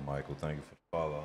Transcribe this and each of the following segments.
Michael, thank you for the follow.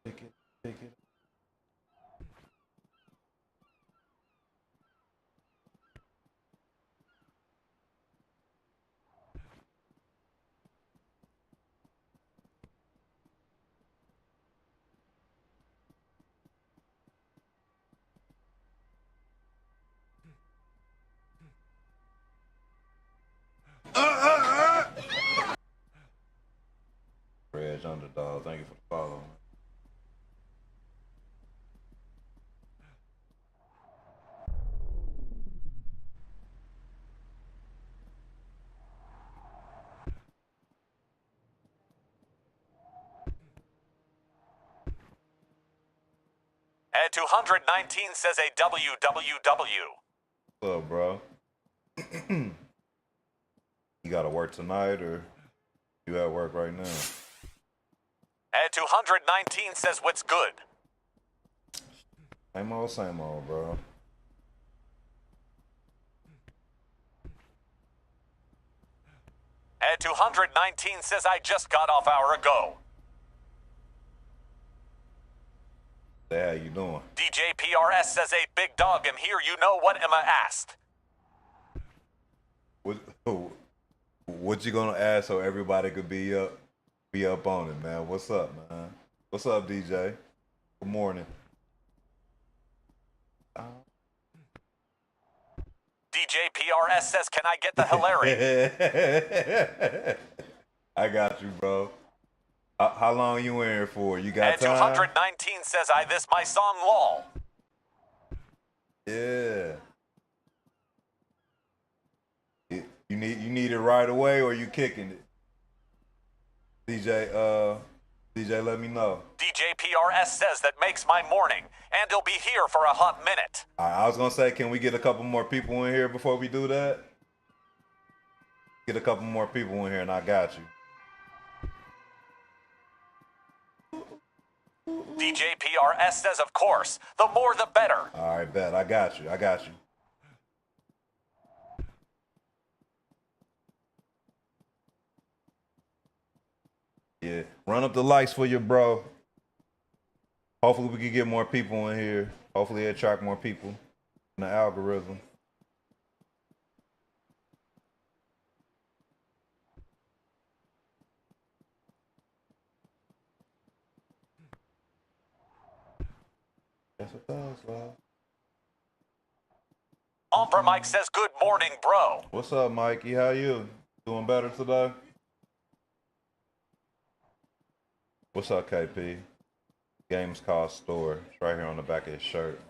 Take it, take it. 'Reg Underdog, thank you for the follow. At 219 says a WWW. What's up, bro? You gotta work tonight or you at work right now? At 219 says what's good. Same old, bro. At 219 says I just got off hour ago. Hey, how you doing? DJ PRS says a big dog am here, you know what Emma asked. What you gonna ask so everybody could be up on it, man? What's up, man? What's up, DJ? Good morning. DJ PRS says, can I get the hilarity? I got you, bro. How long you in here for? You got At time? 219 says I this my song lol. Yeah. You need it right away or you kicking it? DJ, let me know. DJ PRS says that makes my morning, and he'll be here for a hot minute. I was gonna say, can we get a couple more people in here before we do that? Get a couple more people in here and I got you. DJ PRS says, of course, the more the better. All right, bet. I got you. Yeah, run up the likes for your bro. Hopefully we can get more people in here. Hopefully it attract more people in the algorithm. That's what that was. Ombra Mike says, good morning, bro. What's up, Mikey? How you? Doing better today? What's up, KP? Games Cost Store. It's right here on the back of his shirt.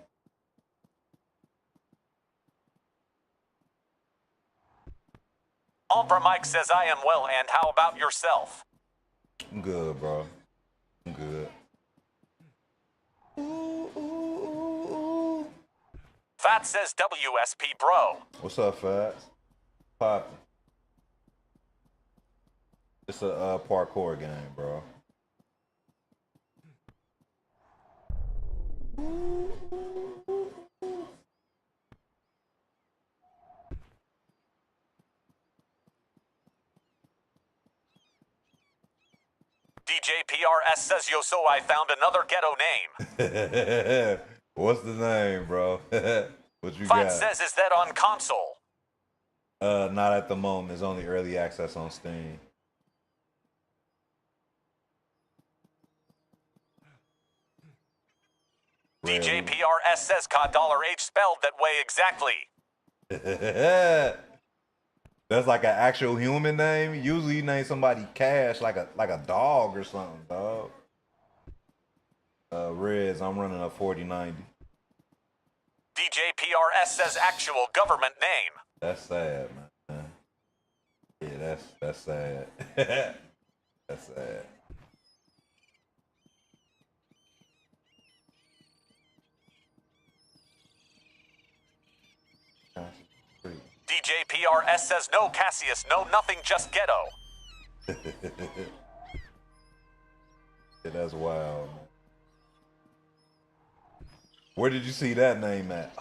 Ombra Mike says, I am well, and how about yourself? I'm good, bro. I'm good. Fat says WSP, bro. What's up, Fats? Poppin'. It's a parkour game, bro. DJ PRS says, yo, so I found another ghetto name. What's the name, bro? What you Fat got? says, is that on console? Not at the moment. It's only early access on Steam. DJPRS says $H spelled that way exactly. That's like an actual human name. Usually you name somebody Cash, like a dog or something, dog. Reds, I'm running a 4090. DJPRS says actual government name. That's sad, man. Yeah, that's sad. That's sad. DJPRS says no Cassius, no nothing, just ghetto. Yeah, that's wild, man. Where did you see that name at?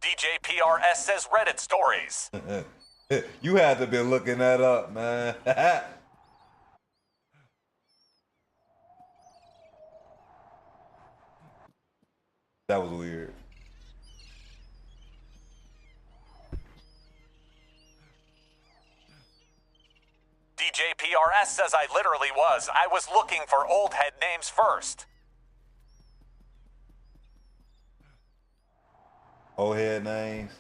DJPRS says Reddit stories. You had to be looking that up, man. That was weird. DJPRS says I literally was. I was looking for old head names first. Old head names.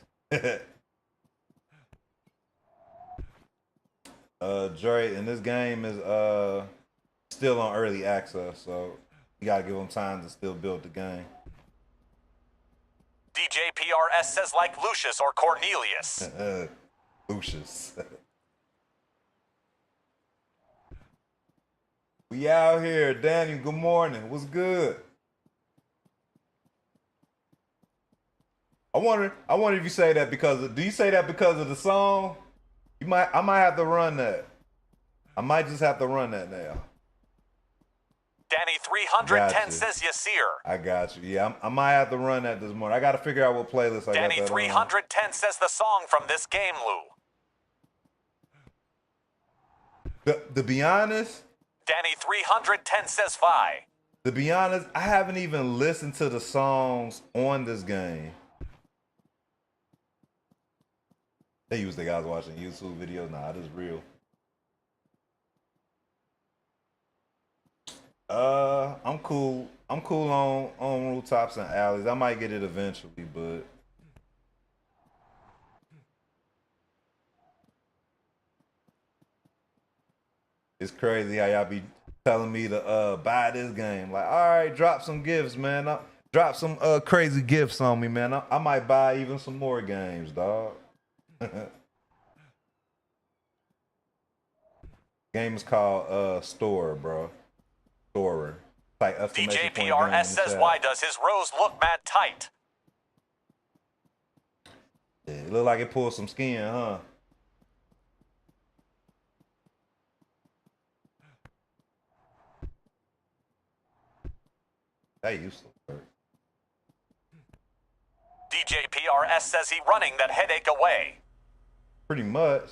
Dre, and this game is still on early access, so you gotta give them time to still build the game. DJPRS says like Lucius or Cornelius. Lucius. We out here, Daniel. Good morning. What's good? I wonder if you say that do you say that because of the song? I might have to run that. I might just have to run that now. Danny 310 Gotcha. says Yasir. I got you. Yeah, I might have to run that this morning. I got to figure out what playlist I got Danny that 310 says the song from this game, Lou. To be honest, Danny 310 says Phi. to be honest, I haven't even listened to the songs on this game. They used the guys watching YouTube videos. Nah, this is real. I'm cool. I'm cool on rooftops and alleys. I might get it eventually, but it's crazy how y'all be telling me to buy this game. Like, all right, drop some gifts, man. Drop some crazy gifts on me, man. I might buy even some more games, dog. Game is called Store, bro. Storer. Like DJPRS says why does his rose look mad tight? Yeah, it look like it pulled some skin, huh? That used to work. DJPRS says he running that headache away. Pretty much.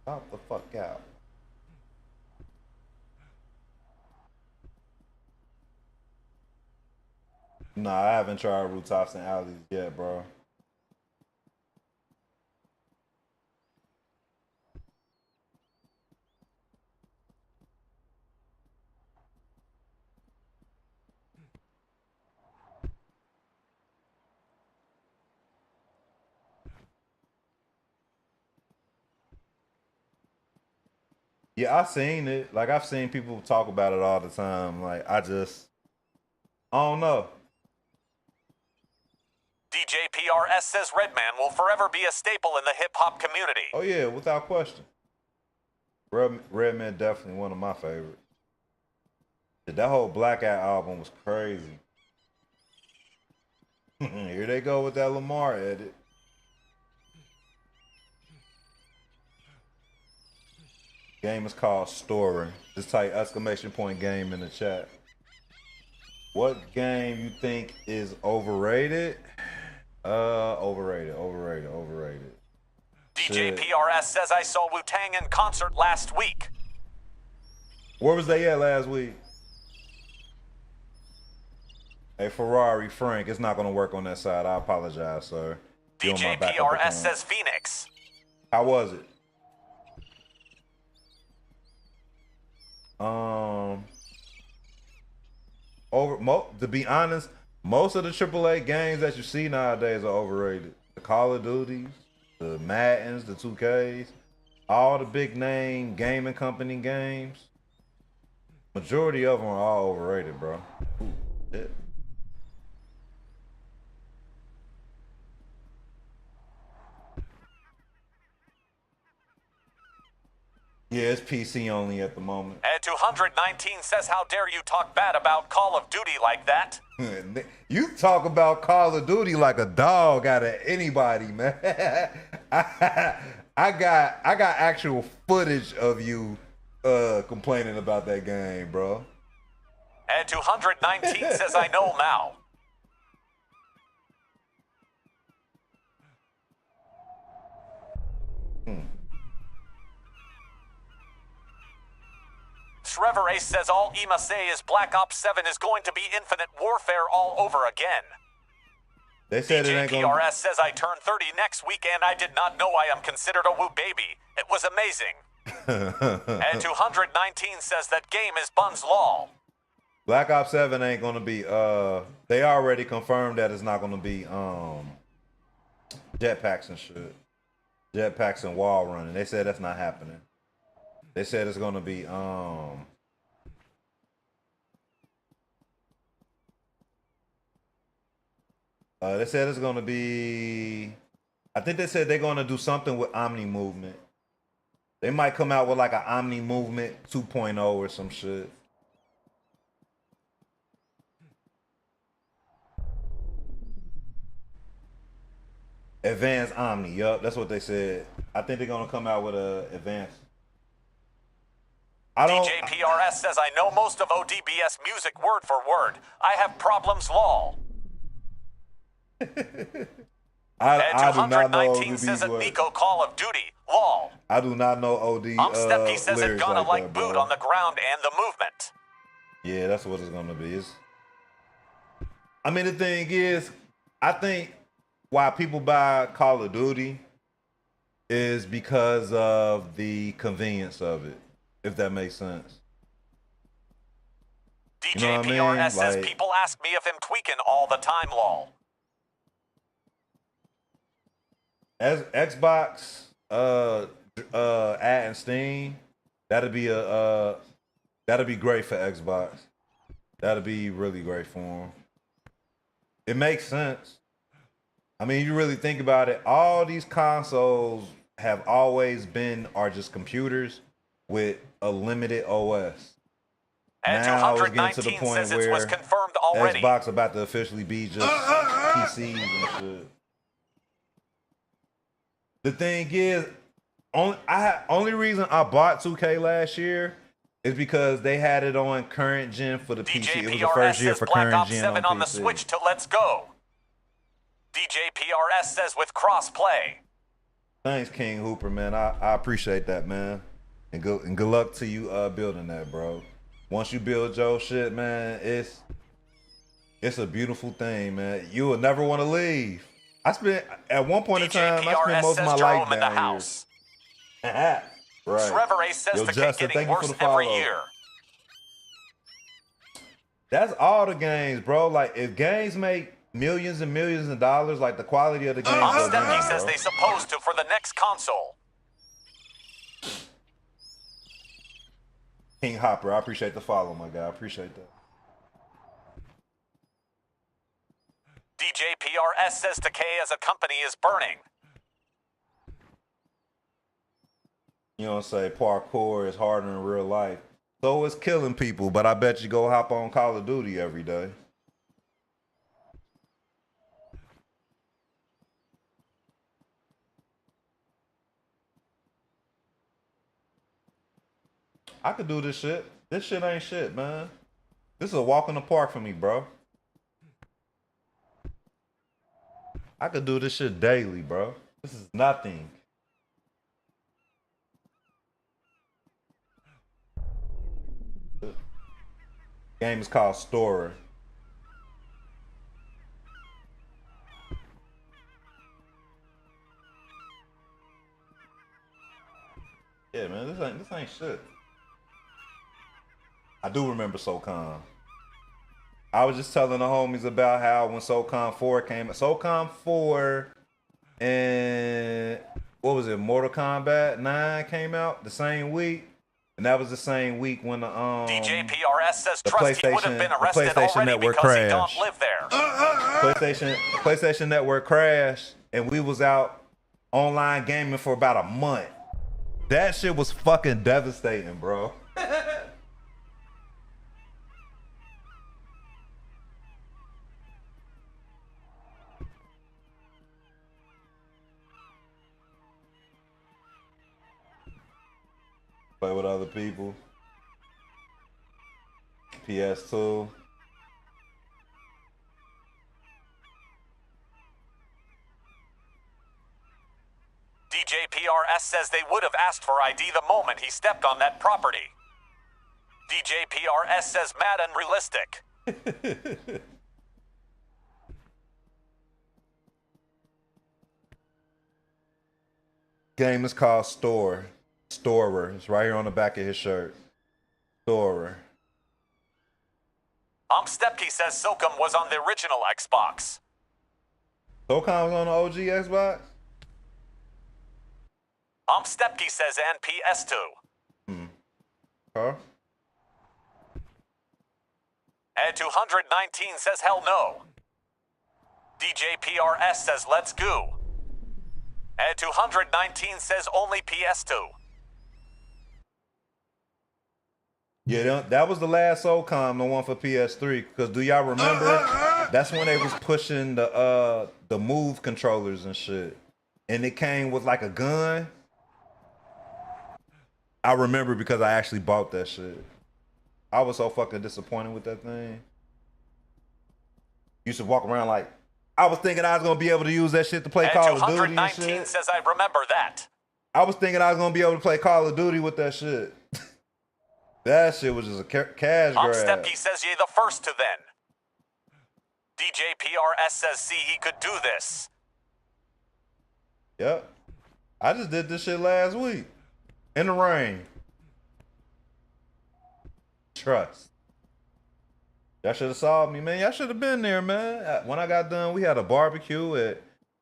Stop the fuck out. Nah, I haven't tried rooftops and alleys yet, bro. Yeah, I seen it. Like, I've seen people talk about it all the time. Like, I don't know. DJPRS says Redman will forever be a staple in the hip-hop community. Oh, yeah, without question. Redman definitely one of my favorites. That whole Blackout album was crazy. Here they go with that Lamar edit. Game is called Storer. Just type exclamation point game in the chat. What game you think is overrated? Overrated. DJ Shit. PRS says I saw Wu-Tang in concert last week. Where was they at last week? Hey, Ferrari, Frank, it's not gonna work on that side. I apologize, sir. You're on my DJ backup PRS account. says Phoenix. How was it? To be honest, most of the AAA games that you see nowadays are overrated. The Call of Duties, the Maddens, the 2Ks, all the big name gaming company games. Majority of them are all overrated, bro. Ooh, shit. Yeah, it's PC only at the moment. And 219 says, how dare you talk bad about Call of Duty like that? You talk about Call of Duty like a dog out of anybody, man. I got actual footage of you complaining about that game, bro. And 219 says, I know now. Trevor Ace says all Ema say is Black Ops 7 is going to be Infinite Warfare all over again. They said it DJ ain't gonna. PRS says I turn 30 next week and I did not know I am considered a woo baby. It was amazing. And 219 says that game is Bun's Law. Black Ops 7 ain't gonna be they already confirmed that it's not gonna be jetpacks and shit. Jetpacks and wall running. They said that's not happening. They said it's gonna be they said it's gonna be, I think they said they're gonna do something with Omni movement. They might come out with like an Omni movement 2.0 or some shit. Advanced Omni, yup, that's what they said. I think they're gonna come out with a advanced. DJ PRS says I know most of ODBS music word for word. I have problems law. I do not know 219 says a Nico Call of Duty. Lol. I do not know OD. Steppy says it gonna like that, boot on the ground and the movement. Yeah, that's what it's gonna be. I mean, the thing is, I think why people buy Call of Duty is because of the convenience of it, if that makes sense. DJ You know what I mean? PRS says Like, people ask me if I'm tweaking all the time, lol. as Xbox adding Steam, that'd be great for Xbox. That'd be really great for them. It makes sense. I mean, you really think about it, all these consoles have always been are just computers with a limited OS. And Now it's getting to the 219 point says it where was confirmed already. Xbox about to officially be just PCs and shit. The thing is, only reason I bought 2K last year is because they had it on current gen for the PC. It was the first year for Black current Ops gen 7 on on the PC. Switch to Let's Go. DJ PRS says with cross-play. Thanks, King Hooper, man. I appreciate that, man. And good luck to you building that, bro. Once you build your shit, man, it's a beautiful thing, man. You will never want to leave. At one point in time, I spent most of my life down here. Right. Trevor Ace says Yo, the Justin, game getting thank you for worse the follow. every year. That's all the games, bro. Like, if games make millions and millions of dollars, like, the quality of the games goes down, Steppy says bro. they supposed to for the next console. King Hopper, I appreciate the follow, my guy. I appreciate that. DJ PRS says decay as a company is burning. You know what I'm saying? Parkour is harder in real life. So it's killing people, but I bet you go hop on Call of Duty every day. I could do this shit. This shit ain't shit, man. This is a walk in the park for me, bro. I could do this shit daily, bro. This is nothing. Game is called Storer. Yeah, man, this ain't shit. I do remember SOCOM. I was just telling the homies about how when SOCOM 4 came, SOCOM 4 and what was it, Mortal Kombat 9 came out the same week. And that was the same week when the DJ PRS says the Trusty would have been arrested PlayStation already Network because crashed. he don't live there. PlayStation Network crashed, and we was out online gaming for about a month. That shit was fucking devastating, bro. Play with other people. PS2. DJ PRS says they would have asked for ID the moment he stepped on that property. DJ PRS says mad and realistic. Game is called Storer. It's right here on the back of his shirt. Storer. Stepkey says Silcom was on the original Xbox. SOCOM was on the OG Xbox? Stepkey says and PS2. Huh? And 219 says hell no. DJ PRS says let's go. And 219 says only PS2. Yeah, that was the last SOCOM, the one for PS3. Because do y'all remember? That's when they was pushing the Move controllers and shit. And it came with like a gun. I remember because I actually bought that shit. I was so fucking disappointed with that thing. Used to walk around like, I was thinking I was gonna be able to use that shit to play Call of Duty and 219 shit. says I remember that. I was thinking I was gonna be able to play Call of Duty with that shit. That shit was just a cash grab. Stepkey says ye the first to then. DJ PRS says see he could do this. Yep. I just did this shit last week. In the rain. Trust. Y'all should have saw me, man. Y'all should have been there, man. When I got done, we had a barbecue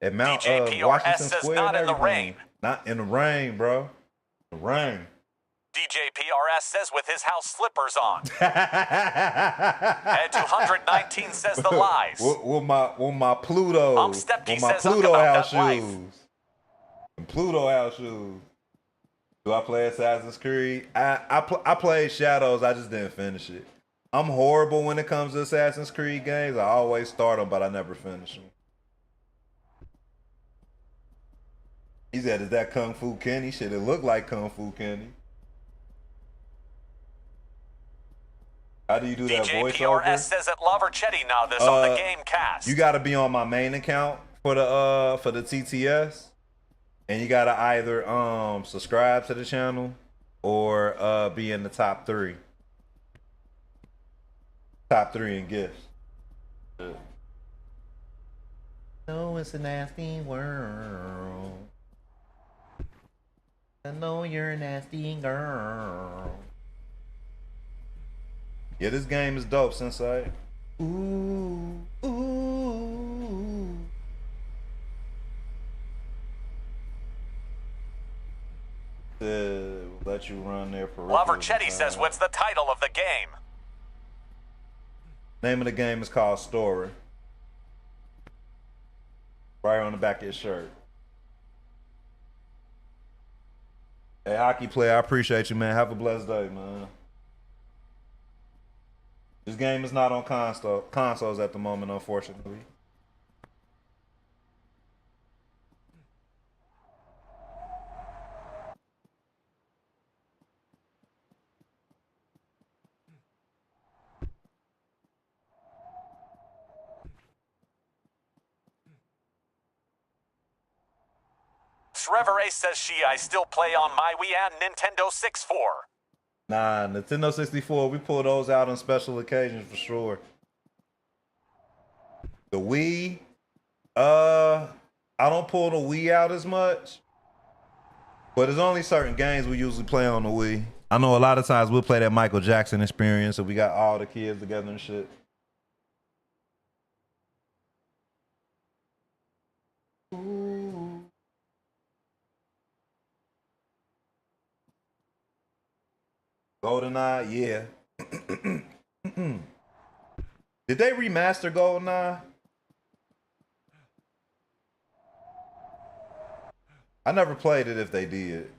at Mount DJ PRS Washington says Square. not and in the everything. rain. Not in the rain, bro. The rain. DJ PRS says with his house slippers on. And 219 says the lies. With my Pluto. Stepkey with my says Pluto about house that life. shoes. And Pluto house shoes. Do I play Assassin's Creed? I played Shadows. I just didn't finish it. I'm horrible when it comes to Assassin's Creed games. I always start them, but I never finish them. He said, "Is that Kung Fu Kenny?" Shit, it looked like Kung Fu Kenny. How do you do that DJ voiceover? PRS says at Loverchetti now this on the game cast. You got to be on my main account for the TTS, and you got to either subscribe to the channel or be in the top 3. Top 3 in gifts. No, it's a nasty world. I know you're a nasty girl. Yeah, this game is dope, Sensei. Ooh, ooh. Let you run there for Loverchetti says what's the title of the game? Name of the game is called Storer. Right on the back of his shirt. Hey, hockey player, I appreciate you, man. Have a blessed day, man. This game is not on consoles at the moment, unfortunately. Trevor Ace says I still play on my Wii and Nintendo 64. Nah, Nintendo 64, we pull those out on special occasions for sure. The Wii, I don't pull the Wii out as much. But there's only certain games we usually play on the Wii. I know a lot of times we'll play that Michael Jackson experience, so we got all the kids together and shit. Ooh. GoldenEye, yeah. Did they remaster GoldenEye? I never played it if they did.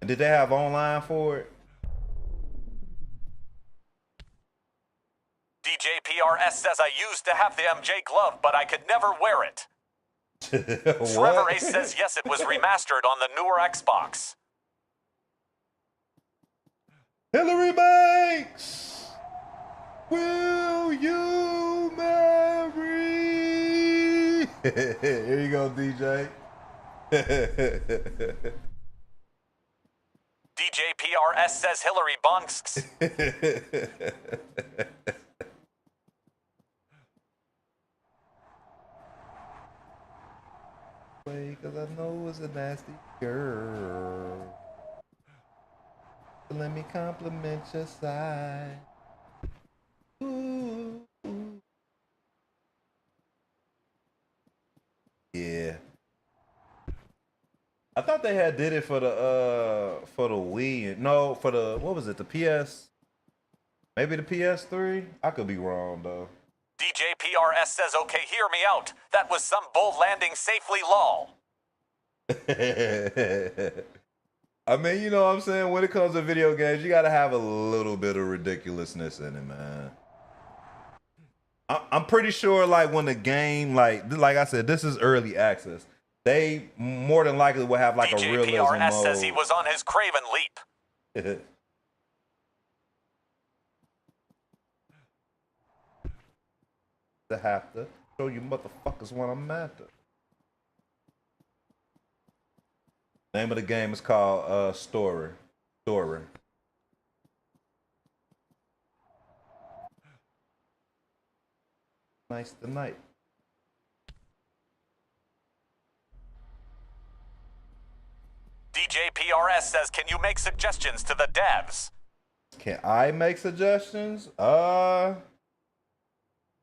And did they have online for it? DJPRS says I used to have the MJ glove, but I could never wear it. Trevor Ace says yes, it was remastered on the newer Xbox. Hillary Banks, will you marry? Here you go, DJ. DJPRS says Hillary Bunks. Because I know it's a nasty girl. Let me compliment your side. Ooh. Yeah. I thought they had did it for the Wii. No, for the, what was it? The PS? Maybe the PS3? I could be wrong though. DJPRS says, okay, hear me out. That was some bull landing safely, lol. I mean, you know what I'm saying? When it comes to video games, you gotta have a little bit of ridiculousness in it, man. I'm pretty sure, like, when the game, like I said, this is early access. They more than likely will have like a realism mode. DJPRS says he was on his Craven leap. To have to show you motherfuckers what I'm after. Name of the game is called Storer. Nice tonight. DJPRS says, can you make suggestions to the devs? Can I make suggestions? I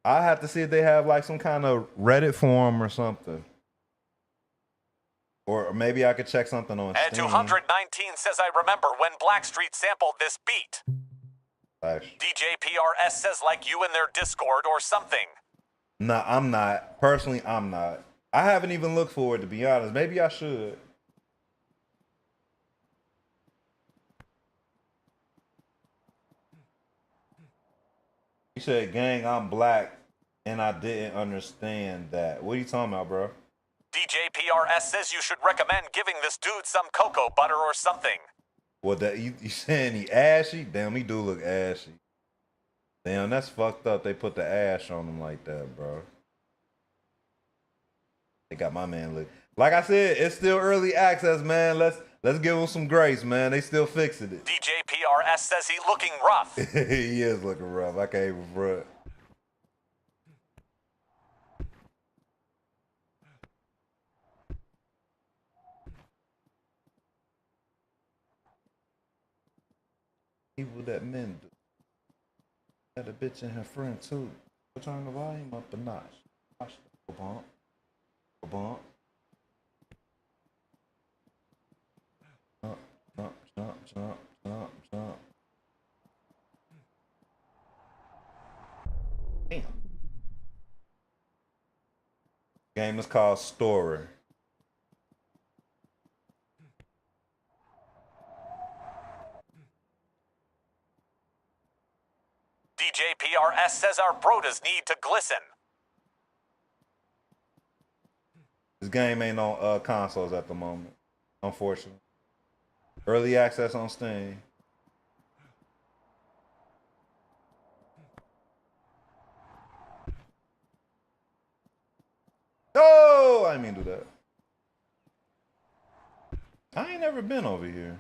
have to see if they have like some kind of Reddit forum or something. Or maybe I could check something on Ed Steam. 219 says, I remember when Blackstreet sampled this beat. DJPRS says, like you in their Discord or something. Nah, I'm not. Personally, I'm not. I haven't even looked for it, to be honest. Maybe I should. You said, gang, I'm black, and I didn't understand that. What are you talking about, bro? DJPRS says you should recommend giving this dude some cocoa butter or something. Well, that you saying he ashy? Damn, he do look ashy. Damn, that's fucked up. They put the ash on him like that, bro. They got my man look. Like I said, it's still early access, man. Let's give him some grace, man. They still fixing it. DJPRS says he's looking rough. He is looking rough. I can't even front. Evil that men do. Had a bitch and her friend too. Turn the volume up a notch. Watch the bump. A bump. Jump, jump, jump, jump, jump, jump. Damn. Game is called Storer. DJPRS says our brodas need to glisten. This game ain't on consoles at the moment, unfortunately. Early access on Steam. Oh, I didn't mean to do that. I ain't never been over here.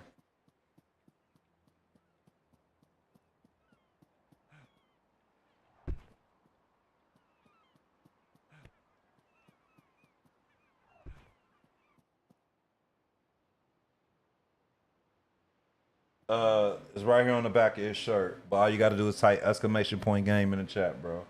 It's right here on the back of his shirt. But all you got to do is type exclamation point game in the chat, bro.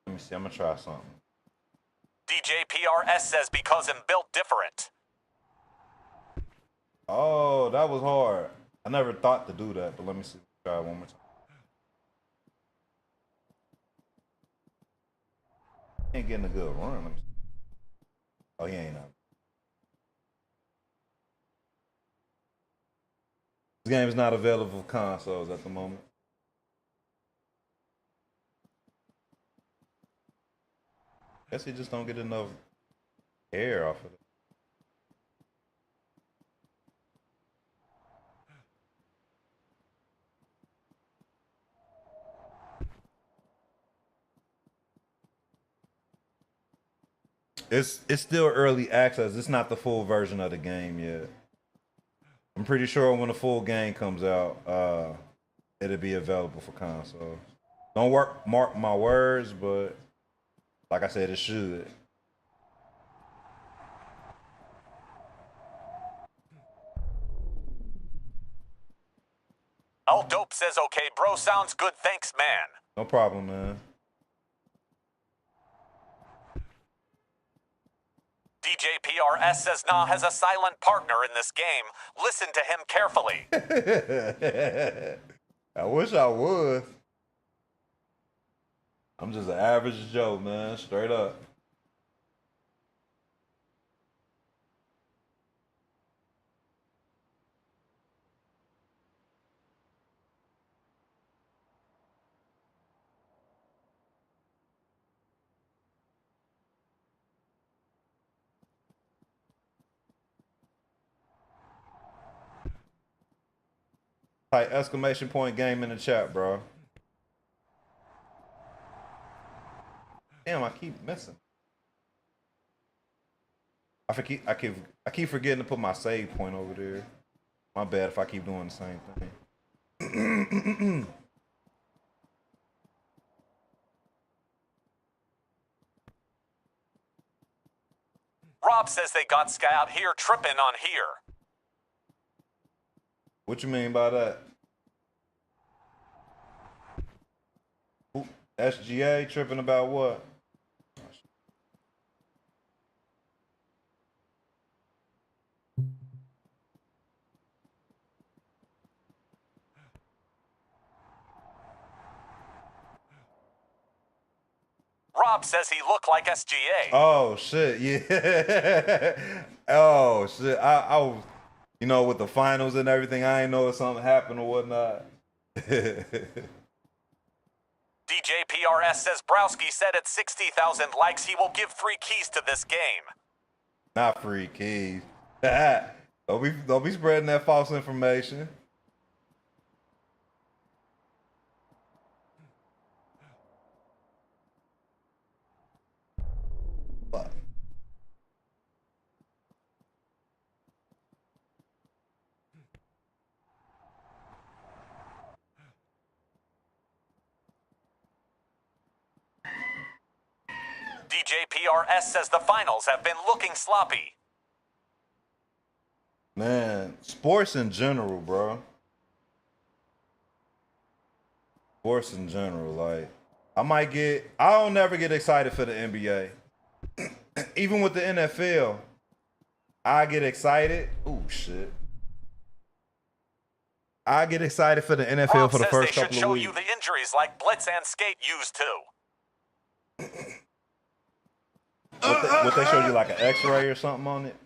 Let me see. I'm gonna try something. DJ PRS says because I'm built different. Oh, that was hard. I never thought to do that, but let me see. Try it one more time. Ain't getting a good run. Let me see. Oh, he ain't up. This game is not available for consoles at the moment. Guess he just don't get enough air off of it. It's still early access. It's not the full version of the game yet. I'm pretty sure when the full game comes out, it'll be available for consoles. Don't mark my words, but like I said, it should. All Dope says okay, bro. Sounds good. Thanks, man. No problem, man. DJ PRS says Nah has a silent partner in this game. Listen to him carefully. I wish I was. I'm just an average Joe, man. Straight up. Type exclamation point game in the chat, bro. Damn, I keep missing. I keep forgetting to put my save point over there. My bad if I keep doing the same thing. Rob says they got Sky out here tripping on here. What you mean by that? SGA tripping about what? Rob says he looked like SGA. Oh shit, yeah. Oh shit. I was, with the finals and everything, I ain't know if something happened or whatnot. DJ PRS says Browski said at 60,000 likes he will give free keys to this game. Not free keys. Don't be spreading that false information. Fuck. DJ PRS says the finals have been looking sloppy. Man, sports in general, bro. Sports in general, like I don't never get excited for the NBA. Even with the NFL, I get excited. Oh shit. I get excited for the NFL Rob for the says first they couple should of show weeks. you the injuries like Blitz and Skate used to. What they show you, like an X-ray or something on it?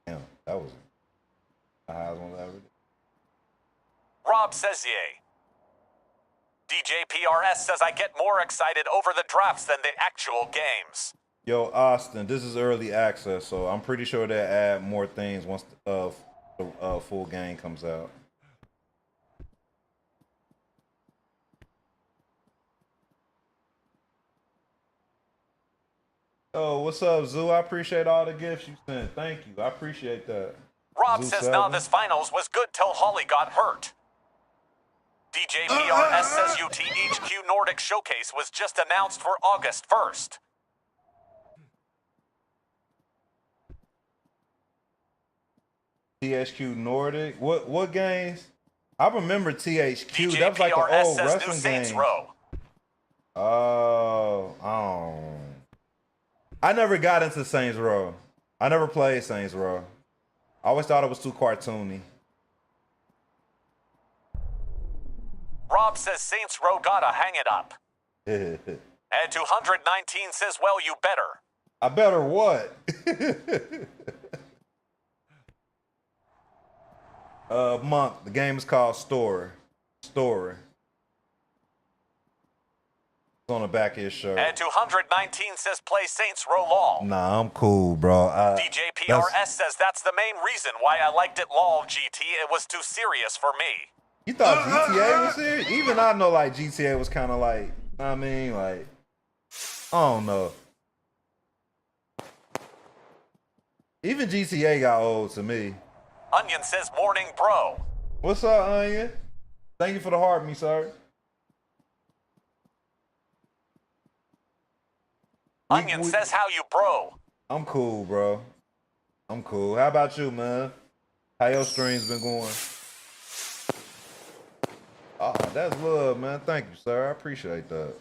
Damn, that was the highest one I ever did. Rob says yay. DJ PRS says I get more excited over the drafts than the actual games. Yo, Austin, this is early access, so I'm pretty sure they'll add more things once the full game comes out. Oh, what's up, Zoo? I appreciate all the gifts you sent. Thank you. I appreciate that. Rob Zoo says 7. novice finals was good till Holly got hurt. DJ PRS says UTHQ Nordic Showcase was just announced for August 1st. THQ Nordic. What games? I remember THQ. DJ That was like the PRS old says New wrestling Saints games. Row. Oh. I never got into Saints Row. I never played Saints Row. I always thought it was too cartoony. Rob says Saints Row gotta hang it up. And 219 says, well, you better. I better what? Monk, the game is called Story. Story. It's on the back of his shirt. And 219 says, play Saints Row LOL. Nah, I'm cool, bro. DJ PRS says that's the main reason why I liked it LOL GT. It was too serious for me. You thought GTA was serious? Even I know like GTA was kind of like, I mean, like, I don't know. Even GTA got old to me. Onion says, morning, bro. What's up, Onion? Thank you for the heart, me, sir. Onion says, how you, bro? I'm cool, bro. I'm cool. How about you, man? How your streams been going? Oh, that's love, man. Thank you, sir. I appreciate that.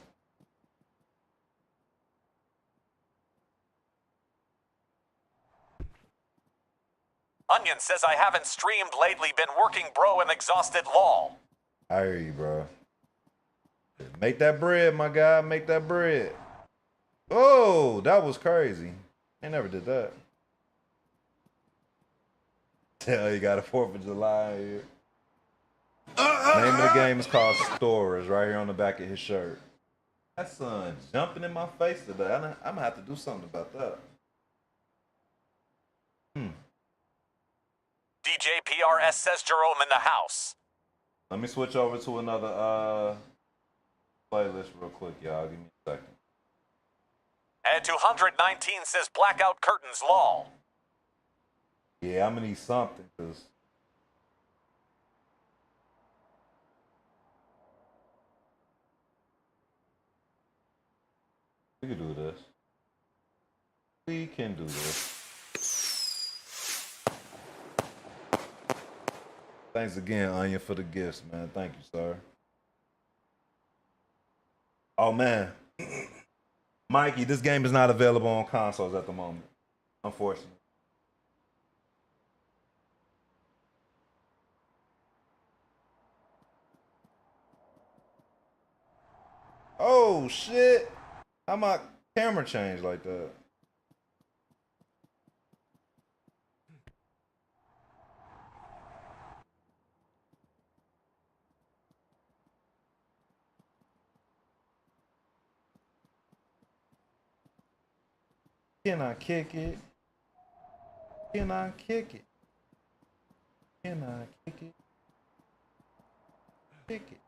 Onion says, I haven't streamed lately, been working, bro, and exhausted lol. I hear you, bro. Make that bread, my guy. Make that bread. Oh, that was crazy. I never did that. Tell you got a 4th of July here. Name of the game is called Stores, right here on the back of his shirt. That sun jumping in my face today. I'm gonna have to do something about that. DJ PRS says Jerome in the house. Let me switch over to another playlist real quick, y'all. Give me a second. And 219 says blackout curtains lol. Yeah, I'm gonna need something, cause we can do this. We can do this. Thanks again, Onion, for the gifts, man. Thank you, sir. Oh man, Mikey, this game is not available on consoles at the moment, unfortunately. Oh shit! How my camera changed like that? Can I kick it? Can I kick it? Can I kick it? Kick it.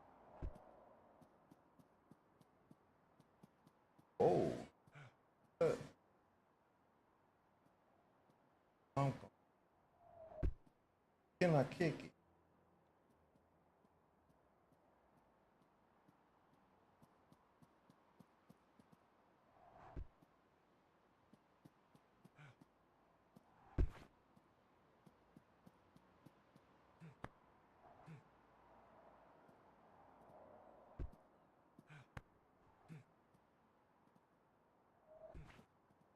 Oh. Can I kick it?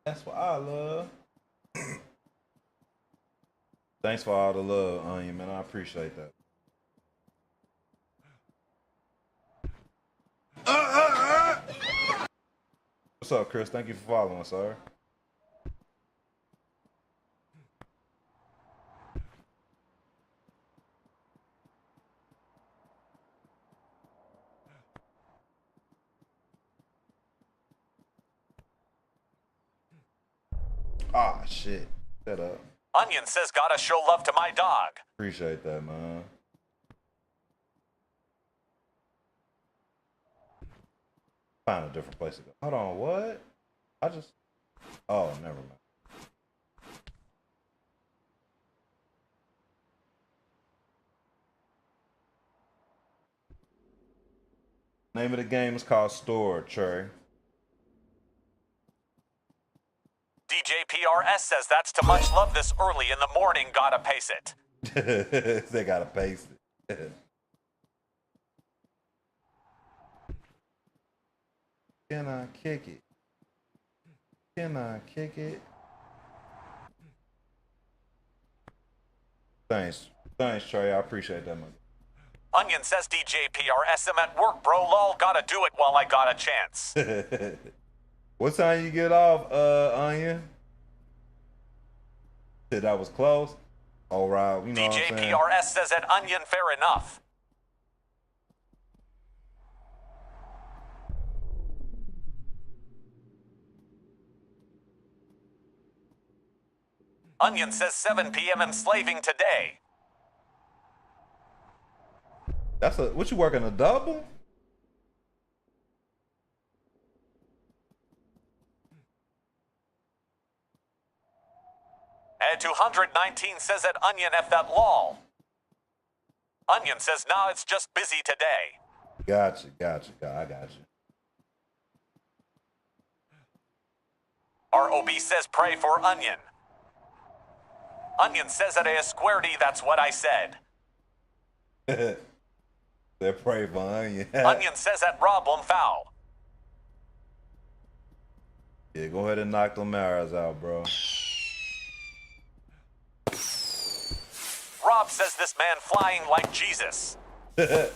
That's what I love. Thanks for all the love, Onion, man. I appreciate that. What's up, Chris? Thank you for following, sir. Ah, shit. Shut up. Onion says gotta show love to my dog. Appreciate that, man. Find a different place to go. Hold on, what? Oh, never mind. Name of the game is called Store, Trey. DJPRS says that's too much love this early in the morning, gotta pace it. They gotta pace it. Can I kick it? Can I kick it? Thanks, Trey. I appreciate that, man. Onion says DJPRS, I'm at work, bro. Lol, gotta do it while I got a chance. What time you get off, Onion? Said that was close. All right, you know what I'm saying? DJPRS says at Onion, fair enough. Onion says 7 p.m. enslaving today. What you working a double? And 219 says at Onion F that lol. Onion says nah, it's just busy today. Gotcha. I got you. ROB says pray for Onion. Onion says at a squaredy, that's what I said. They're pray for Onion. Onion says at problem foul. Yeah, go ahead and knock them arrows out, bro. Rob says this man flying like Jesus. I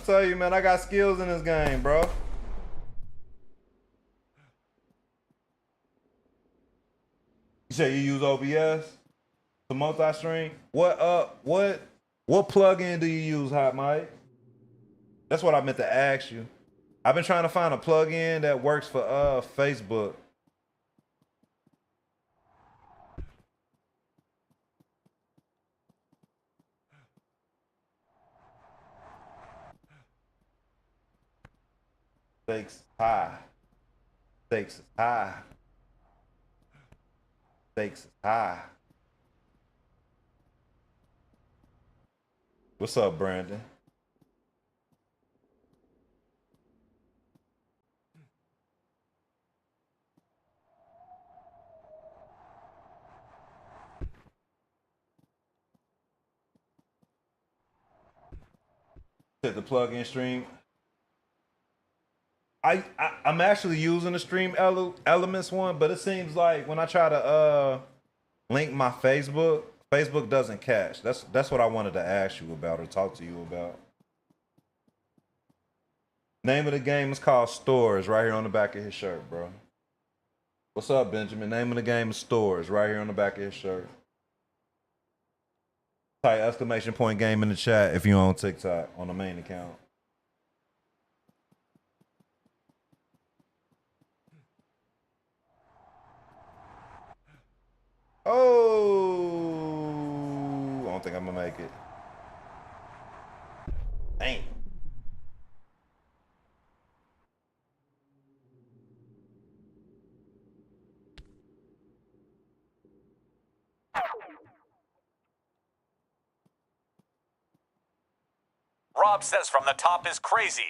tell you, man, I got skills in this game, bro. You say you use OBS to multi-stream? What plugin do you use, Hot Mike? That's what I meant to ask you. I've been trying to find a plugin that works for Facebook. Stakes is high. Stakes is high. Stakes is high. What's up, Brandon? Hit the plug-in stream. I'm actually using the Stream Elements one, but it seems like when I try to link my Facebook doesn't catch. That's what I wanted to ask you about or talk to you about. Name of the game is called Stores, right here on the back of his shirt, bro. What's up, Benjamin? Name of the game is Stores, right here on the back of his shirt. Type exclamation point game in the chat if you're on TikTok on the main account. Oh, I don't think I'm gonna make it. Dang. Rob says from the top is crazy.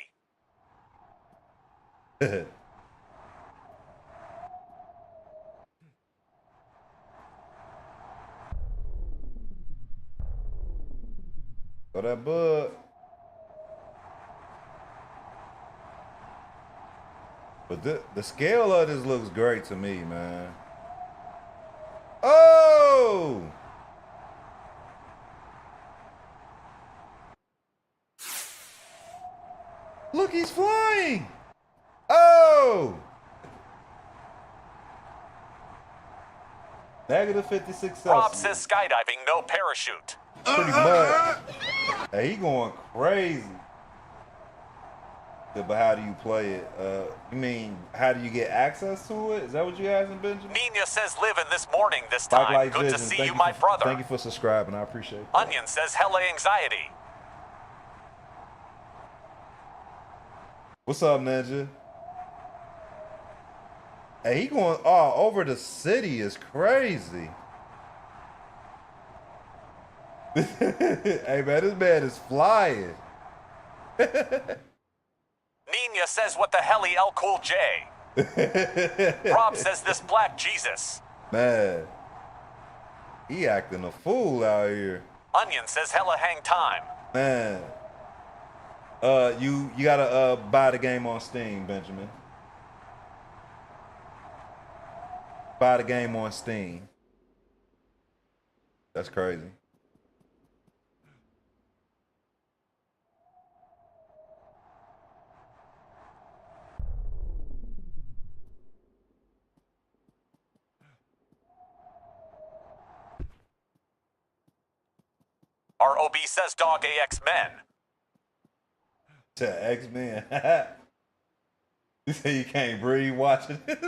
Go that bug. But the scale of this looks great to me, man. Oh! Look, he's flying! Oh! Negative 56 Rob Celsius. says skydiving, no parachute. Pretty much. Hey, he going crazy. Yeah, but how do you play it? You mean how do you get access to it? Is that what you asking, Benjamin? Nina says living this morning this Spike time. Light Good Vision. to see Thank you, you my for, brother. Thank you for subscribing. I appreciate that. Onion says hella anxiety. What's up, Ninja? Hey, he going all over the city is crazy. Hey man, this man is flying. Nina says what the helly L Cool J. Rob says this black Jesus. Man, he acting a fool out here. Onion says hella hang time. Man, you gotta buy the game on Steam, Benjamin. Buy the game on Steam. That's crazy. ROB says dog AX men. To X-Men. You say you can't breathe watching this?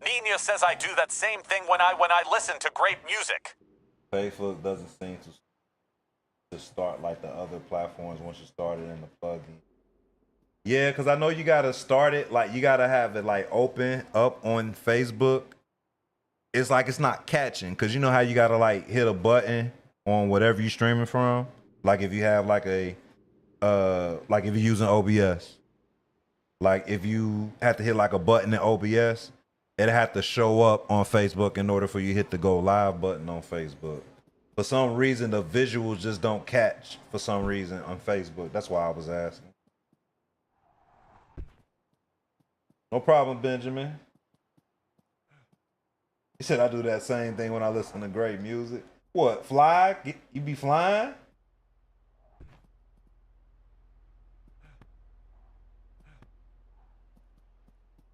Nina says I do that same thing when I listen to great music. Facebook doesn't seem to start like the other platforms once you start it in the plugin. Yeah, because I know you gotta start it, like you gotta have it like open up on Facebook. It's like it's not catching, because you know how you gotta like hit a button on whatever you're streaming from. Like if you have like a like if you're using OBS. Like if you have to hit like a button in OBS, it'll have to show up on Facebook in order for you to hit the go live button on Facebook. For some reason, the visuals just don't catch for some reason on Facebook. That's why I was asking. No problem, Benjamin. He said I do that same thing when I listen to great music. What, fly? You be flying?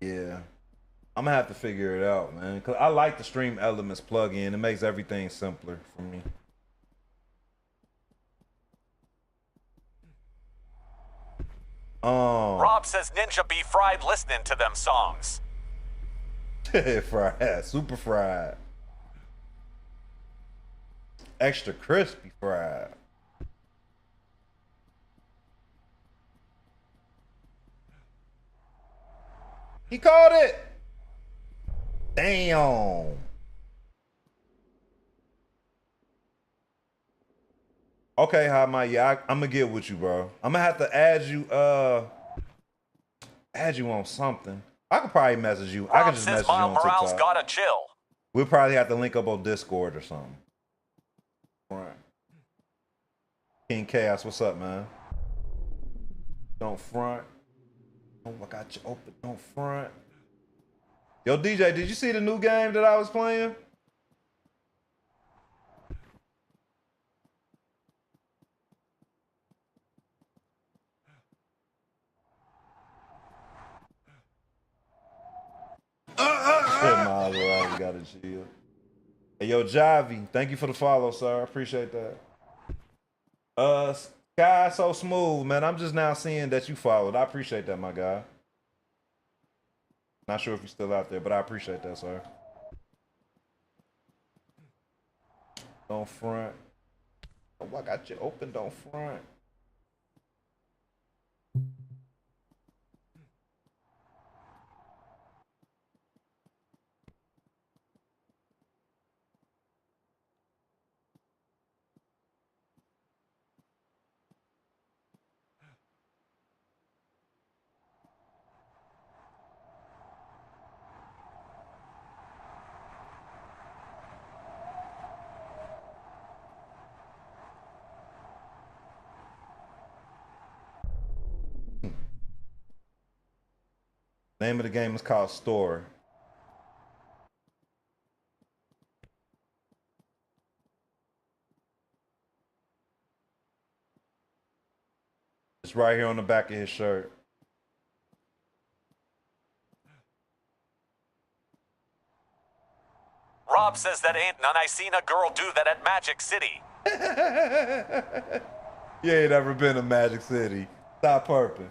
Yeah. I'm gonna have to figure it out, man. Cause I like the Stream Elements plugin. It makes everything simpler for me. Rob says Ninja be fried listening to them songs. Fried, super fried. Extra crispy fried. He called it. Damn. Okay, hi, my yeah, I'm gonna get with you, bro. I'm gonna have to add you on something. I could probably message you. I Rob can just says message you Miles on Morales TikTok. gotta chill. We'll probably have to link up on Discord or something. Right. King Chaos, what's up, man? Don't front. Oh, I got you open. Don't front. Yo, DJ, did you see the new game that I was playing? Miles Morales gotta chill. Hey, yo, Javi, thank you for the follow, sir. I appreciate that. Sky So Smooth, man. I'm just now seeing that you followed. I appreciate that, my guy. Not sure if you're still out there, but I appreciate that, sir. Don't front. Oh, I got you open. Don't front. Name of the game is called Store. It's right here on the back of his shirt. Rob says that ain't none I seen a girl do that at Magic City. You ain't ever been to Magic City. Stop perping.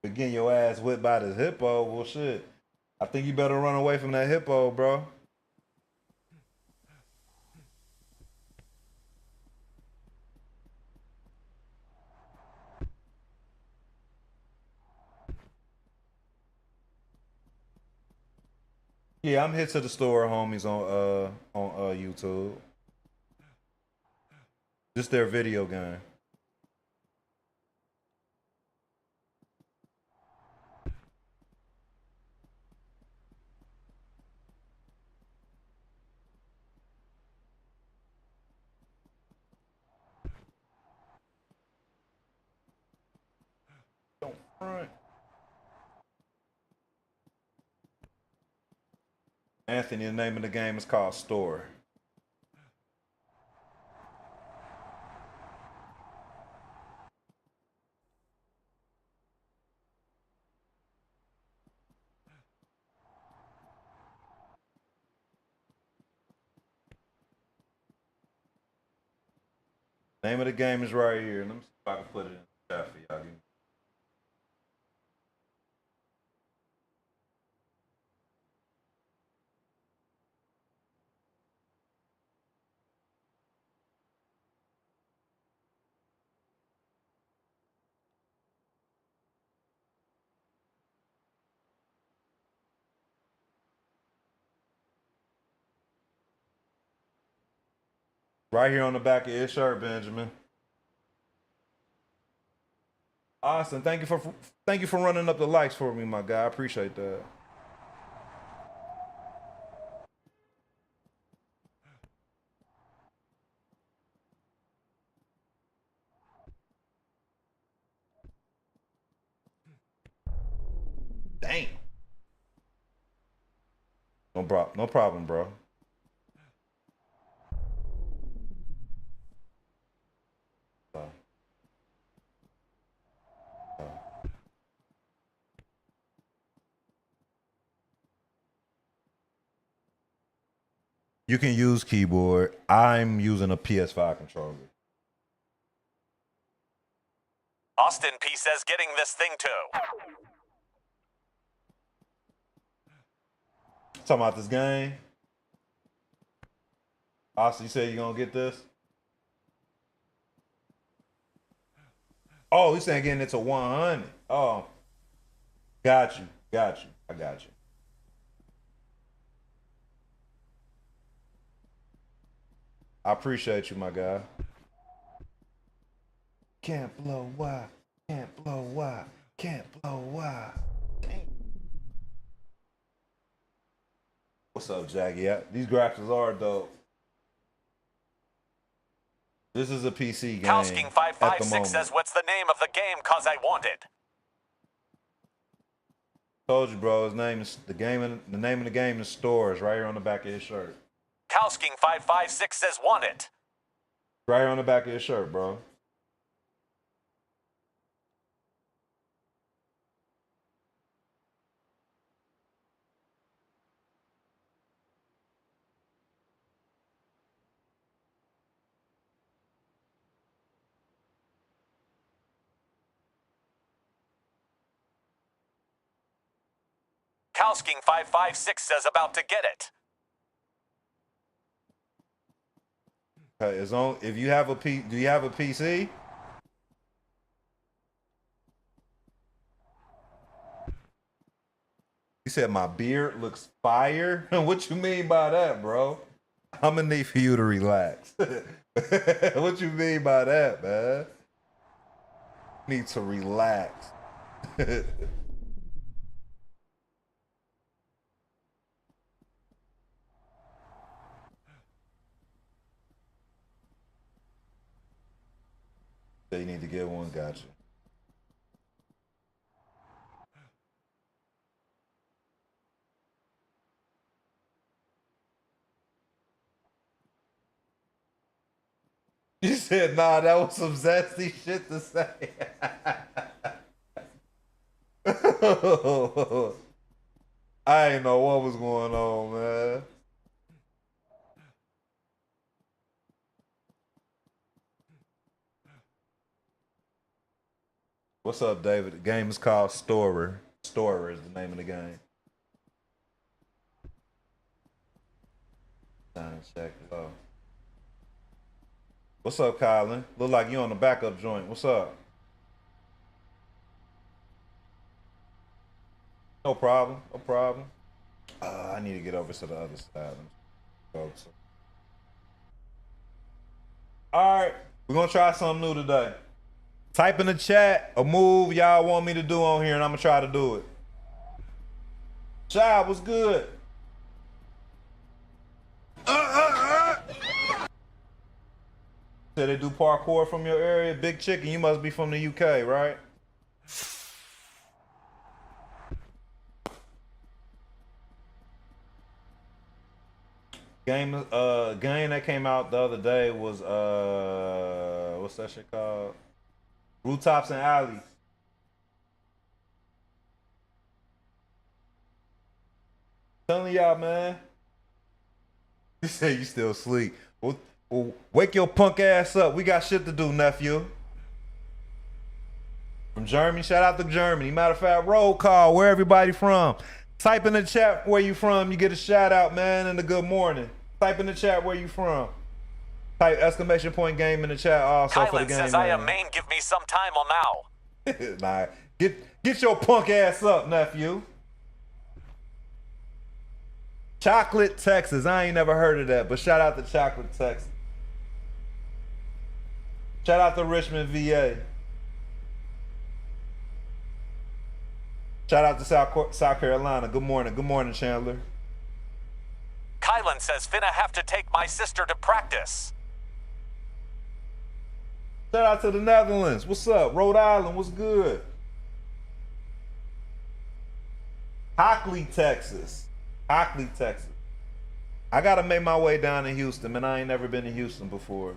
But getting your ass whipped by this hippo, well, shit. I think you better run away from that hippo, bro. Yeah, I'm hit to the store, homies, on YouTube. Just their video game. Don't front. Anthony, the name of the game is called Store. Name of the game is right here. Let me see if I can put it in the chat for y'all. Right here on the back of his shirt, Benjamin. Austin, thank you for running up the likes for me, my guy. I appreciate that. Damn. No problem, bro. You can use keyboard. I'm using a PS5 controller. Austin P says getting this thing too. Talking about this game. Austin, you said you're gonna get this? Oh, he's saying getting it to 100. Oh, got you. I got you. I appreciate you, my guy. Can't blow why. Can't blow why. Can't blow why. Damn. What's up, Jackie? Yeah, these graphics are dope. This is a PC game. Cowsking556 says, what's the name of the game? Cause I want it. Told you, bro. His name is the name of the game is Stores right here on the back of his shirt. Cowsking556 says, want it. Right here on the back of his shirt, bro. Cowsking556 says about to get it. Okay, it's on. If you have do you have a PC? You said my beard looks fire. What you mean by that, bro? I'm gonna need for you to relax. What you mean by that, man? Need to relax. So you need to get one, gotcha. You said, nah, that was some zesty shit to say. I ain't know what was going on, man. What's up, David? The game is called Storer. Storer is the name of the game. Time check. Oh. What's up, Kylan? Look like you on the backup joint. What's up? No problem. No problem. I need to get over to the other side. All right, we're gonna try something new today. Type in the chat a move y'all want me to do on here, and I'm gonna try to do it. Child, what's good? Said they do parkour from your area. Big Chicken, you must be from the UK, right? Game that came out the other day was what's that shit called? Rooftops and Alleys. Telling y'all, man. You say you still asleep. Well, wake your punk ass up. We got shit to do, nephew. From Germany, shout out to Germany. Matter of fact, roll call. Where everybody from? Type in the chat where you from. You get a shout out, man, and a good morning. Type in the chat where you from. Type exclamation point game in the chat also Kylan for the game. Says I am Maine. Give me some time on now. Nah, get your punk ass up, nephew. Chocolate, Texas. I ain't never heard of that, but shout out to Chocolate, Texas. Shout out to Richmond, VA. Shout out to South Carolina. Good morning, Chandler. Kylan says finna have to take my sister to practice. Shout out to the Netherlands. What's up? Rhode Island, what's good? Hockley, Texas. Hockley, Texas. I gotta make my way down to Houston, man. I ain't never been to Houston before.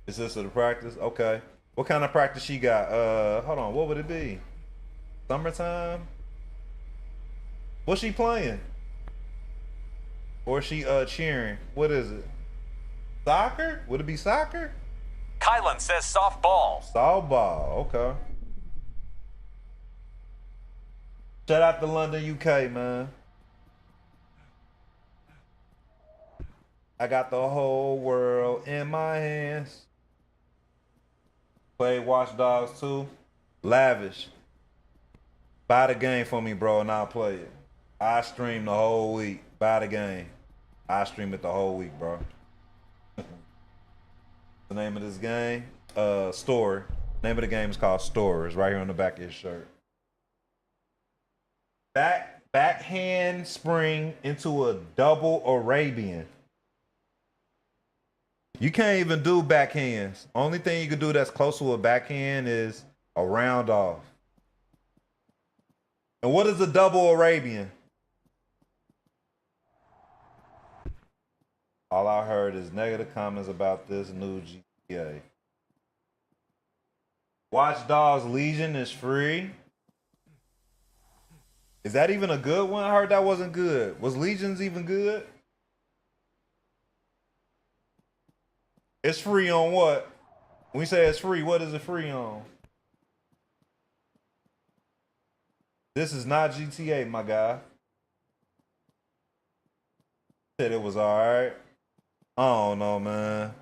Is this the practice? Okay. What kind of practice she got? Hold on, what would it be? Summertime? What's she playing? Or is she cheering? What is it? Soccer? Would it be soccer? Kylan says softball. Softball, okay. Shout out to London, UK, man. I got the whole world in my hands. Play Watch Dogs 2. Lavish. Buy the game for me, bro, and I'll play it. I stream the whole week. Buy the game. I stream it the whole week, bro. The name of this game, Story. Name of the game is called Story. It's right here on the back of his shirt. Backhand spring into a double Arabian. You can't even do backhands. Only thing you can do that's close to a backhand is a round off. And what is a double Arabian? All I heard is negative comments about this new GTA. Watch Dogs Legion is free. Is that even a good one? I heard that wasn't good. Was Legions even good? It's free on what? When we say it's free, what is it free on? This is not GTA, my guy. Said it was alright. I don't know, man.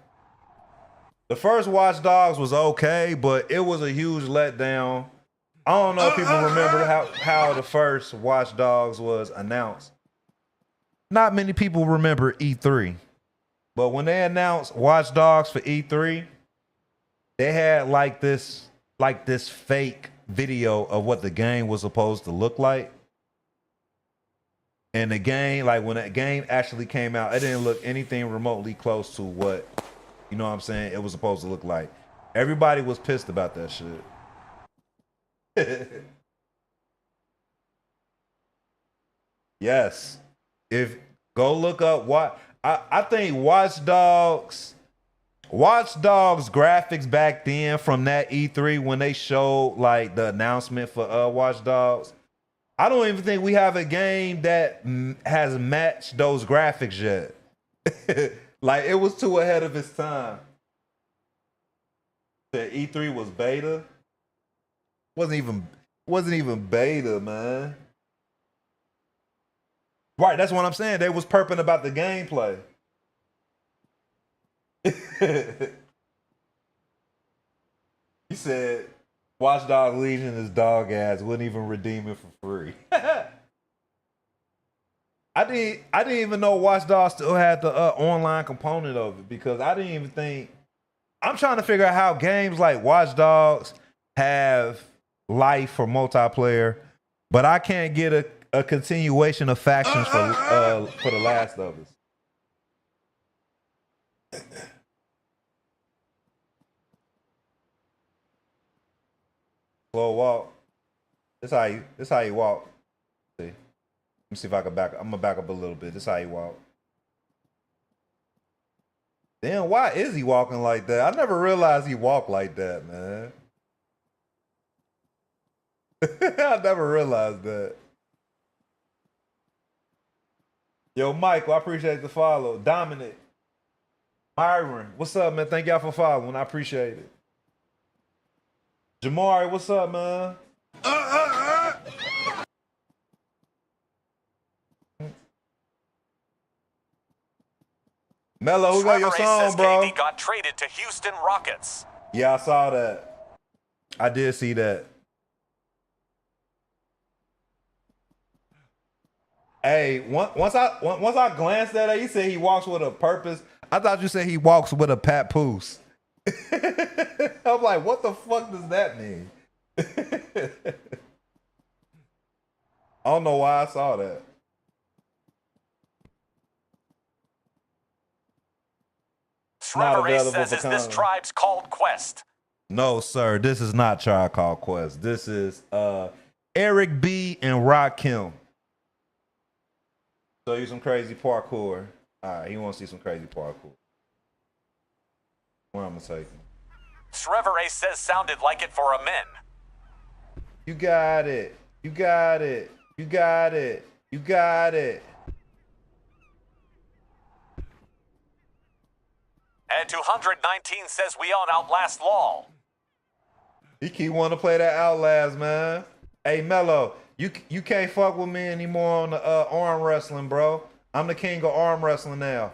The first Watch Dogs was okay, but it was a huge letdown. I don't know if people remember how the first Watch Dogs was announced. Not many people remember E3. But when they announced Watch Dogs for E3, they had like this fake video of what the game was supposed to look like. And the game, like when that game actually came out, it didn't look anything remotely close to what, you know what I'm saying, it was supposed to look like. Everybody was pissed about that shit. Yes. Go look up what I think Watch Dogs graphics back then from that E3 when they showed like the announcement for Watch Dogs, I don't even think we have a game that has matched those graphics yet. Like it was too ahead of its time. The E3 was beta. Wasn't even beta, man. Right, that's what I'm saying. They was perping about the gameplay. He said Watch Dogs Legion is dog ass, wouldn't even redeem it for free. I didn't even know Watch Dogs still had the online component of it because I didn't even think. I'm trying to figure out how games like Watch Dogs have life for multiplayer, but I can't get a continuation of factions for The Last of Us. Slow walk. This how you walk. See. Let me see if I can back. I'm gonna back up a little bit. This how you walk. Damn, why is he walking like that? I never realized he walked like that, man. I never realized that. Yo, Michael, I appreciate the follow. Dominic, Myron, what's up, man? Thank y'all for following. I appreciate it. Jamari, what's up, man? Mello, who got your song, bro? KD got traded to Houston Rockets. Yeah, I saw that. I did see that. Hey, once I glanced at it, you said he walks with a purpose. I thought you said he walks with a papoose. I'm like, what the fuck does that mean? I don't know why I saw that. Trevor Ace says, is this Tribe's Called Quest? No, sir. This is not Tribe Called Quest. This is Eric B. and Rock Kim. Show you some crazy parkour. All right, he wants to see some crazy parkour. Where I'm going to take him. Trevor Ace says sounded like it for a min. You got it. You got it. You got it. You got it. And 219 says we on Outlast LOL. He keep wanting to play that Outlast, man. Hey, Mello, you can't fuck with me anymore on the arm wrestling, bro. I'm the king of arm wrestling now.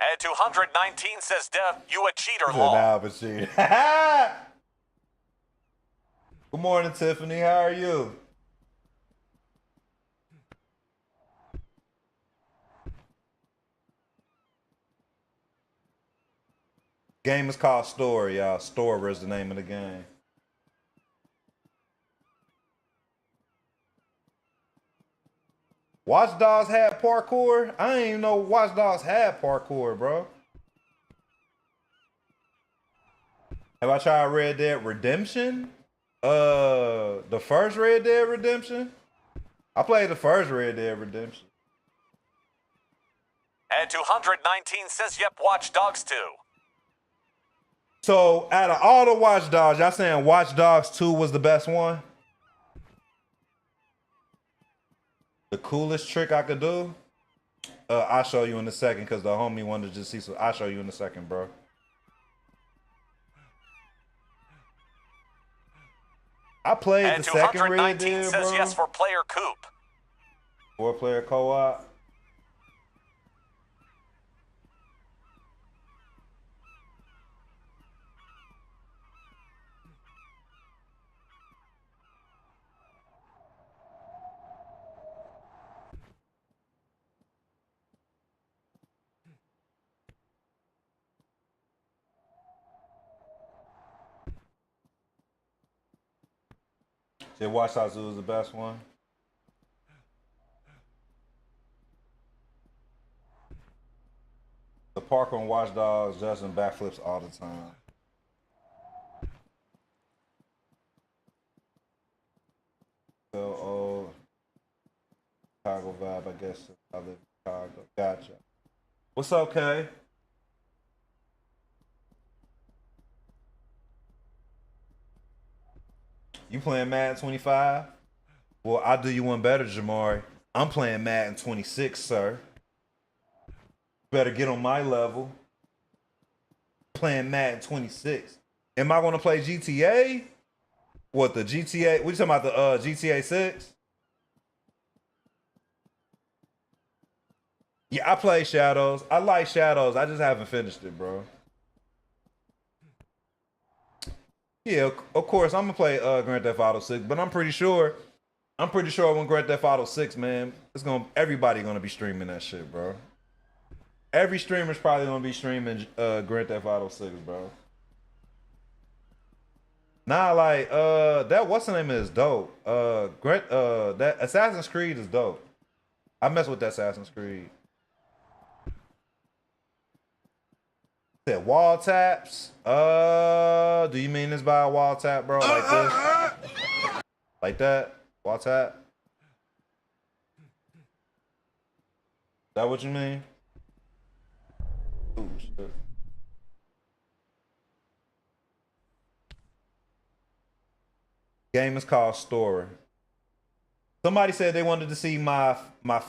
And 219 says, Dev, you a cheater, Nah, lol. but shit. Good morning, Tiffany. How are you? Game is called Story, y'all. Story is the name of the game. Watch Dogs had parkour? I didn't even know Watch Dogs had parkour, bro. Have I tried Red Dead Redemption? The first Red Dead Redemption? I played the first Red Dead Redemption. And 219 says, yep, Watch Dogs 2. So, out of all the Watch Dogs, y'all saying Watch Dogs 2 was the best one? The coolest trick I could do? I'll show you in a second because the homie wanted to just see some. I'll show you in a second, bro. I played and the second Red Dead, And 219 says bro. yes for player coupe. 4-player co-op. Did Watch Dogs 2 was the best one? The parkour on Watch Dogs does some backflips all the time. old Chicago vibe, I guess. I live in Chicago. Gotcha. What's up, Kay? You playing Madden 25? Well, I'll do you one better, Jamari. I'm playing Madden 26, sir. Better get on my level. Playing Madden 26. Am I going to play GTA? What, the GTA? What you talking about, the GTA 6? Yeah, I play Shadows. I like Shadows. I just haven't finished it, bro. Yeah, of course, I'm going to play Grand Theft Auto 6, but I'm pretty sure when Grand Theft Auto 6, man, everybody going to be streaming that shit, bro. Every streamer's probably going to be streaming Grand Theft Auto 6, bro. Nah, like that what's the name is dope. That Assassin's Creed is dope. I mess with that Assassin's Creed. Said wall taps. Do you mean this by a wall tap, bro? Like this? Like that? Wall tap? Is that what you mean? Ooh, shit. Game is called Story. Somebody said they wanted to see my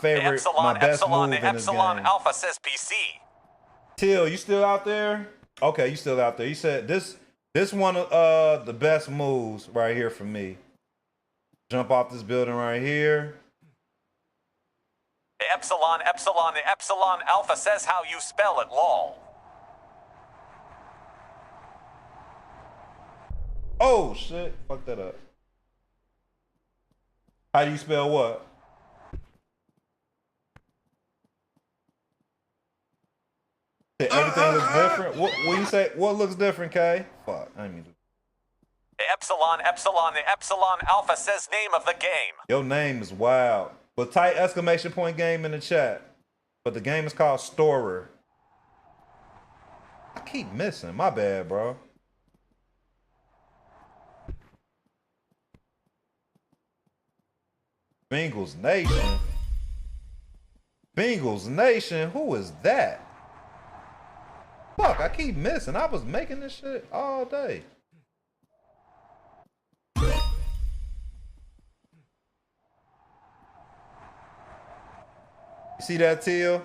favorite, my best move in this game. Alpha says PC. Till, you still out there? Okay, you still out there. You said this one of the best moves right here for me. Jump off this building right here. The Epsilon Alpha says how you spell it, lol. Oh shit! Fuck that up. How do you spell what? Everything looks different. What you say? What looks different, Kay? Fuck, I mean. The Epsilon Alpha says name of the game. Your name is wild. But type exclamation point game in the chat. But the game is called Storer. I keep missing. My bad, bro. Bengals Nation. Bengals Nation? Who is that? Fuck, I keep missing. I was making this shit all day. You see that, Teal?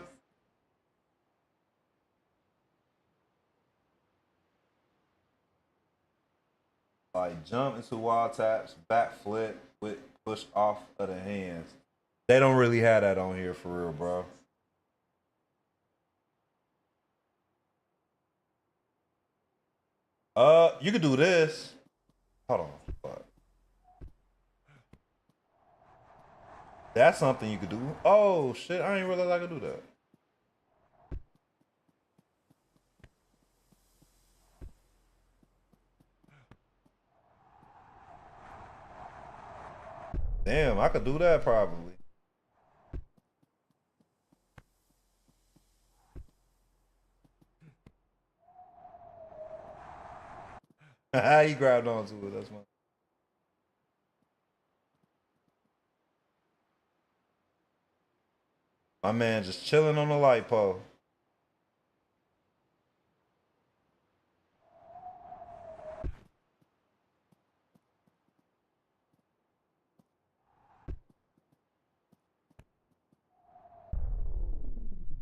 Like jump into wall taps, backflip with push off of the hands. They don't really have that on here for real, bro. You could do this. Hold on. Fuck. That's something you could do. Oh shit, I didn't realize I could do that. Damn, I could do that probably. He grabbed onto it, that's my. My man just chilling on the light pole.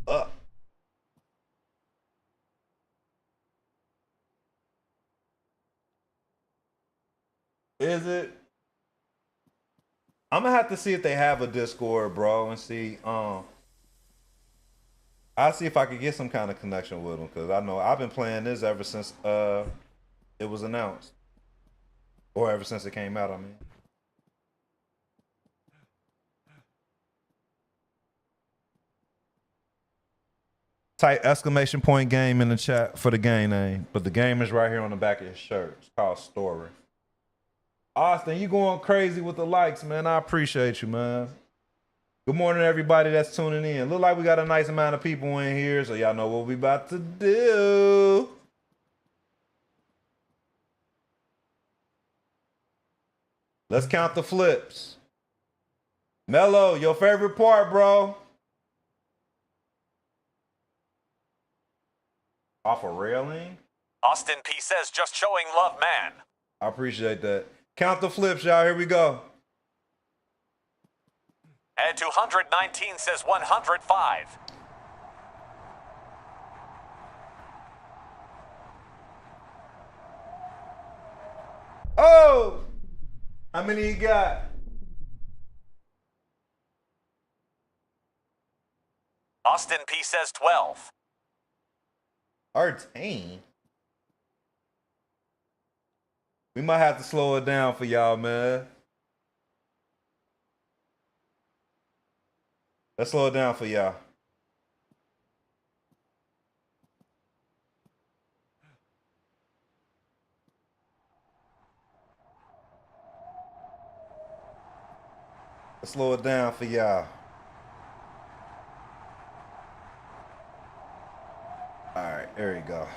Up. Is it? I'm gonna have to see if they have a Discord, bro, and see. I'll see if I could get some kind of connection with them because I know I've been playing this ever since it was announced, or ever since it came out. I mean. Type exclamation point game in the chat for the game name, but the game is right here on the back of his shirt. It's called Story. Austin, you going crazy with the likes, man. I appreciate you, man. Good morning, everybody that's tuning in. Look like we got a nice amount of people in here, so y'all know what we about to do. Let's count the flips. Mello, your favorite part, bro? Off a railing? Austin P says just showing love, man. I appreciate that. Count the flips, y'all. Here we go. Ed 219 says 105. Oh! How many you got? Austin P says 12. 13. We might have to slow it down for y'all, man. Let's slow it down for y'all. Let's slow it down for y'all. All right, there you go.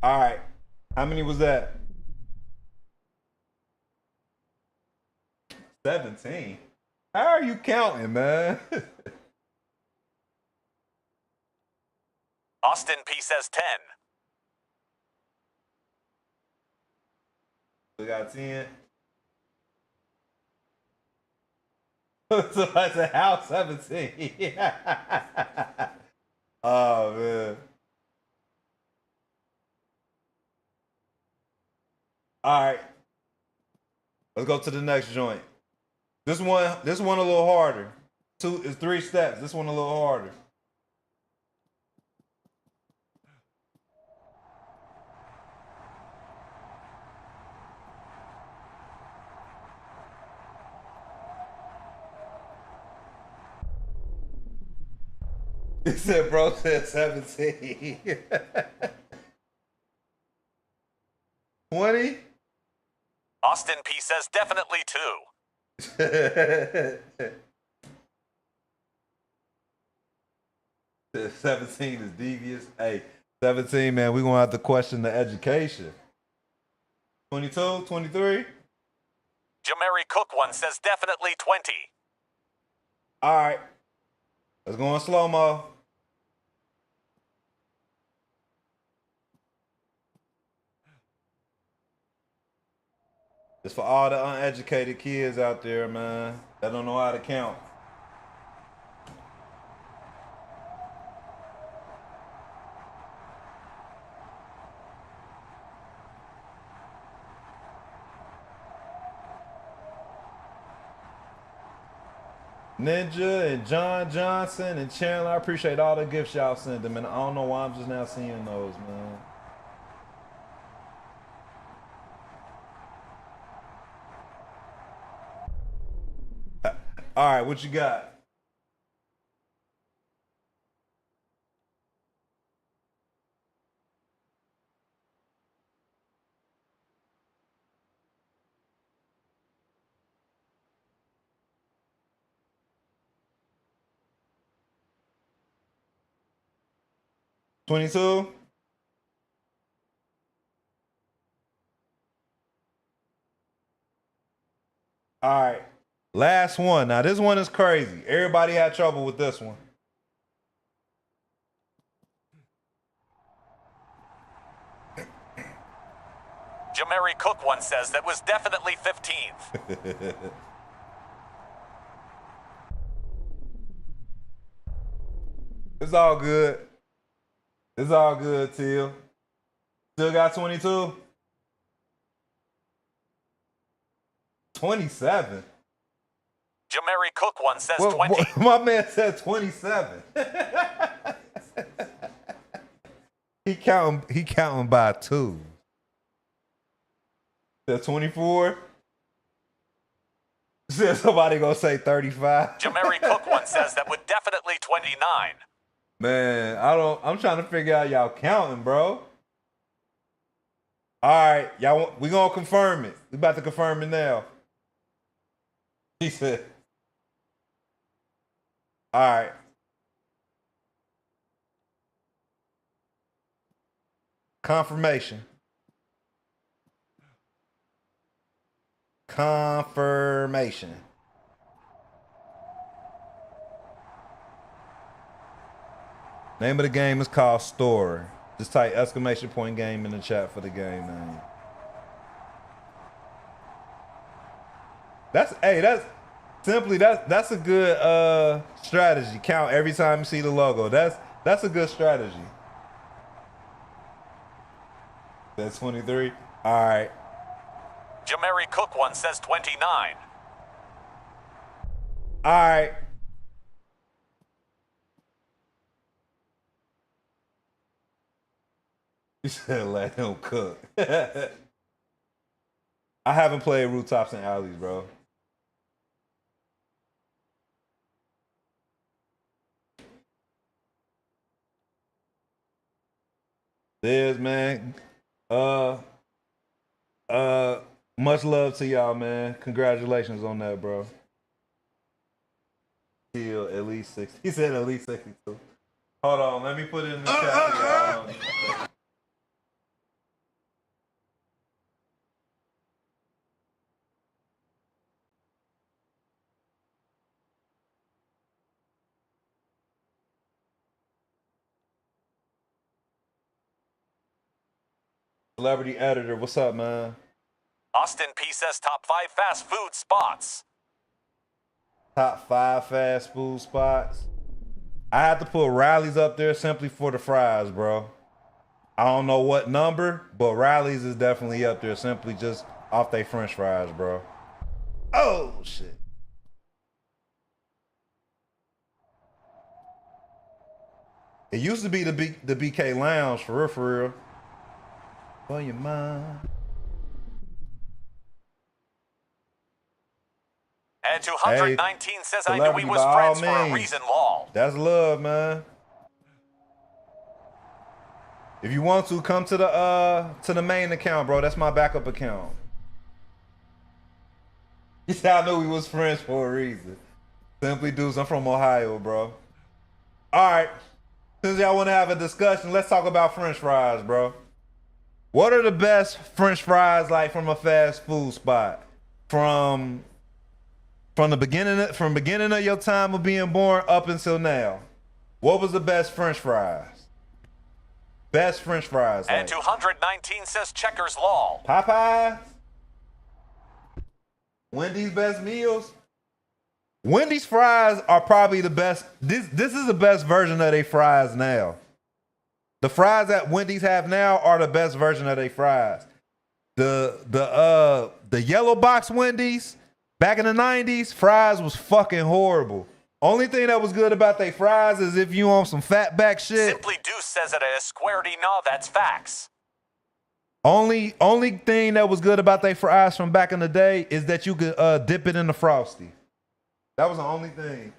All right. How many was that? 17. How are you counting, man? Austin P says 10. We got 10. So I said, how 17? Oh, man. All right. Let's go to the next joint. This one a little harder. Two is 3 steps. This one a little harder. He said, bro said 17. 20? Austin P says definitely 2. 17 is devious. Hey, 17, man, we're going to have to question the education. 22, 23? Jamari Cook one says definitely 20. All right. Let's go in slow-mo. It's for all the uneducated kids out there, man, that don't know how to count. Ninja and John Johnson and Chandler, I appreciate all the gifts y'all sent them, and I don't know why I'm just now seeing those, man. All right, what you got? $22? All right. Last one. Now, this one is crazy. Everybody had trouble with this one. Jamari Cook one says that was definitely 15th. It's all good. It's all good, Teal. Still got 22? 27? Jamari Cook one says Well, 20. my man said 27. He counting by 2. Said 24. Said somebody gonna say 35. Jamari Cook one says that would definitely 29. Man, I'm trying to figure out y'all counting, bro. All right, y'all. We gonna confirm it. We about to confirm it now. He said, "All right." Confirmation. Confirmation. Name of the game is called Store. Just type exclamation point game in the chat for the game name. That's that's a good strategy. Count every time you see the logo. That's a good strategy. That's 23. All right. Jamari Cook one says 29. All right. You said let him cook. I haven't played Rooftops and Alleys, bro. There's man. Much love to y'all, man. Congratulations on that, bro. He'll at least 60. He said at least 62. Hold on, let me put it in the chat for y'all. Celebrity editor, what's up, man? Austin P says top 5 fast food spots. Top 5 fast food spots. I have to put Riley's up there simply for the fries, bro. I don't know what number, but Riley's is definitely up there simply just off they French fries, bro. Oh shit. It used to be the BK Lounge for real, for real. For your mind. And 219 hey, says I knew we was friends for a reason, lol. That's love, man. If you want to, come to the main account, bro. That's my backup account. You said I knew we was friends for a reason. Simply dudes, I'm from Ohio, bro. All right. Since y'all want to have a discussion, let's talk about French fries, bro. What are the best French fries like from a fast food spot? From the beginning of your time of being born up until now. What was the best French fries? Best French fries. And 219 says Checkers, lol. Popeyes. Wendy's best meals. Wendy's fries are probably the best. This is the best version of their fries now. The fries that Wendy's have now are the best version of their fries. The yellow box Wendy's back in the 90s, fries was fucking horrible. Only thing that was good about their fries is if you on some fatback shit. Simply Deuce says it at Squaredy. No, that's facts. Only thing that was good about their fries from back in the day is that you could dip it in the Frosty. That was the only thing.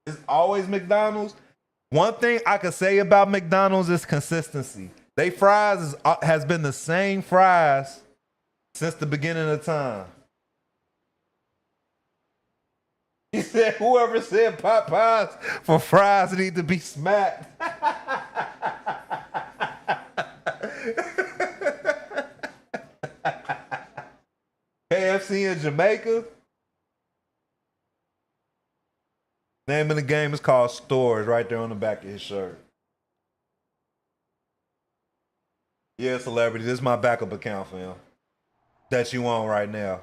It's always McDonald's. One thing I could say about McDonald's is consistency. They fries has been the same fries since the beginning of time. He said, whoever said Popeyes for fries need to be smacked. KFC in Jamaica. Name of the game is called Stores, right there on the back of his shirt. Yeah, celebrity. This is my backup account, fam. That you on right now.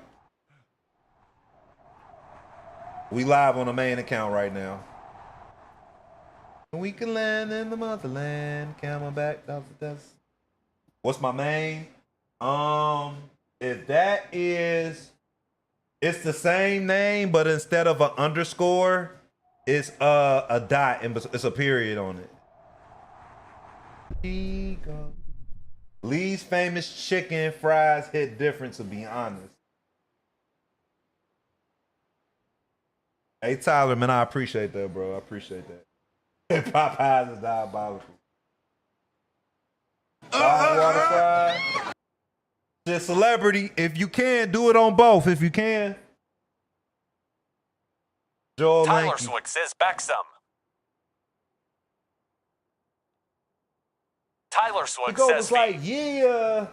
We live on the main account right now. We can land in the motherland. Camelback. That's what's my main? If that is, it's the same name, but instead of an underscore, it's a dot and it's a period on it. Lee's famous chicken fries hit different, to be honest. Hey Tyler, man, I appreciate that, bro. I appreciate that. Popeyes is diabolical. Water fries. Shit, celebrity, if you can, do it on both. If you can. Joel Tyler Lanky. Swick says back some. Tyler The Swick goat says was like, yeah.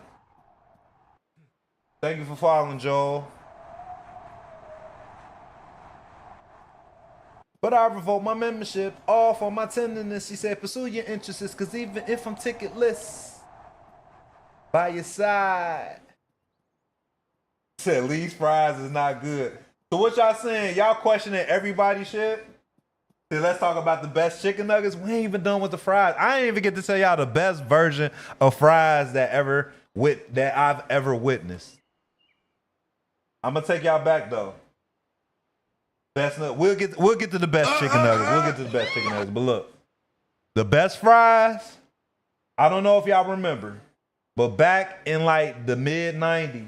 Thank you for following, Joel. But I revoke my membership off on my tenderness. He said, pursue your interests, because even if I'm ticketless, by your side. Said Lee's fries is not good. So what y'all saying? Y'all questioning everybody's shit? See, let's talk about the best chicken nuggets. We ain't even done with the fries. I ain't even get to tell y'all the best version of fries that I've ever witnessed. I'm gonna take y'all back though. We'll get to the best chicken nuggets. We'll get to the best chicken nuggets. But look, the best fries. I don't know if y'all remember, but back in like the mid '90s,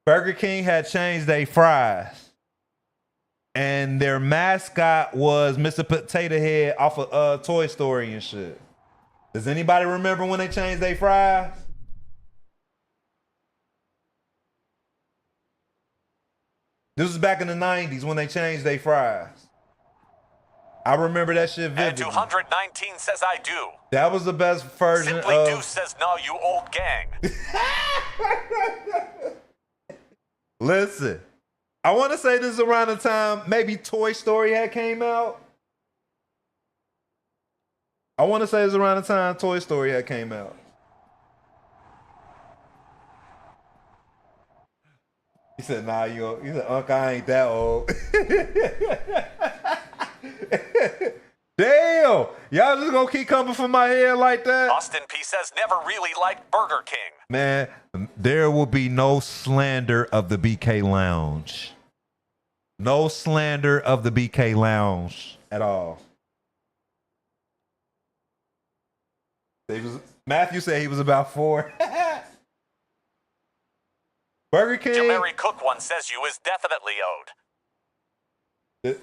Burger King had changed their fries, and their mascot was Mr. Potato Head off of Toy Story and shit. Does anybody remember when they changed their fries? This was back in the 90s when they changed their fries. I remember that shit vividly. And 219 says I do. That was the best version Simply of... Deuce says no, you old gang. Listen, I want to say this is around the time maybe Toy Story had came out. I want to say it's around the time Toy Story had came out. He said, nah, he said, Unc, I ain't that old. Damn, y'all just gonna keep coming for my head like that? Austin P says never really liked Burger King. Man, there will be no slander of the BK Lounge. No slander of the BK Lounge at all. Matthew said he was about 4. Burger King. Jamari Cook one says you is definitely owed.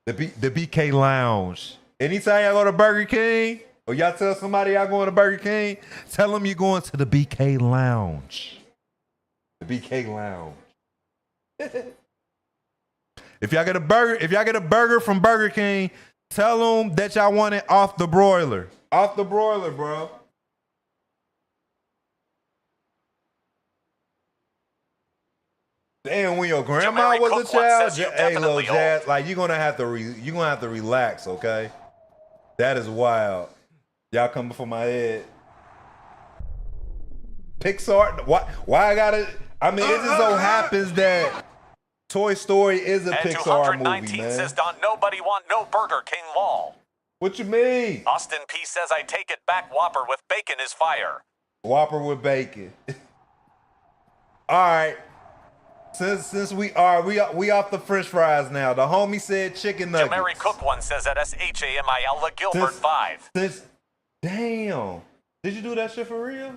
The BK Lounge. Anytime y'all go to Burger King, or y'all tell somebody y'all going to Burger King, tell them you're going to the BK Lounge. The BK Lounge. If y'all get a burger from Burger King, tell them that y'all want it off the broiler. Off the broiler, bro. Damn, when your grandma Jamari was Cook a child, says you hey, little definitely Jazz, old. like you're gonna have to relax, okay? That is wild. Y'all coming for my head. Pixar, why I gotta? I mean, it just so happens that Toy Story is a And Pixar movie, 219 man. says don't nobody want no Burger King lol. What you mean? Austin P says I take it back. Whopper with bacon is fire. Whopper with bacon. All right. Since we off the French fries now. The homie said chicken nuggets. Jamari Cook one says at SHAMIL La Gilbert 5. Damn. Did you do that shit for real?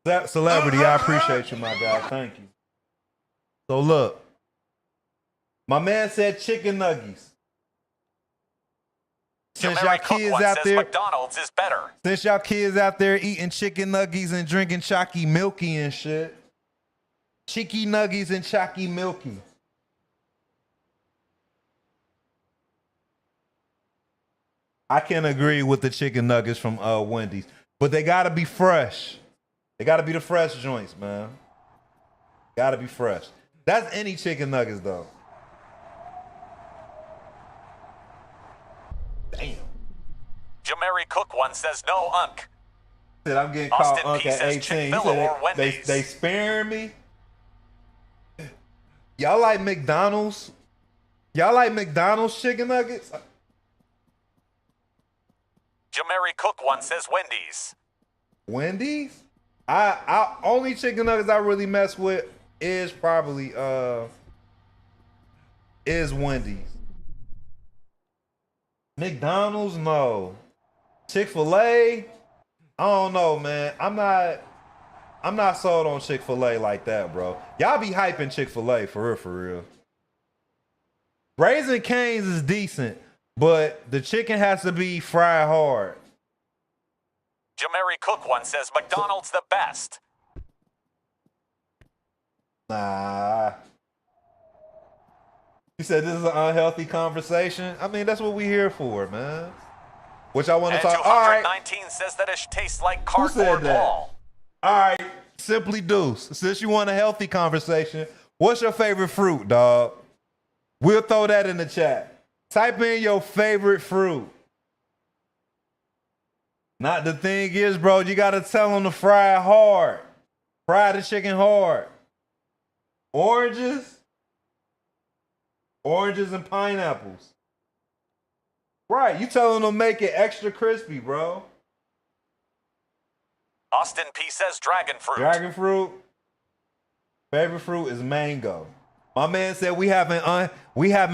That celebrity, I appreciate you, my guy. Thank you. So look, my man said chicken nuggets. Since y'all Jamari Cook kids one out says there, McDonald's is better. since y'all kids out there eating chicken nuggies and drinking chalky milky and shit, cheeky nuggies and chalky milky. I can agree with the chicken nuggets from Wendy's, but they gotta be fresh. They gotta be the fresh joints, man. Gotta be fresh. That's any chicken nuggets though. Damn. Jamari Cook one says no Unk. Said I'm getting Austin caught Unc P at says 18. He Chick-fil-A said or Wendy's. they sparing me. Y'all like McDonald's? Y'all like McDonald's chicken nuggets? Jamari Cook one says Wendy's. Wendy's? I only chicken nuggets I really mess with is probably is Wendy's. McDonald's, no. Chick-fil-A, I don't know, man. I'm not sold on Chick-fil-A like that, bro. Y'all be hyping Chick-fil-A for real. Raising Cane's is decent, but the chicken has to be fried hard. Jamari Cook one says McDonald's the best. Nah. You said this is an unhealthy conversation. I mean, that's what we here for, man. Which I want to And talk. All right. 219 says that it tastes like Who said cardboard that? wall. All right. Simply Deuce. Since you want a healthy conversation, what's your favorite fruit, dog? We'll throw that in the chat. Type in your favorite fruit. Not the thing is, bro, you got to tell them to fry it hard. Fry the chicken hard. Oranges? Oranges and pineapples. Right, you tell them to make it extra crispy, bro. Austin P says dragon fruit. Dragon fruit. Favorite fruit is mango. My man said we having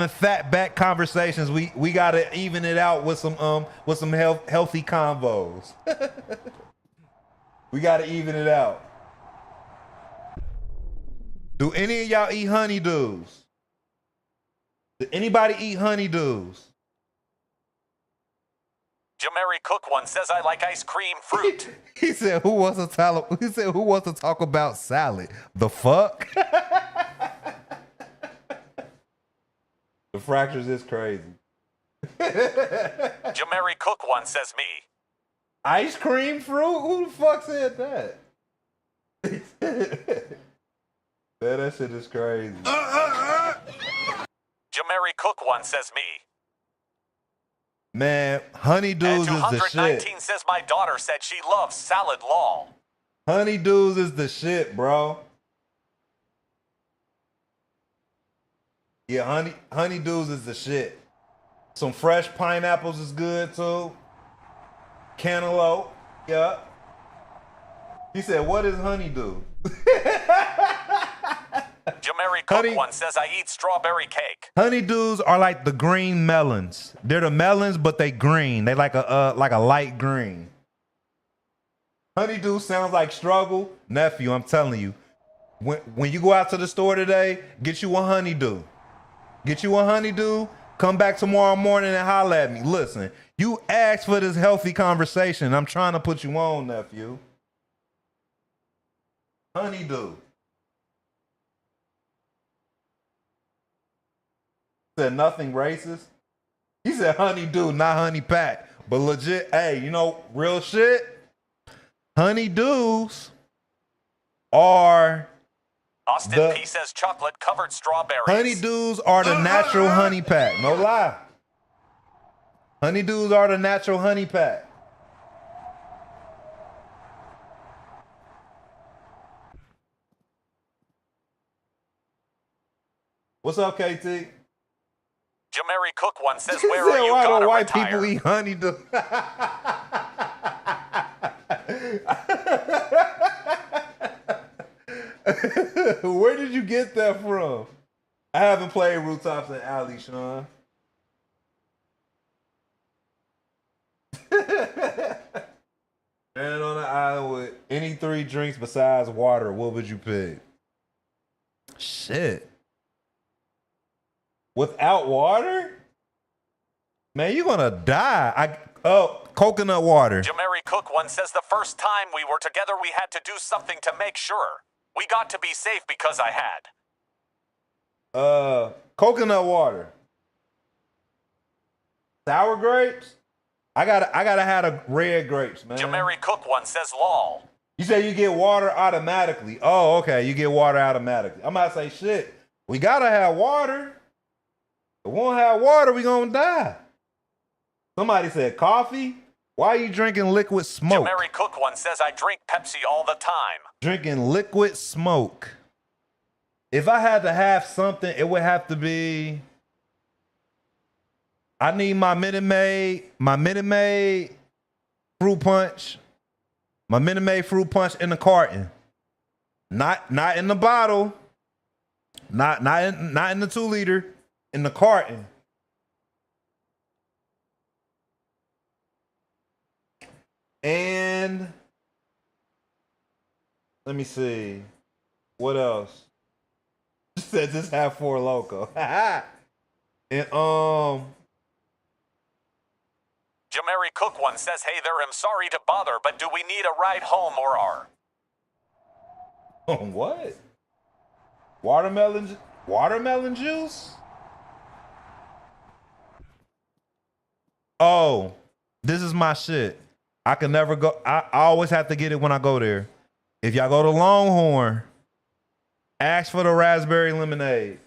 fat back conversations. We gotta even it out with some healthy combos. We gotta even it out. Do any of y'all eat honeydews? Did anybody eat honeydews? Jamari Cook one says I like ice cream fruit. He said, "Who wants to talk about salad? The fuck?" The fractures is crazy. Jamari Cook one says me. Ice cream fruit? Who the fuck said that? Man, that shit is crazy. Jamari Cook one says me. Man, honeydews And is the 219 shit. says my daughter said she loves salad lol. Honeydews is the shit, bro. Yeah, honeydews is the shit. Some fresh pineapples is good too. Cantaloupe, yeah. He said, "What is honeydew?" Jamari Cook one says I eat strawberry cake. Honeydews are like the green melons. They're the melons, but they green. They like a light green. Honeydew sounds like struggle, nephew. I'm telling you, when you go out to the store today, get you a honeydew. Get you a honeydew. Come back tomorrow morning and holler at me. Listen, you asked for this healthy conversation. I'm trying to put you on, nephew. Honeydew. Said nothing racist. He said honeydew, not honey pack. But legit, hey, you know, real shit. Honeydews are Austin P says chocolate covered strawberries. honeydews are the natural honey pack. No lie. Honeydews are the natural honey pack. What's up, KT? Jamari Cook one says He where said, are you why gonna do white retire? people eat honeydew? Where did you get that from? I haven't played Rooftops and Alley, Sean. And on the island with any three drinks besides water, what would you pick? Shit. Without water? Man, you're gonna die. Coconut water. Jamari Cook one says the first time we were together we had to do something to make sure. We got to be safe because I had. Coconut water. Sour grapes? I gotta have the red grapes, man. Jamari Cook one says lol. You say you get water automatically. Oh, okay. You get water automatically. I'm about to say shit. We gotta have water. If we won't have water, we gonna die. Somebody said coffee. Why are you drinking liquid smoke? Jamari Cook one says I drink Pepsi all the time. Drinking liquid smoke. If I had to have something, it would have to be. I need my Minute Maid fruit punch. My Minute Maid fruit punch in the carton. Not in the bottle. Not in the 2 liter. In the carton. And let me see. What else? Said just have 4 Loco. And Jamari Cook one says, hey there, I'm sorry to bother, but do we need a ride home or are? What? Watermelon juice? Oh, this is my shit. I can never go. I always have to get it when I go there. If y'all go to Longhorn, ask for the raspberry lemonade.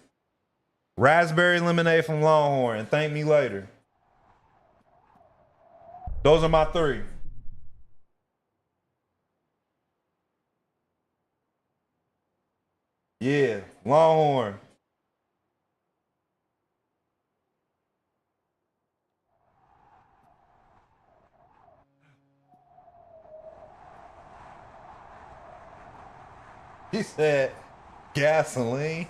Raspberry lemonade from Longhorn and thank me later. Those are my three. Yeah, Longhorn. He said gasoline.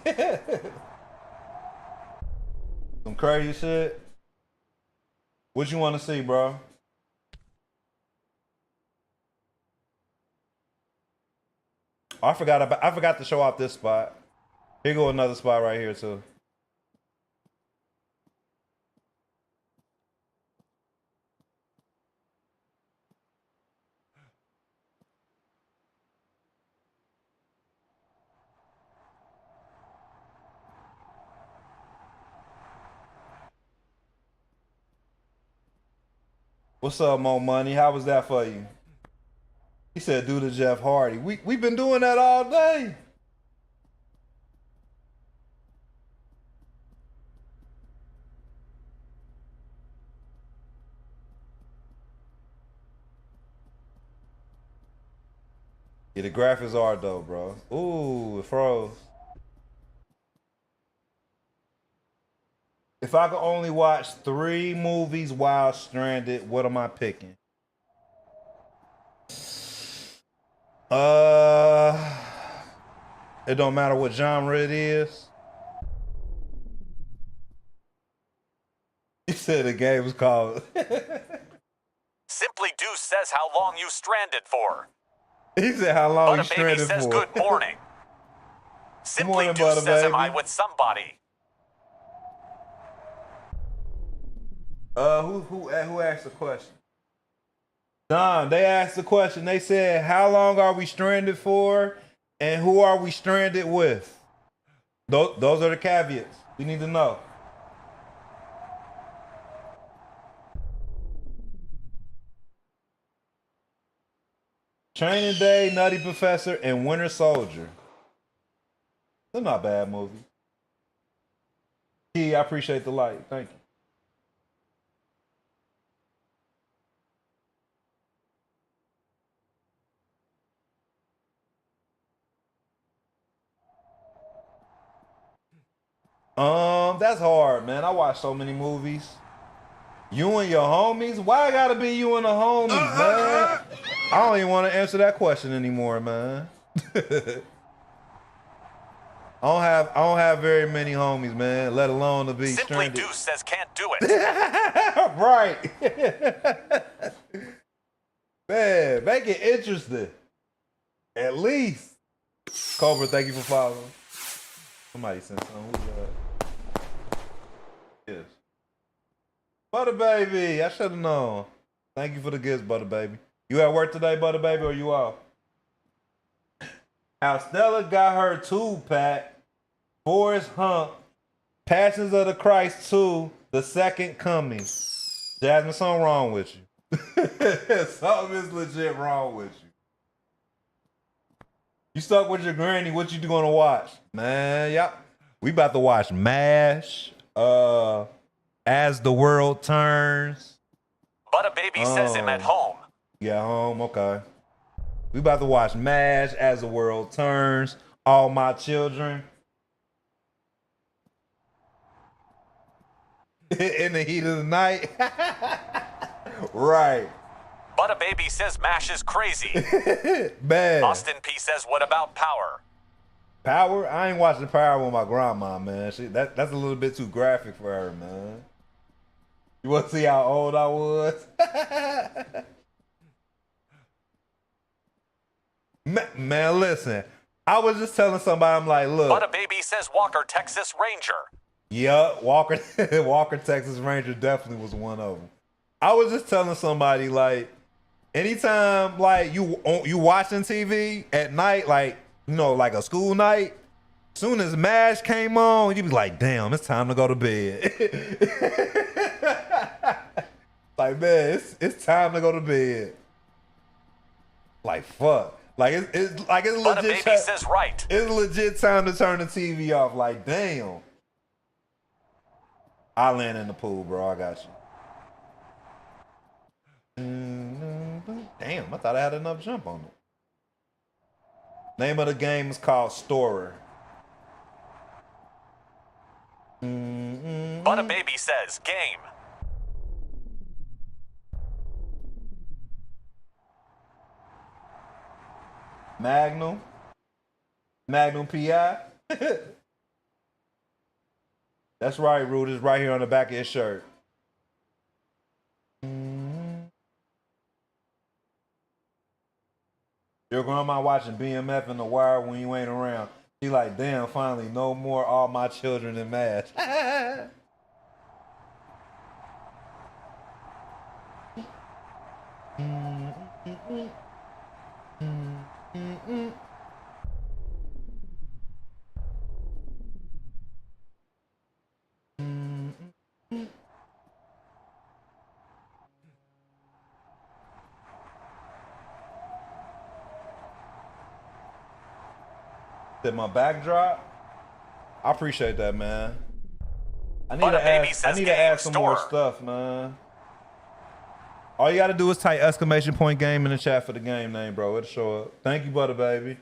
Some crazy shit. What you want to see, bro? I forgot to show off this spot. Here go another spot right here too. What's up, Mo Money? How was that for you? He said, "Do the Jeff Hardy." We've been doing that all day. Yeah, the graphics are dope, bro. Ooh, it froze. If I could only watch 3 movies while stranded, what am I picking? It don't matter what genre it is. He said the game was called. Simply Deuce says how long you stranded for. He said how long you Butter Baby stranded says for. good morning. Simply morning, Deuce Butter says, am I Baby. with somebody? Who asked the question? Don, they asked the question. They said, how long are we stranded for? And who are we stranded with? Those are the caveats. We need to know. Training Day, Nutty Professor, and Winter Soldier. They're not bad movies. Key, I appreciate the light. Thank you. That's hard, man. I watch so many movies. You and your homies? Why I gotta be you and the homies, man? I don't even want to answer that question anymore, man. I don't have very many homies, man. Let alone to be Simply stranded. Deuce says can't do it. Right. Man, make it interesting. At least. Cobra, thank you for following. Somebody sent something. Who's that? Yes. Butter Baby, I should have known. Thank you for the gifts, Butter Baby. You at work today, Butter Baby, or you off? How Stella got her 2-pack, Forrest Hump, Passions of the Christ 2, The Second Coming. Jasmine, something wrong with you. Something is legit wrong with you. You stuck with your granny, what you gonna watch? Man, yep. We about to watch MASH, As the World Turns. Butter Baby says him at home. Yeah, home, okay. We about to watch MASH, As the World Turns, All My Children. In the heat of the night. Right. Butter Baby says MASH is crazy. Bad. Austin P says, what about Power? Power? I ain't watching Power with my grandma, man. That's a little bit too graphic for her, man. You want to see how old I was? Man, listen. I was just telling somebody, I'm like, look. Butter Baby says Walker, Texas Ranger. Yeah, Walker Texas Ranger definitely was one of them. I was just telling somebody like, anytime like you watching TV at night, like you know, like a school night. Soon as MASH came on, you be like, damn, it's time to go to bed. Like, man, it's time to go to bed. Like, fuck. Like, it's like it's But a legit. baby says right. It's legit time to turn the TV off. Like, damn. I land in the pool, bro. I got you. Damn, I thought I had enough jump on it. Name of the game is called Storer. But a baby says game. Magnum PI. That's right, Rude. It's right here on the back of his shirt. Your grandma watching BMF and The Wire when you ain't around. She like, damn, finally, no more All My Children in MASH. Did my backdrop? I appreciate that, man. I need to add some more stuff, man. All you gotta do is type exclamation point game in the chat for the game name, bro. It'll show up. Thank you, Butter Baby.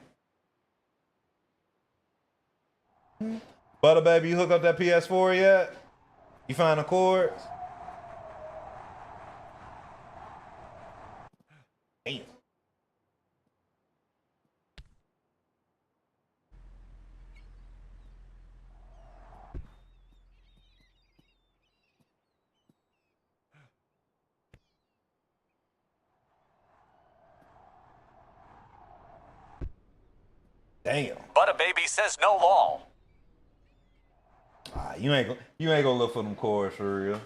Butter Baby, you hook up that PS4 yet? You find the cords? Damn. Damn. But a baby says no law. You ain't gonna look for them cords for real.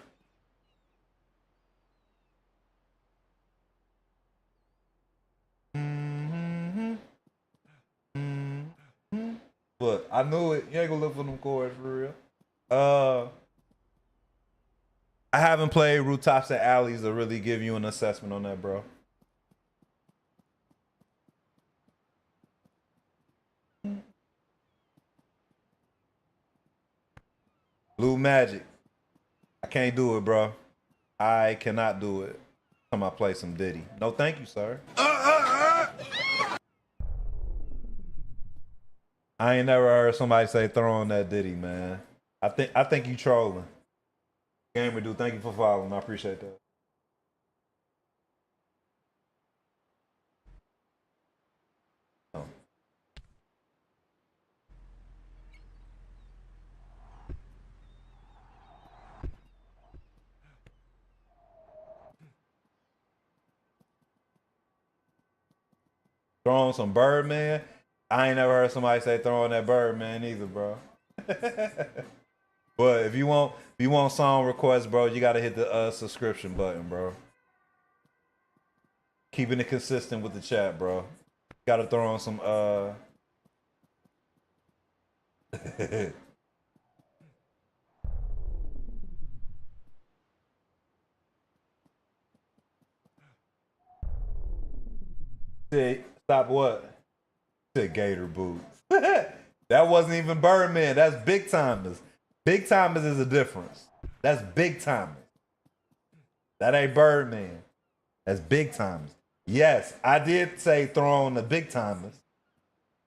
But I knew it. You ain't gonna look for them cords for real. I haven't played Rooftops and Alleys to really give you an assessment on that, bro. Blue Magic. I can't do it, bro. I cannot do it. Come I play some Diddy. No, thank you, sir. I ain't never heard somebody say throw on that Diddy, man. I think you trolling. Gamer dude, thank you for following. I appreciate that. Oh. Throwing some Birdman. I ain't never heard somebody say throwing that Birdman either, bro. But if you want song requests, bro, you gotta hit the subscription button, bro. Keeping it consistent with the chat, bro. Gotta throw on some Stop what? Said Gator boots. That wasn't even Birdman. That's Big Timers. Big Timers is a difference. That's Big Timers. That ain't Birdman. That's Big Timers. Yes, I did say throw on the Big Timers.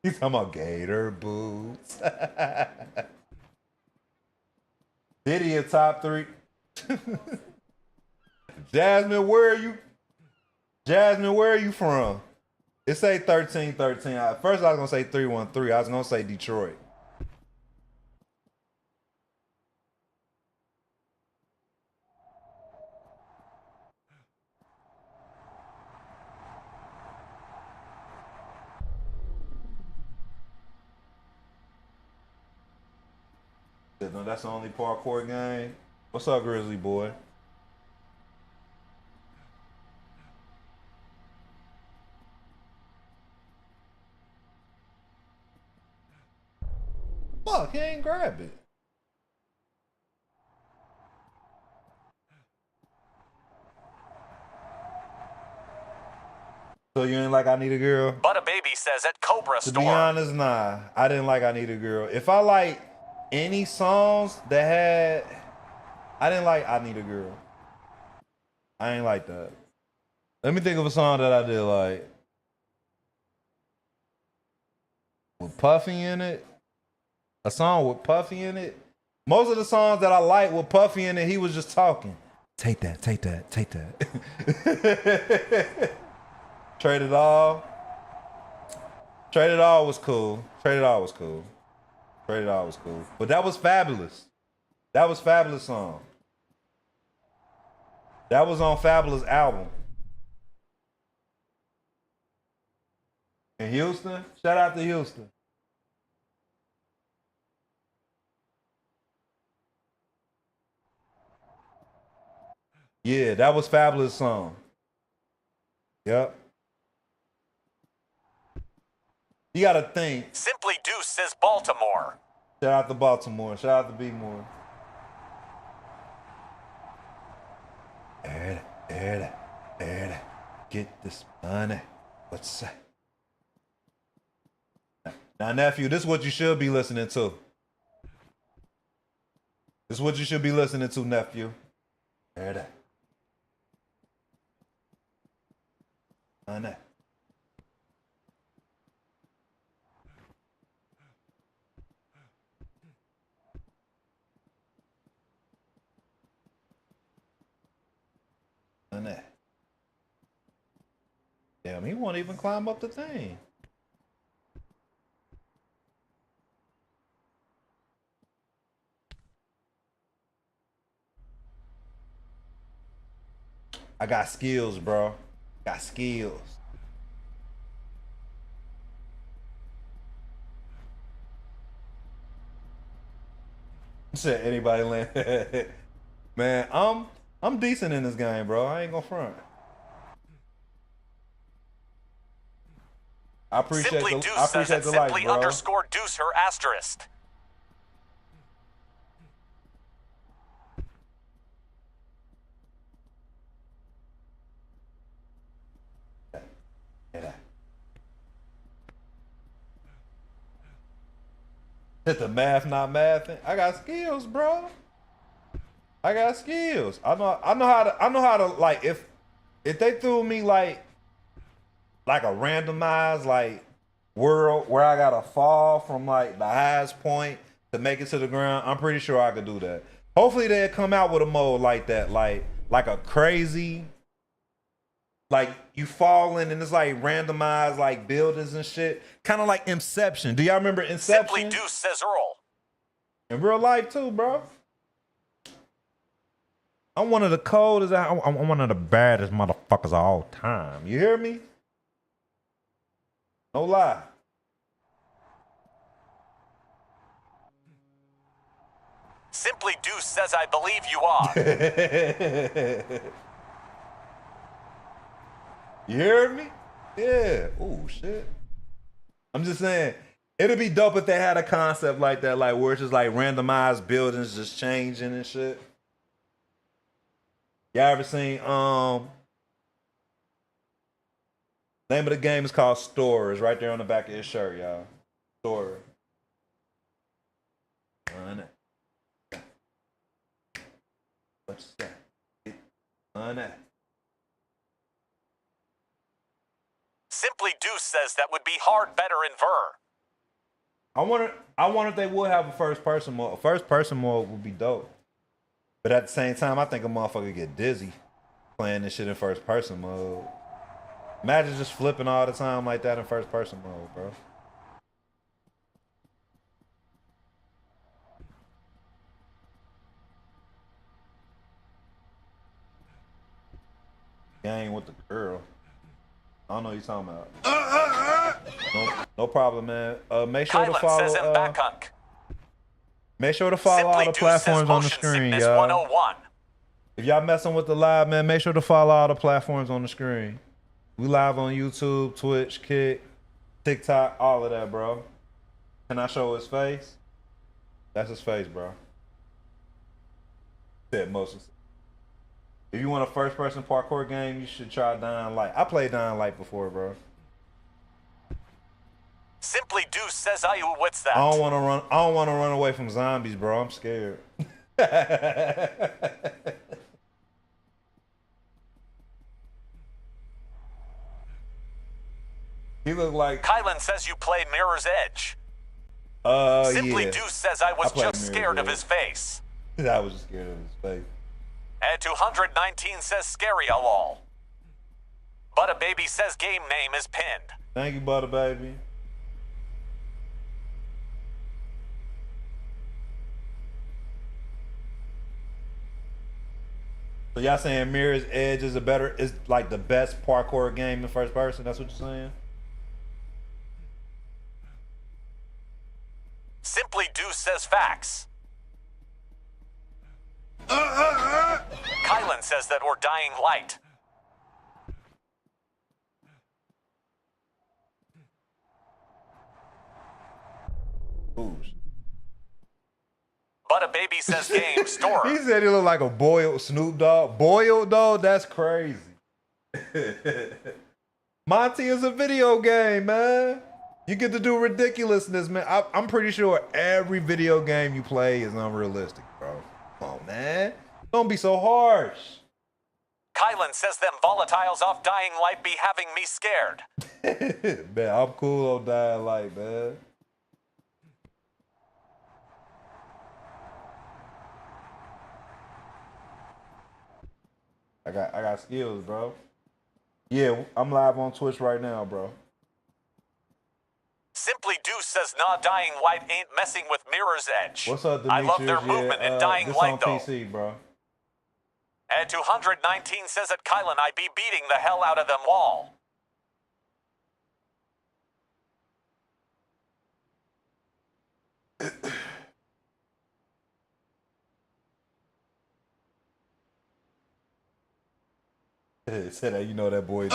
He's talking about Gator boots. Diddy a top 3. Jasmine, where are you? Jasmine, where are you from? It say 1313. First I was gonna say 313. I was gonna say Detroit. No, that's the only parkour game. What's up, Grizzly boy? Fuck, he ain't grab it. So you ain't like I Need a Girl? But a baby says at Cobra To Store. be honest, nah. I didn't like I Need a Girl. If I like any songs that had, I didn't like I Need a Girl. I ain't like that. Let me think of a song that I did like. With Puffy in it. A song with Puffy in it. Most of the songs that I like with Puffy in it, he was just talking. Take that, take that, take that. Trade It All. Trade It All was cool. Trade It All was cool. Trade It All was cool. But that was Fabulous. That was Fabulous song. That was on Fabulous album. In Houston? Shout out to Houston. Yeah, that was Fabulous song. Yep. You gotta think. Simply Deuce says Baltimore. Shout out to Baltimore. Shout out to B-More. Get this money. What's that? Now, nephew, this is what you should be listening to. This is what you should be listening to, nephew. Money. Damn, he won't even climb up the thing. I got skills, bro. Got skills. Shit, anybody land? Man, I'm decent in this game, bro. I ain't gonna front. I appreciate Simply the Deuce I says appreciate at the life, Simply bro. underscore Deuce her asterisk. Hit the math, not mathing. I got skills, bro. I got skills. I know how to like if they threw me like a randomized like world where I gotta fall from like the highest point to make it to the ground, I'm pretty sure I could do that. Hopefully they'll come out with a mode like that, like a crazy, like you falling and it's like randomized like buildings and shit. Kind of like Inception. Do y'all remember Inception? Simply Deuce says Earl. In real life too, bro. I'm one of the coldest, I'm one of the baddest motherfuckers of all time. You hear me? No lie. Simply Deuce says I believe you are. You hear me? Yeah. Oh shit. I'm just saying, it'd be dope if they had a concept like that, like where it's just like randomized buildings just changing and shit. Y'all ever seen name of the game is called Store. It's right there on the back of his shirt, y'all. Store. What's that? Simply Deuce says that would be hard, better, and Ver. I wonder if they would have a first person mode. A first person mode would be dope. But at the same time, I think a motherfucker get dizzy playing this shit in first person mode. Imagine just flipping all the time like that in first person mode, bro. Gang with the girl. I don't know what you're talking about. No problem, man. Make sure to Kylan follow. says Mbakunk. Make sure to follow all the platforms on the screen, y'all. 101. If y'all messing with the live, man, make sure to follow all the platforms on the screen. We live on YouTube, Twitch, Kick, TikTok, all of that, bro. Can I show his face? That's his face, bro. Said most. If you want a first-person parkour game, you should try Dying Light. I played Dying Light before, bro. Simply Deuce says Ayu, what's that? I don't want to run. I don't want to run away from zombies, bro. I'm scared. He looked like. Kylan says you play Mirror's Edge. Simply Yeah. Deuce says I was I played just Mirror's scared of Edge. his face. I was just scared of his face. And 219 says scary a lol. But a baby says game name is pinned. Thank you, Butter Baby. So y'all saying Mirror's Edge is like the best parkour game in first person? That's what you're saying? Simply Deuce says facts. Kylan says that we're Dying Light. Ooh. But a baby says game store. He said he looked like a boiled Snoop Dogg. Boiled dog? That's crazy. Monty is a video game, man. You get to do ridiculousness, man. I'm pretty sure every video game you play is unrealistic, bro. Come on, man. Don't be so harsh. Kylan says them volatiles off Dying Light be having me scared. Man, I'm cool on Dying Light, man. I got skills, bro. Yeah, I'm live on Twitch right now, bro. Simply Deuce says nah, Dying Light ain't messing with Mirror's Edge. What's up, I Demetrius? love their movement in Dying this Light on though. PC, bro. And 219 says at Kylan I be beating the hell out of them all. Said that, you know that boy.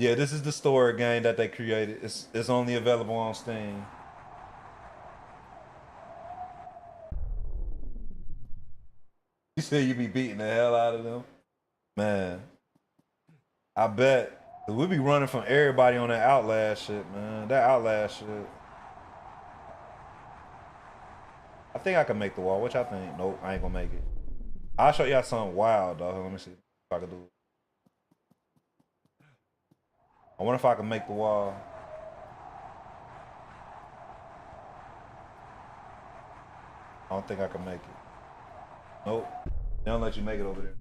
Yeah, this is the story game that they created. It's only available on Steam. You said you be beating the hell out of them? Man, I bet. We be running from everybody on that Outlast shit, man. That Outlast shit. I think I can make the wall. What y'all think? Nope, I ain't gonna make it. I'll show y'all something wild, though. Let me see if I can do it. I wonder if I can make the wall. I don't think I can make it. Nope. They don't let you make it over there.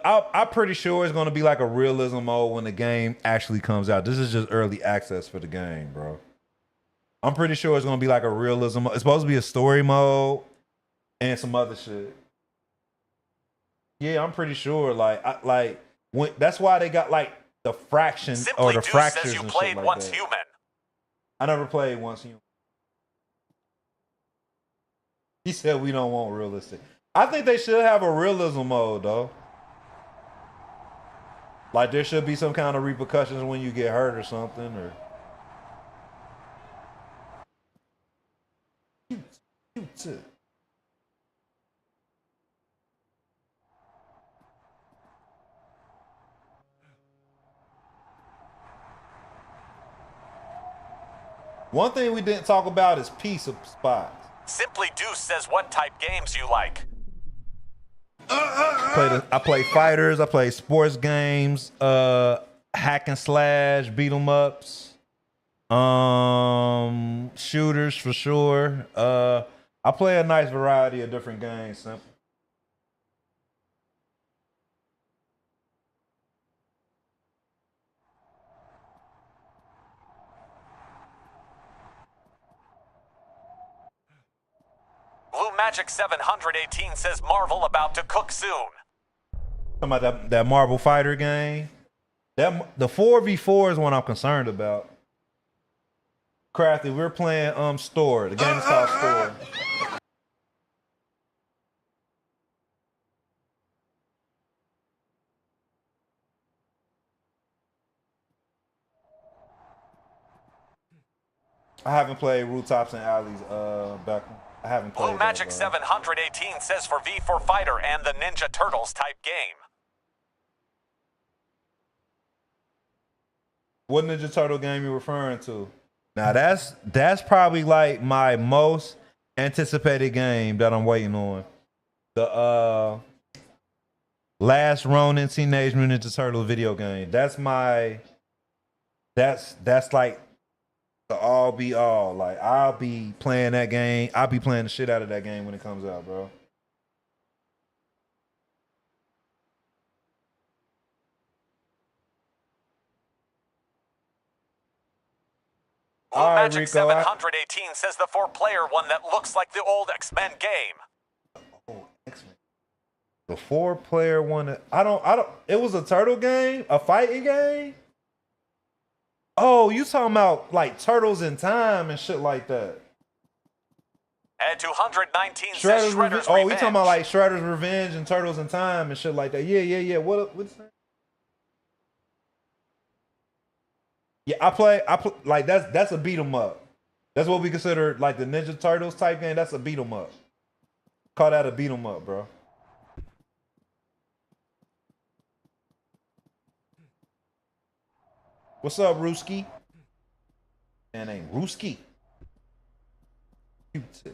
I'm pretty sure it's gonna be like a realism mode when the game actually comes out. This is just early access for the game, bro. I'm pretty sure it's gonna be like a realism mode. It's supposed to be a story mode and some other shit. Yeah, I'm pretty sure. That's why they got like the fraction Simply or the Deuce fractures says you and played shit like once that. human. I never played Once Human. He said we don't want realistic. I think they should have a realism mode though. Like there should be some kind of repercussions when you get hurt or something, or. Cute. One thing we didn't talk about is peace of spots. Simply Deuce says what type games you like. I play fighters. I play sports games. Hack and slash, beat 'em ups. Shooters for sure. I play a nice variety of different games. Simple. Blue Magic 718 says Marvel about to cook soon. Talking about that Marvel Fighter game. The 4v4 is what I'm concerned about. Crafty, we're playing Store. The game is called Store. I haven't played Rooftops and Alleys, Beckham. I haven't played Blue Magic that, bro. 718 says for V for Fighter and the Ninja Turtles type game. What Ninja Turtle game you referring to? Now that's probably like my most anticipated game that I'm waiting on. The Last Ronin Teenage Mutant Ninja Turtles video game. That's like the all be all. Like I'll be playing that game. I'll be playing the shit out of that game when it comes out, bro. Blue All right, Magic Rico, 718 says the 4-player one that looks like the old X-Men game. Oh, X-Men. The 4-player one. I don't. It was a turtle game, a fighting game. Oh, you talking about like Turtles in Time and shit like that? And 219 says Shredder's Revenge. Oh, we talking about like Shredder's Revenge and Turtles in Time and shit like that. Yeah. What's that? Yeah, I play like that's a beat 'em up. That's what we consider like the Ninja Turtles type game. That's a beat 'em up. Call that a beat 'em up, bro. What's up, Rooski? Man, ain't Rooski. Cute.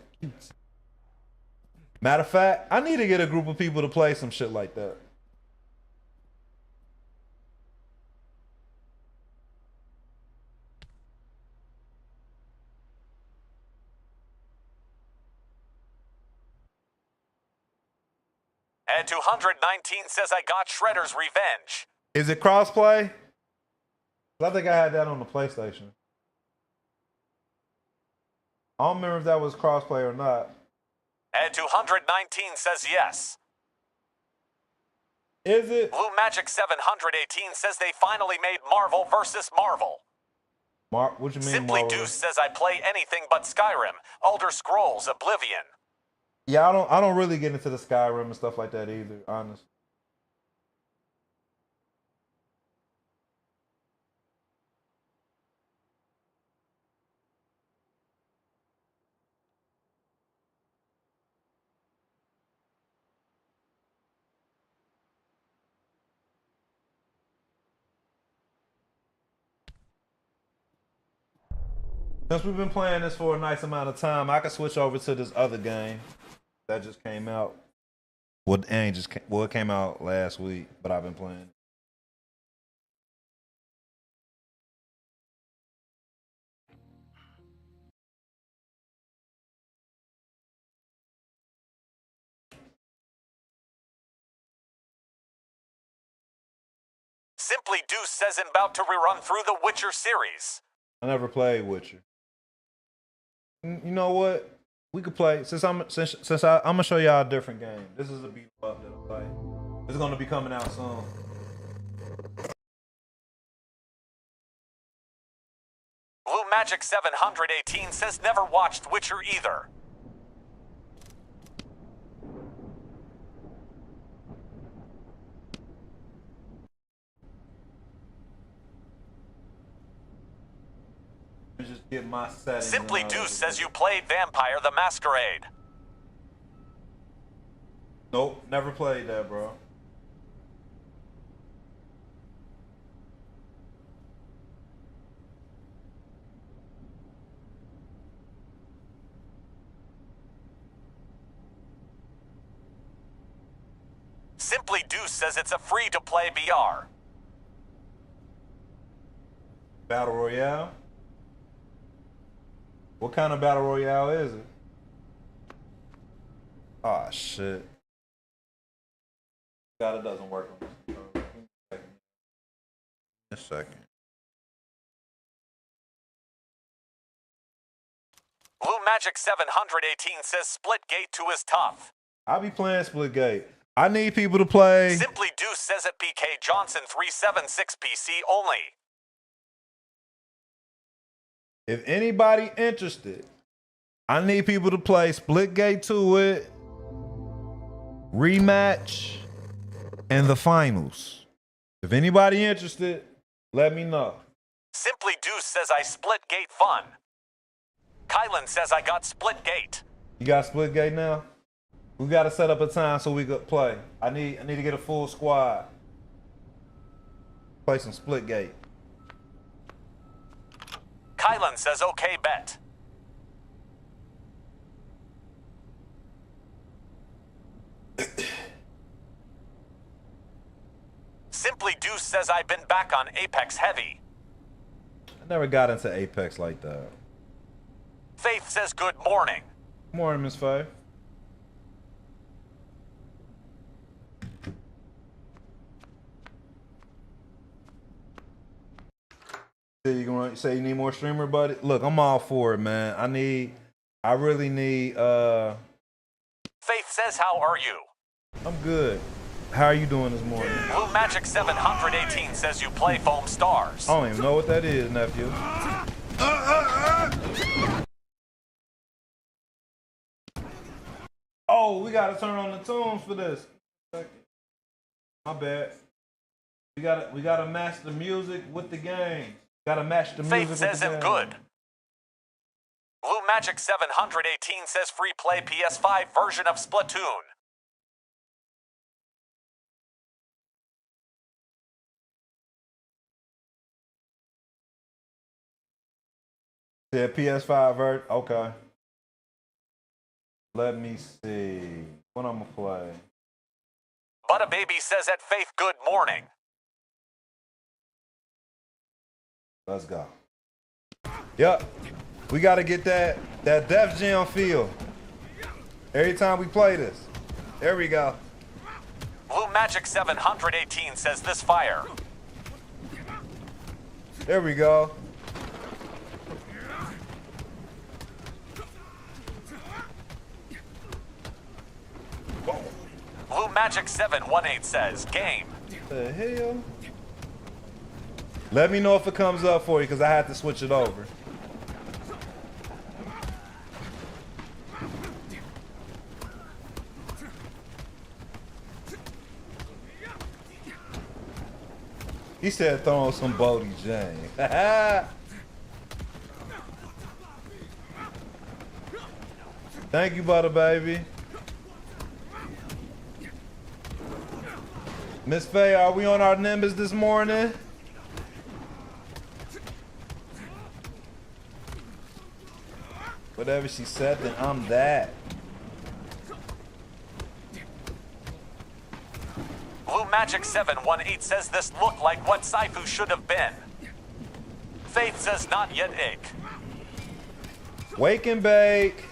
Matter of fact, I need to get a group of people to play some shit like that. And 219 says I got Shredder's Revenge. Is it crossplay? I think I had that on the PlayStation. I don't remember if that was crossplay or not. And 219 says yes. Is it? Blue Magic 718 says they finally made Marvel vs. Marvel. What you mean, Simply Marvel? Deuce says I play anything but Skyrim, Elder Scrolls, Oblivion. Yeah, I don't really get into the Skyrim and stuff like that either, honestly. Since we've been playing this for a nice amount of time, I can switch over to this other game that just came out. Well, it came out last week, but I've been playing. Simply Deuce says I'm about to rerun through the Witcher series. I never played Witcher. You know what? We could play since I'm gonna show y'all a different game. This is a beat up that I play. It's gonna be coming out soon. Blue Magic 718 says never watched Witcher either. Just get my settings. Simply Deuce says you played Vampire the Masquerade. Nope, never played that, bro. Simply Deuce says it's a free-to-play VR. Battle Royale? What kind of Battle Royale is it? Ah, shit. God, it doesn't work on this controller. A second. Blue Magic 718 says Splitgate 2 is tough. I'll be playing Splitgate. I need people to play. Simply Deuce says at PK Johnson 376 PC only. If anybody interested, I need people to play Splitgate 2 with Rematch and the finals. If anybody interested, let me know. Simply Deuce says I Splitgate fun. Kylan says I got split gate. You got split gate now? We gotta set up a time so we could play. I need to get a full squad. Play some split gate. Kylan says okay bet. Simply Deuce says I've been back on Apex Heavy. I never got into Apex like that. Faith says good morning. Morning, Miss Faye. You gonna say you need more streamer, buddy? Look, I'm all for it, man. I really need. Faith says how are you? I'm good. How are you doing this morning? Blue Magic 718 says you play Foam Stars. I don't even know what that is, nephew. Oh, we gotta turn on the tunes for this. My bad. We gotta match the music with the game. Gotta match the music. Faith says I'm good. Blue Magic 718 says free play PS5 version of Splatoon. Yeah, PS5 version. Okay. Let me see. What I'm gonna play? But Baby says at Faith good morning. Let's go. Yep. We gotta get that Def Jam feel. Every time we play this. There we go. Blue Magic 718 says this fire. There we go. Blue Magic 718 says game. The hell? Let me know if it comes up for you, because I had to switch it over. He said throw on some Bodie James. Thank you, Butter Baby. Miss Faye, are we on our Nimbus this morning? Whatever she said, then I'm that. Blue Magic 718 says this looked like what Saifu should have been. Faith says not yet ick. Wake and bake.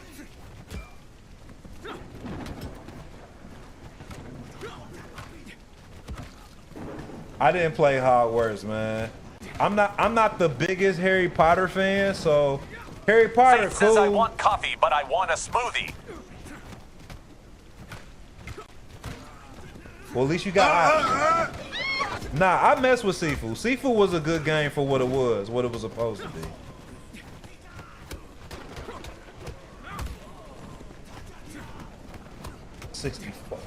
I didn't play Hogwarts, man. I'm not the biggest Harry Potter fan, so Harry Potter Faith cool. says I want coffee, but I want a smoothie. Well, at least you got Nah, I mess with Sifu. Sifu was a good game for what it was supposed to be. $64.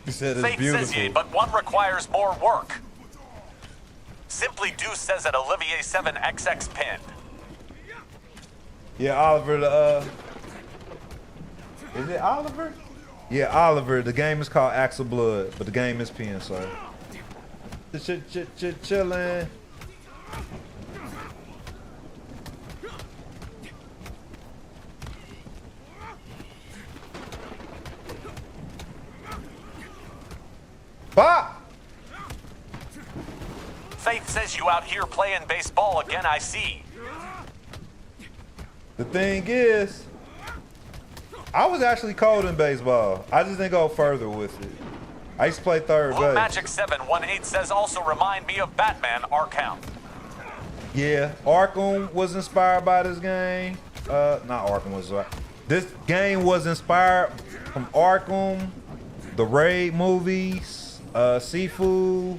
He said it's Faith beautiful. says yeah, but one requires more work. Simply Deuce says at Olivier 7XX pinned. Yeah, Oliver, is it Oliver? Yeah, Oliver. The game is called Axe of Blood, but the game is pinned, so. Chillin'. Pop! Faith says you out here playing baseball again, I see. The thing is, I was actually cold in baseball. I just didn't go further with it. I used to play third Blue base. Magic 718 says also remind me of Batman Arkham. Yeah, Arkham was inspired by this game. Not Arkham was right. This game was inspired from Arkham, the Raid movies, Sifu,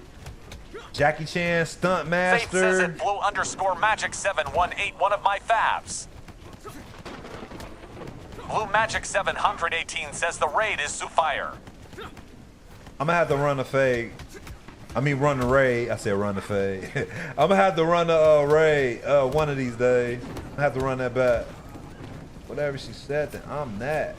Jackie Chan Stunt Faith says Master. at Blue_Magic 718 one of my faves. Blue Magic 718 says the raid is Zufire. I'm gonna have to run the fade. I mean, run the raid. I said run the fade. I'm gonna have to run the raid one of these days. I'm gonna have to run that back. Whatever she said, then I'm that.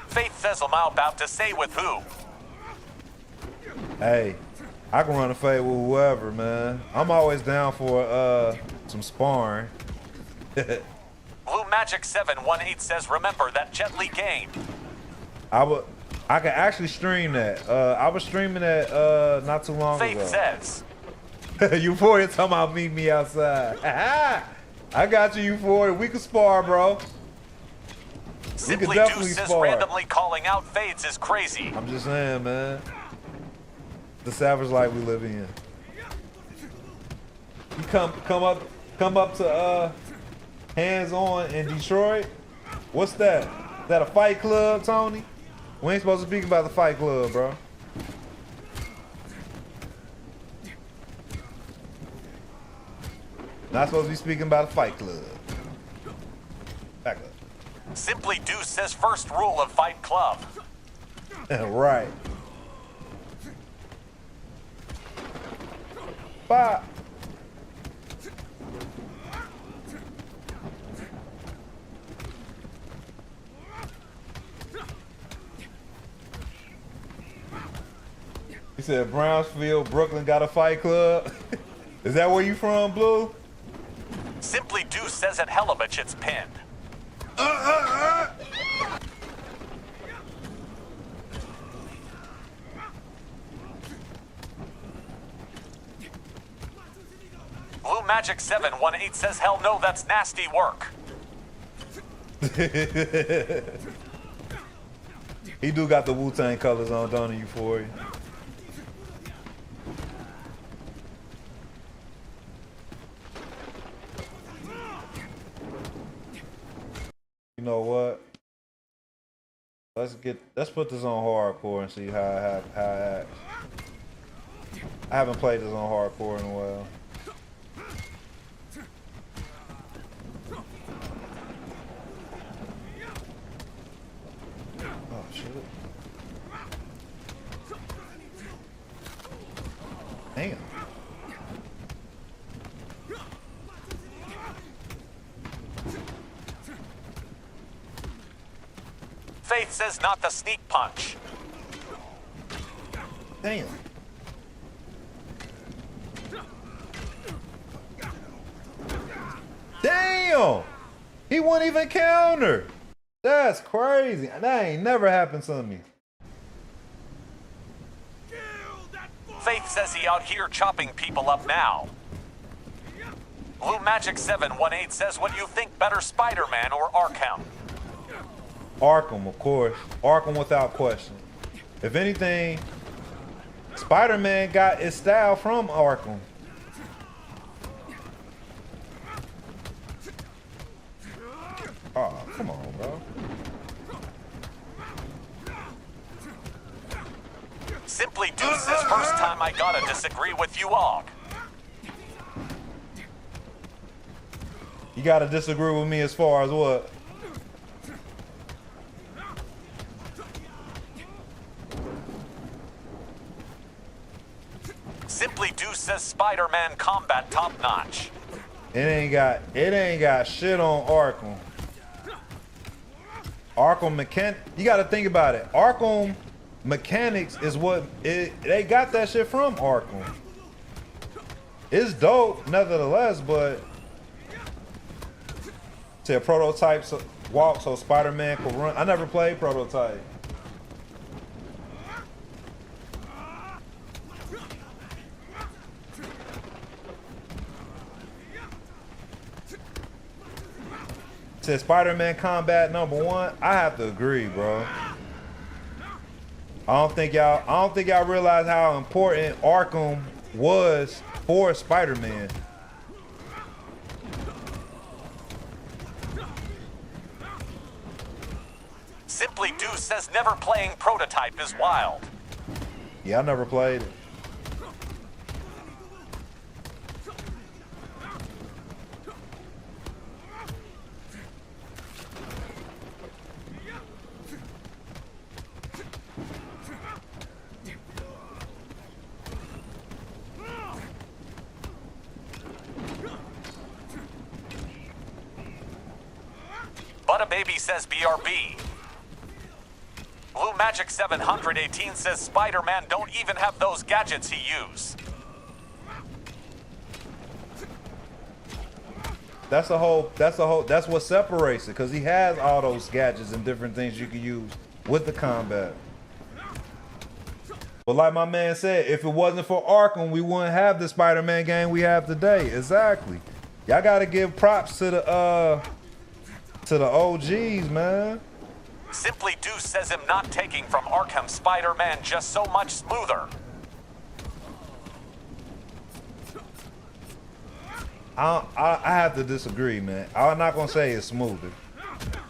Faith says I'm about to say with who. Hey, I can run a fade with whoever, man. I'm always down for some sparring. Blue Magic 718 says remember that Jet Li game. I can actually stream that. I was streaming that not too long Faith ago. says. Euphoria talking about meet me outside. I got you, Euphoria. We can spar, bro. Simply we can definitely Deuce says spar. randomly calling out fades is crazy. I'm just saying, man. The savage life we live in. You come up to Hands On in Detroit. What's that? Is that a fight club, Tony? We ain't supposed to speak about the fight club, bro. Not supposed to be speaking about a fight club. Back up. Simply Deuce says first rule of Fight Club. Right. Bye. He said Brownsville, Brooklyn got a fight club. Is that where you from, Blue? Simply Deuce says at Helibich it's pinned. Blue Magic 718 says hell no, that's nasty work. He do got the Wu-Tang colors on, don't he, Euphoria? You know what? Let's put this on hardcore and see how it acts. I haven't played this on hardcore in a while. Oh shit. Damn. Faith says not the sneak punch. Damn. Damn! He wouldn't even counter. That's crazy. That ain't never happened to me. Faith says he out here chopping people up now. Blue Magic 718 says what you think better, Spider-Man or Arkham? Arkham, of course. Arkham without question. If anything, Spider-Man got his style from Arkham. Oh, come on, bro. Simply Deuce says first time I gotta disagree with you, Og. You gotta disagree with me as far as what? Simply Deuce says Spider-Man combat top notch. It ain't got shit on Arkham. Arkham mechanic. You got to think about it. Arkham mechanics is what they got that shit from Arkham. It's dope, nevertheless, but to prototypes walk so Spider-Man could run. I never played Prototype. Said Spider-Man Combat #1. I have to agree, bro. I don't think y'all realize how important Arkham was for Spider-Man. Simply Deuce says never playing Prototype is wild. Yeah, I never played it. Butter Baby says BRB. Blue Magic 718 says Spider-Man don't even have those gadgets he used. That's what separates it, because he has all those gadgets and different things you can use with the combat. But like my man said, if it wasn't for Arkham, we wouldn't have the Spider-Man game we have today. Exactly. Y'all gotta give props to the OGs, man. Simply Deuce says him not taking from Arkham Spider-Man just so much smoother. I have to disagree, man. I'm not gonna say it's smoother.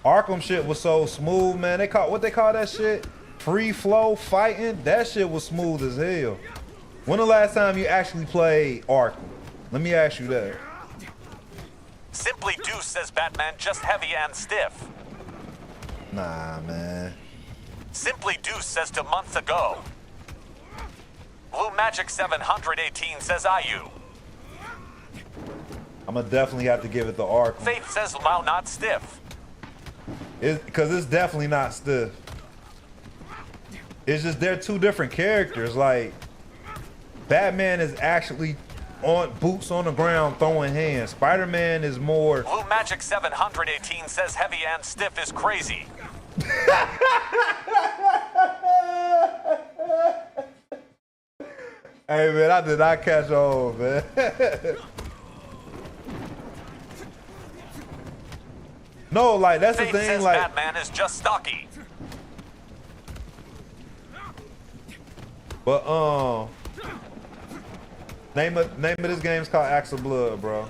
Arkham shit was so smooth, man. What they call that shit? Free flow fighting. That shit was smooth as hell. When the last time you actually played Arkham? Let me ask you that. Simply Deuce says Batman just heavy and stiff. Nah, man. Simply Deuce says to months ago. Blue Magic 718 says IU. I'm gonna definitely have to give it to Arkham. Faith says Lau not stiff. Because it's definitely not stiff. It's just they're two different characters. Like, Batman is actually on boots on the ground throwing hands. Spider-Man is more. Blue Magic 718 says heavy and stiff is crazy. Hey man, I did not catch on, man. No, like that's Faith the thing. says Like Batman is just stocky. But name of this game is called Axe of Blood, bro.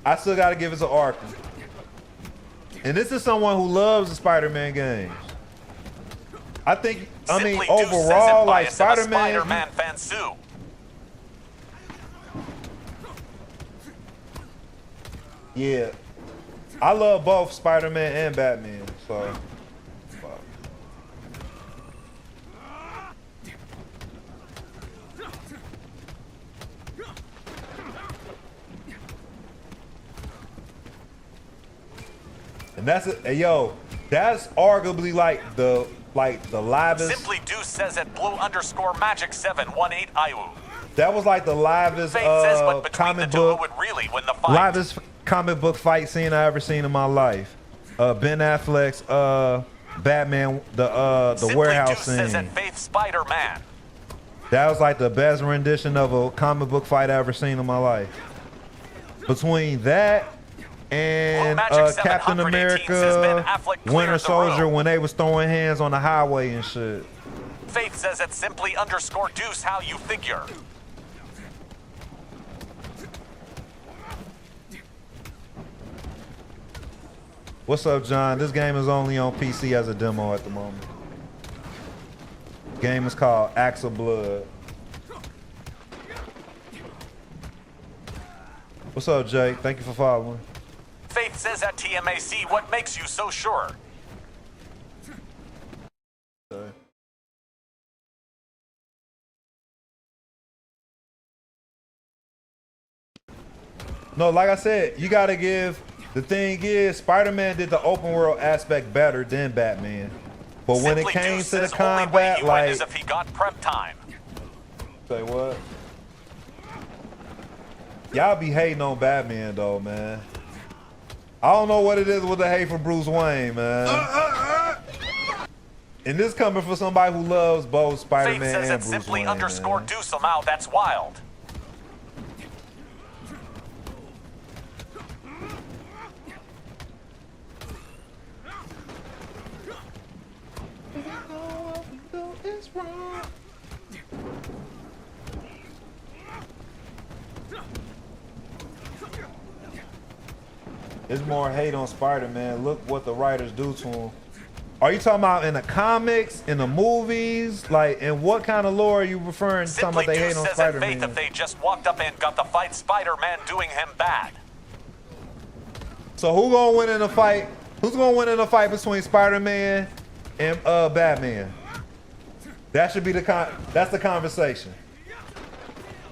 I still gotta give it to Arkham. And this is someone who loves the Spider-Man games. I think, Simply Deuce overall, like says him Spider-Man. Spider-Man fan Sue. Yeah, I love both Spider-Man and Batman. So, fuck. And that's it. Hey, yo, that's arguably like the livest. Simply Deuce says at blue_magic 718 IU. That was like the livest Faith says, but between comic the two, who book. would really win the fight? Livest comic book fight scene I ever seen in my life. Ben Affleck's Batman, the Simply warehouse Deuce scene. says at Faith Spider-Man. That was like the best rendition of a comic book fight I ever seen in my life. Between that and Captain America, Winter Soldier, when they was throwing hands on the highway and shit. Faith says at simply_Deuce how you figure. What's up, John? This game is only on PC as a demo at the moment. The game is called Axe of Blood. What's up, Jake? Thank you for following. Faith says at TMAC, what makes you so sure? Okay. No, like I said, you gotta give. The thing is, Spider-Man did the open world aspect better than Batman. But when it came to the combat, like, as if he got prep time. Say what? Y'all be hating on Batman though, man. I don't know what it is with the hate for Bruce Wayne, man. And this coming from somebody who loves both Spider-Man Faith says and it's Bruce simply Wayne, man. _Deuce somehow, that's wild. It's more hate on Spider-Man. Look what the writers do to him. Are you talking about in the comics, in the movies? Like, in what kind of lore are you referring to? Talking about they hate on Spider-Man? Faith if they just walked up and got the fight, Spider-Man doing him bad. So who gonna win in a fight? Who's gonna win in a fight between Spider-Man and Batman? That should be that's the conversation.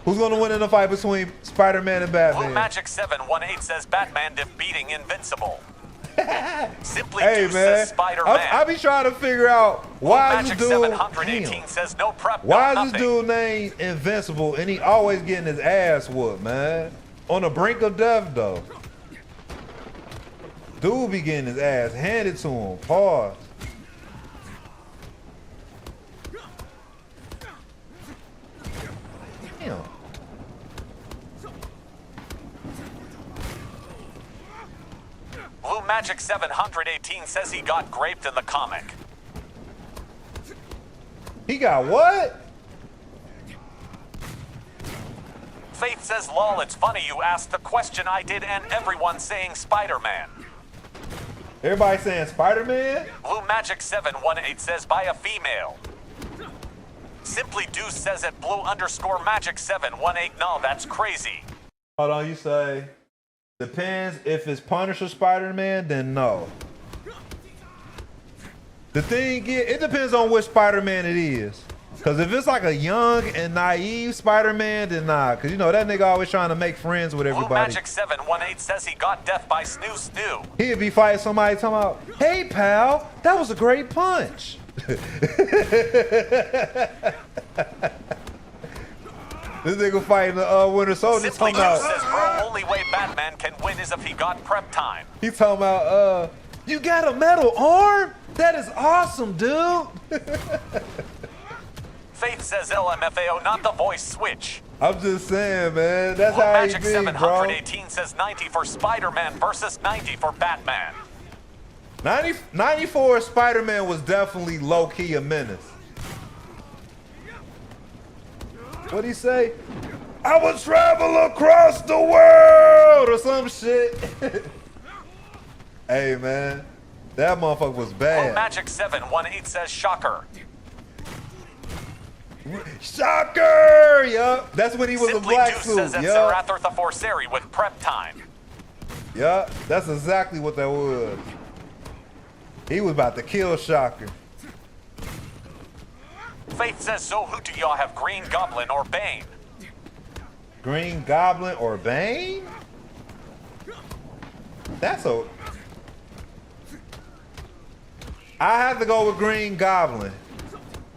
Who's gonna win in the fight between Spider-Man and Blue Batman? Magic 718 says Batman defeating Invincible. Simply Hey Do man, says Spider-Man. I be trying to figure out why Magic this dude. 718 Damn. says no prep, Why no is this nothing. dude named Invincible and he always getting his ass whooped, man? On the brink of death though. Dude be getting his ass handed to him. Pause. Damn. Blue Magic 718 says he got graped in the comic. He got what? Faith says, lol, it's funny you asked the question I did and everyone saying Spider-Man. Everybody saying Spider-Man? Blue Magic 718 says by a female. Simply Deuce says at blue_magic 718. No, that's crazy. Hold on, you say depends if it's Punisher Spider-Man, then no. The thing is, it depends on which Spider-Man it is. Cause if it's like a young and naive Spider-Man, then nah. Cause you know that nigga always trying to make friends with Blue everybody. Magic 718 says he got death by Snoo Snoo. He'd be fighting somebody talking about, hey pal, that was a great punch. This nigga fighting the Winter Soldier Simply talking Deuce says, about, bro, only way Batman can win is if he got prep time. he talking about, you got a metal arm? That is awesome, dude. Faith says LMFAO, not the voice switch. I'm just saying, man. That's Blue how he Magic be, bro. 718 says 90 for Spider-Man versus 90 for Batman. 94 Spider-Man was definitely low-key a menace. What'd he say? I will travel across the world or some shit. Hey, man. That motherfucker was Blue bad. Magic 718 says shocker. Shocker! Yup. That's when he was Simply a black Deuce suit. says it's Yup. Zerathor the Forseri with prep time. Yup. That's exactly what that was. He was about to kill Shocker. Faith says, so who do y'all have, Green Goblin or Bane? Green Goblin or Bane? That's a... I have to go with Green Goblin.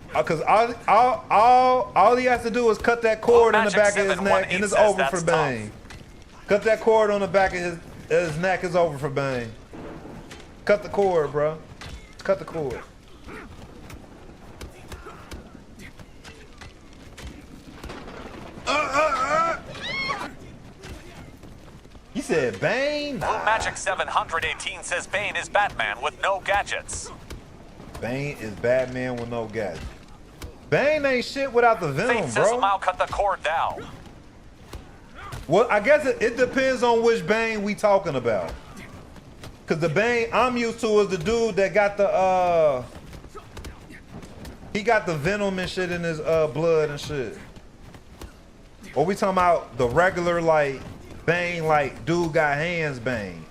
Because all he has to do is cut that cord in the back of his neck and it's over for Bane. Cut that cord on the back of his neck, is over for Bane. Cut the cord, bro. Cut the cord. You said Bane? Blue Magic 718 says Bane is Batman with no gadgets. Bane is Batman with no gadgets. Bane ain't shit without the Venom, Faith says bro. I'll cut the cord down. Well, I guess it depends on which Bane we talking about. Cause the Bane I'm used to is the dude that got the he got the venom and shit in his blood and shit. Or we talking about the regular like Bane, like dude got hands Bane.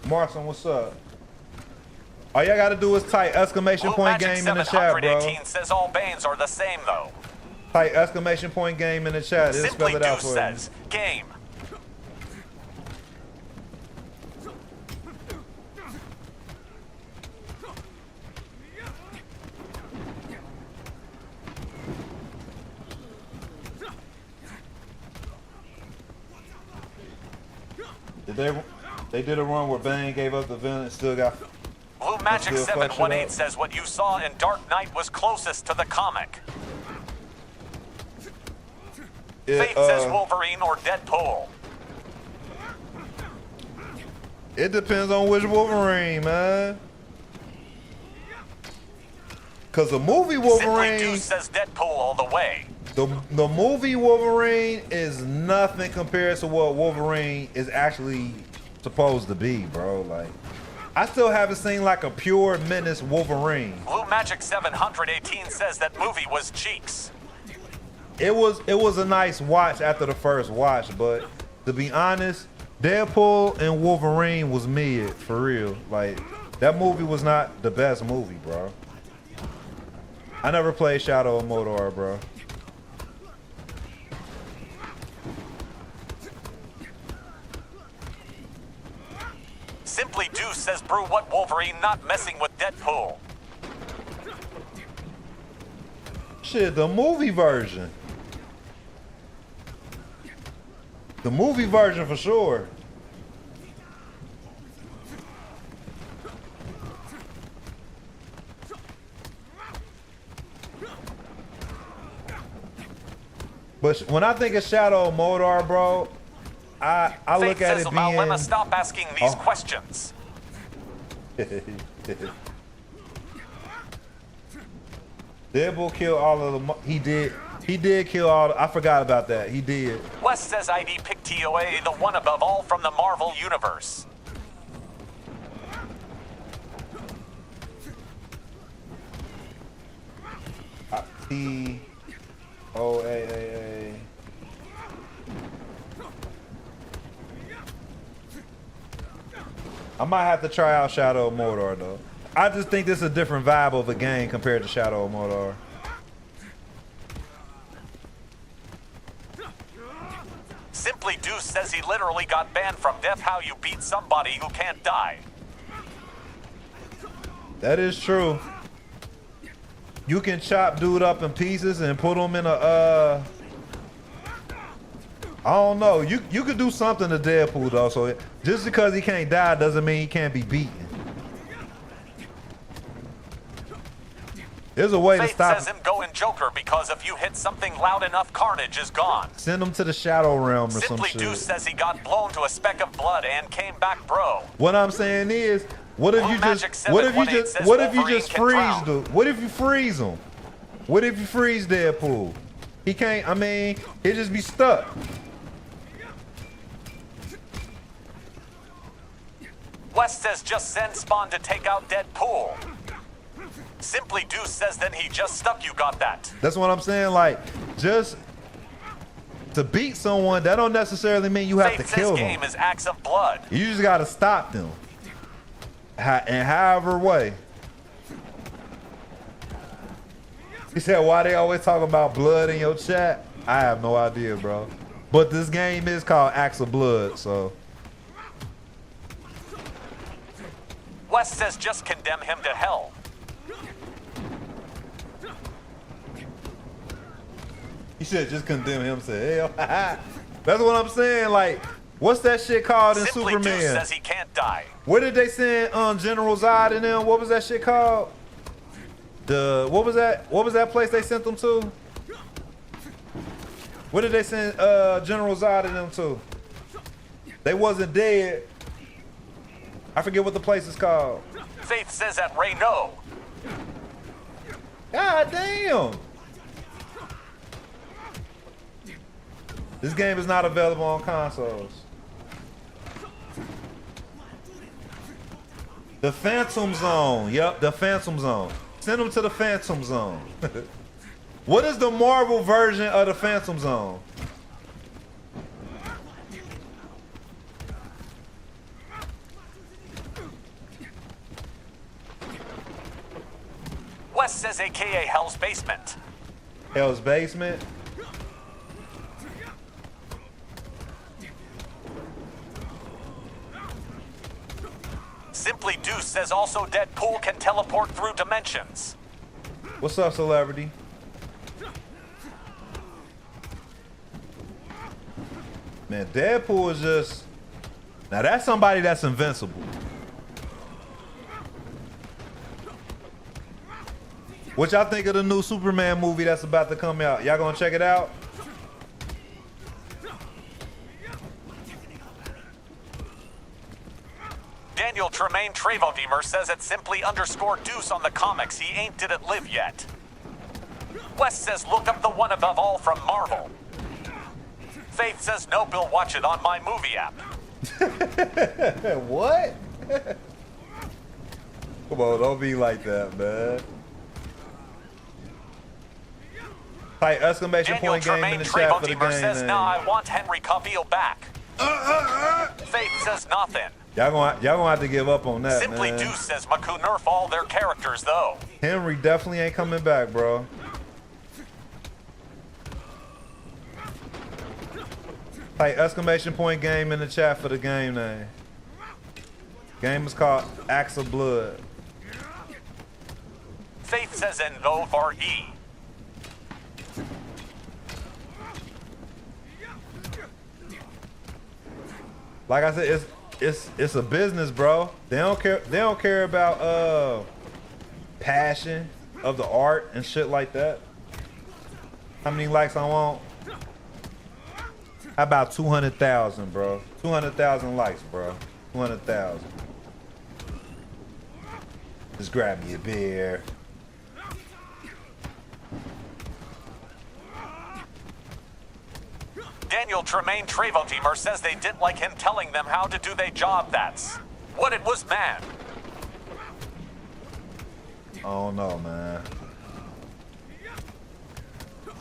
Marson, what's up? All y'all gotta do is type exclamation Blue point Magic game in the chat, bro. 718 says all Banes are the same though. Type exclamation point game in the chat. It'll spell Simply it out Deuce for you. says game. They did a run where Bane gave up the venom and still got. Blue Magic still fuck shit 718 up. says what you saw in Dark Knight was closest to the comic. Faith says Wolverine or Deadpool. It depends on which Wolverine, man. Cause the movie Simply Wolverine, Deuce says Deadpool all the way. the movie Wolverine is nothing compared to what Wolverine is actually supposed to be, bro. Like, I still haven't seen like a pure menace Wolverine. Blue Magic 718 says that movie was cheeks. It was a nice watch after the first watch, but to be honest, Deadpool and Wolverine was mid for real. Like, That movie was not the best movie, bro. I never played Shadow of Mordor, bro. Simply Deuce says, brew what Wolverine not messing with Deadpool. Shit, the movie version. The movie version for sure. But when I think of Shadow of Mordor, bro, I look at it being... Lemma, stop asking these questions. Deadpool killed all of the... He did kill all the... I forgot about that. He did. Wes says ID pick TOA, the one above all from the Marvel Universe. TOAA. I might have to try out Shadow of Mordor though. I just think this is a different vibe of a game compared to Shadow of Mordor. Simply Deuce says he literally got banned from Death How You Beat Somebody Who Can't Die. That is true. You can chop dude up in pieces and put him in a I don't know. You could do something to Deadpool though. So just because he can't die doesn't mean he can't be beaten. There's a way Faith to stop. says him go in Joker because if you hit something loud enough, carnage is gone. Send him to the Shadow Realm or some Simply shit. Deuce says he got blown to a speck of blood and came back, bro. What I'm saying is, what if Blue you Magic just what if you 718 just says what if you Wolverine just can freeze drown. dude? What if you freeze him? What if you freeze Deadpool? He can't. I mean, he'll just be stuck. West says just send Spawn to take out Deadpool. Simply Deuce says then he just stuck. You got that. That's what I'm saying. Like, just to beat someone, that don't necessarily mean you have Faith to kill says them. game is acts of blood. You just gotta stop them. In however way. He said, why they always talk about blood in your chat? I have no idea, bro. But this game is called Acts of Blood, so. West says just condemn him to hell. You should just condemn him, say, hell. That's what I'm saying. Like, what's that shit called in Simply Deuce Superman? says he can't die. Where did they send General Zod and them? What was that shit called? What was that place they sent them to? Where did they send General Zod and them to? They wasn't dead. I forget what the place is called. Faith says at Reno. God damn. This game is not available on consoles. The Phantom Zone. Yep, the Phantom Zone. Send them to the Phantom Zone. What is the Marvel version of the Phantom Zone? West says AKA Hell's Basement. Hell's Basement? Simply Deuce says also Deadpool can teleport through dimensions. What's up, celebrity? Man, Deadpool is just... Now that's somebody that's invincible. What y'all think of the new Superman movie that's about to come out? Y'all gonna check it out? Daniel Tremaine Trevodemer says it's simply _Deuce on the comics. He ain't didn't live yet. West says look up the one above all from Marvel. Faith says no, Bill, watch it on my movie app. What? Come on, don't be like that, man. Type exclamation Daniel point game in Tremaine the chat for the Trevodemer game says name. nah, I want Henry Cavill back. Faith says nothing. y'all gonna have to give up on that, Simply man. Deuce says Maku nerf all their characters, though. Henry definitely ain't coming back, bro. Hey, exclamation point game in the chat for the game name. Game is called Axe of Blood. Faith says Envo E. Like I said, it's a business, bro. They don't care about passion of the art and shit like that. How many likes I want? How about 200,000, bro? 200,000 likes, bro. 200,000. Just grab me a beer. Daniel Tremaine Trevotimer says they didn't like him telling them how to do their job. That's what it was, man. I don't know, man.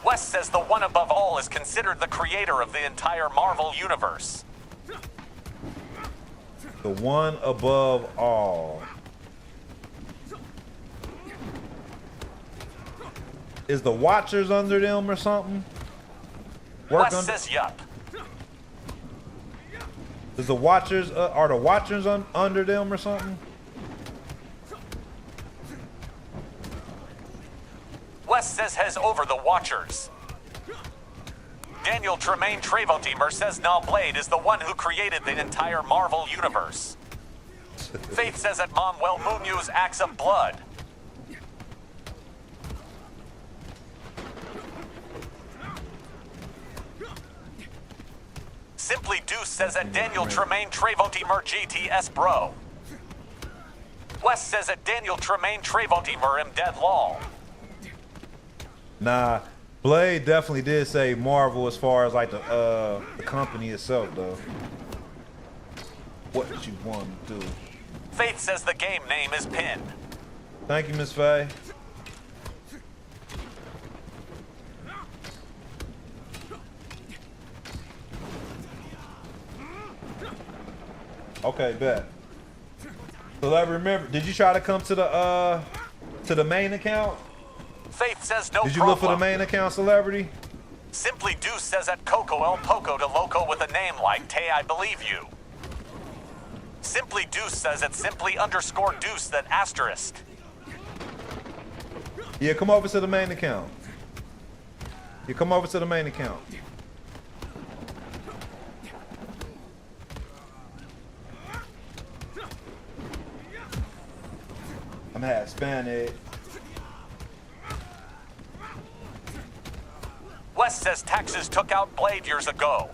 West says the one above all is considered the creator of the entire Marvel universe. The one above all. Is the Watchers under them or something? West says yup. Is the Watchers, are the Watchers under them or something? West says has over the Watchers. Daniel Tremaine Trevotimer says Nal Blade is the one who created the entire Marvel universe. Faith says that Manuel Munoz Axe of Blood. Simply Deuce says that Daniel Tremaine Trevotimer GTS bro. West says that Daniel Tremaine Trevotimer am dead law. Nah, Blade definitely did say Marvel as far as like the company itself though. What you want to do? Faith says the game name is Pin. Thank you, Miss Faye. Okay, bet. So I remember, did you try to come to the main account? Faith says no problem. Did you look for the main account, Celebrity? Simply Deuce says that Coco El Poco to Loco with a name like Tay I believe you. Simply Deuce says it's simply underscore Deuce that asterisk. Yeah, come over to the main account. You come over to the main account. I'm half Hispanic. West says taxes took out Blade years ago.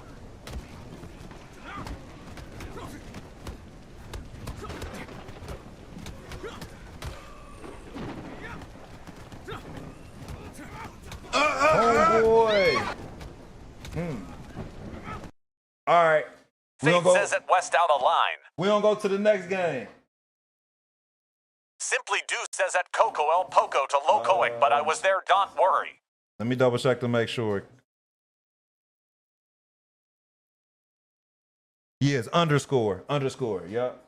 Oh boy. All right. Faith says that West out of line. We don't go to the next game. Simply Deuce says that Coco El Poco to Locoic, but I was there, don't worry. Let me double check to make sure. Yes, underscore, yep.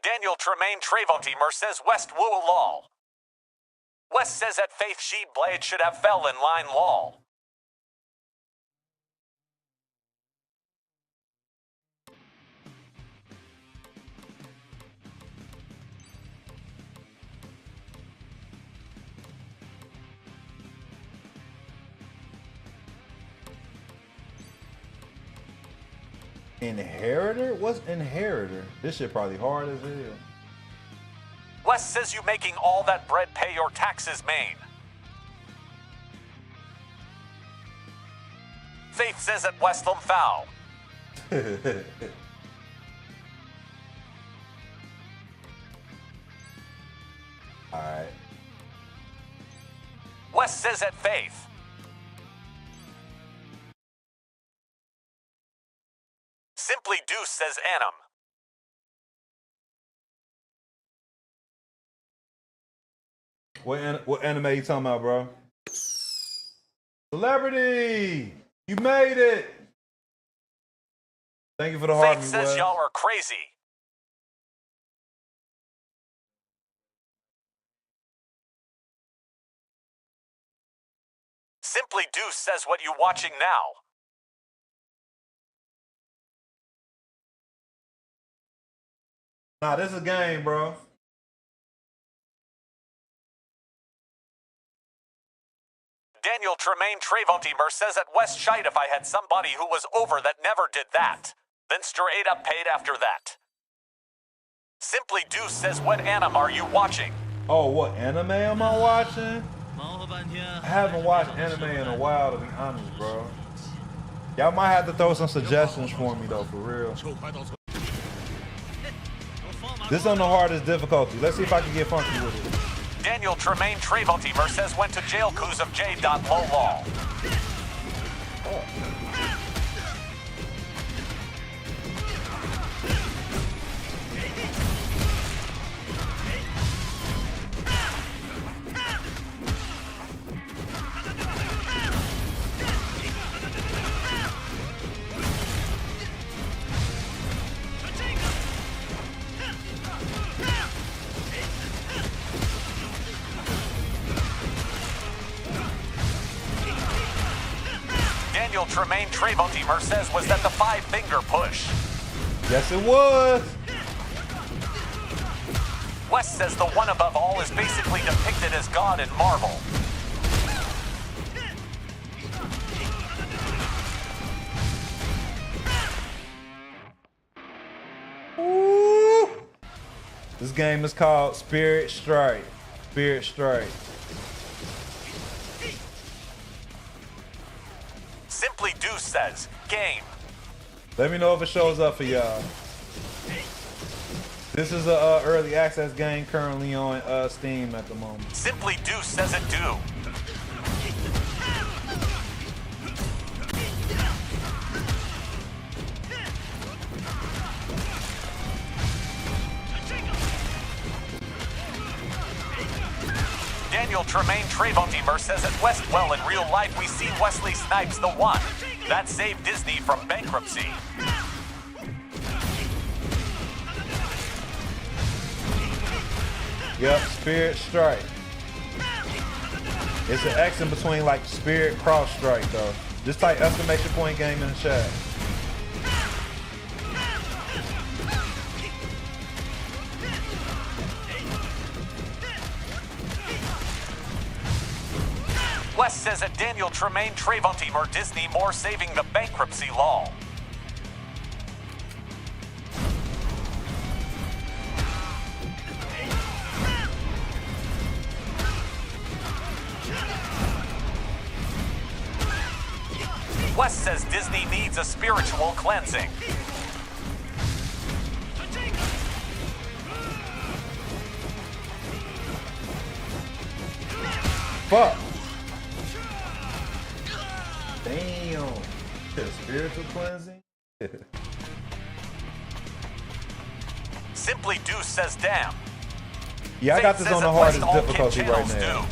Daniel Tremaine Trevotimer says West woo lol. West says that Faith She Blade should have fell in line lol. Inheritor? What's Inheritor? This shit probably hard as hell. West says you making all that bread pay your taxes, main. Faith says that Westham foul. Alright. West says that Faith. Simply Deuce says Anum. What anime you talking about, bro? Celebrity, you made it. Thank you for the heart. Faith says y'all are crazy. Simply Deuce says what you watching now. Nah, this is a game, bro. Daniel Tremaine Trevotimer says at West Shite if I had somebody who was over that never did that. Then straight up paid after that. Simply Deuce says what anime are you watching? Oh, what anime am I watching? I haven't watched anime in a while, to be honest, bro. Y'all might have to throw some suggestions for me, though, for real. This is on the hardest difficulty. Let's see if I can get funky with it. Daniel Tremaine Trevotimer says went to jail cause of J.Lolol. Daniel Tremaine Trevotimer says was that the 5-finger push. Yes, it was. West says the one above all is basically depicted as God in Marvel. Ooh. This game is called Spirit Strike. Spirit Strike. Simply Deuce says, game. Let me know if it shows up for y'all. This is a early access game currently on Steam at the moment. Simply Deuce says it do. Daniel Tremaine Trevotimer says at Westwell in real life we see Wesley Snipes the one. That saved Disney from bankruptcy. Yep, Spirit Strike. It's an X in between like Spirit Cross Strike though. Just type exclamation point game in the chat. West says at Daniel Tremaine Trevotimer Disney more saving the bankruptcy law. West says Disney needs a spiritual cleansing. Fuck. Damn. Spiritual cleansing? Simply Deuce says damn. Yeah, I got this on the hardest difficulty right now.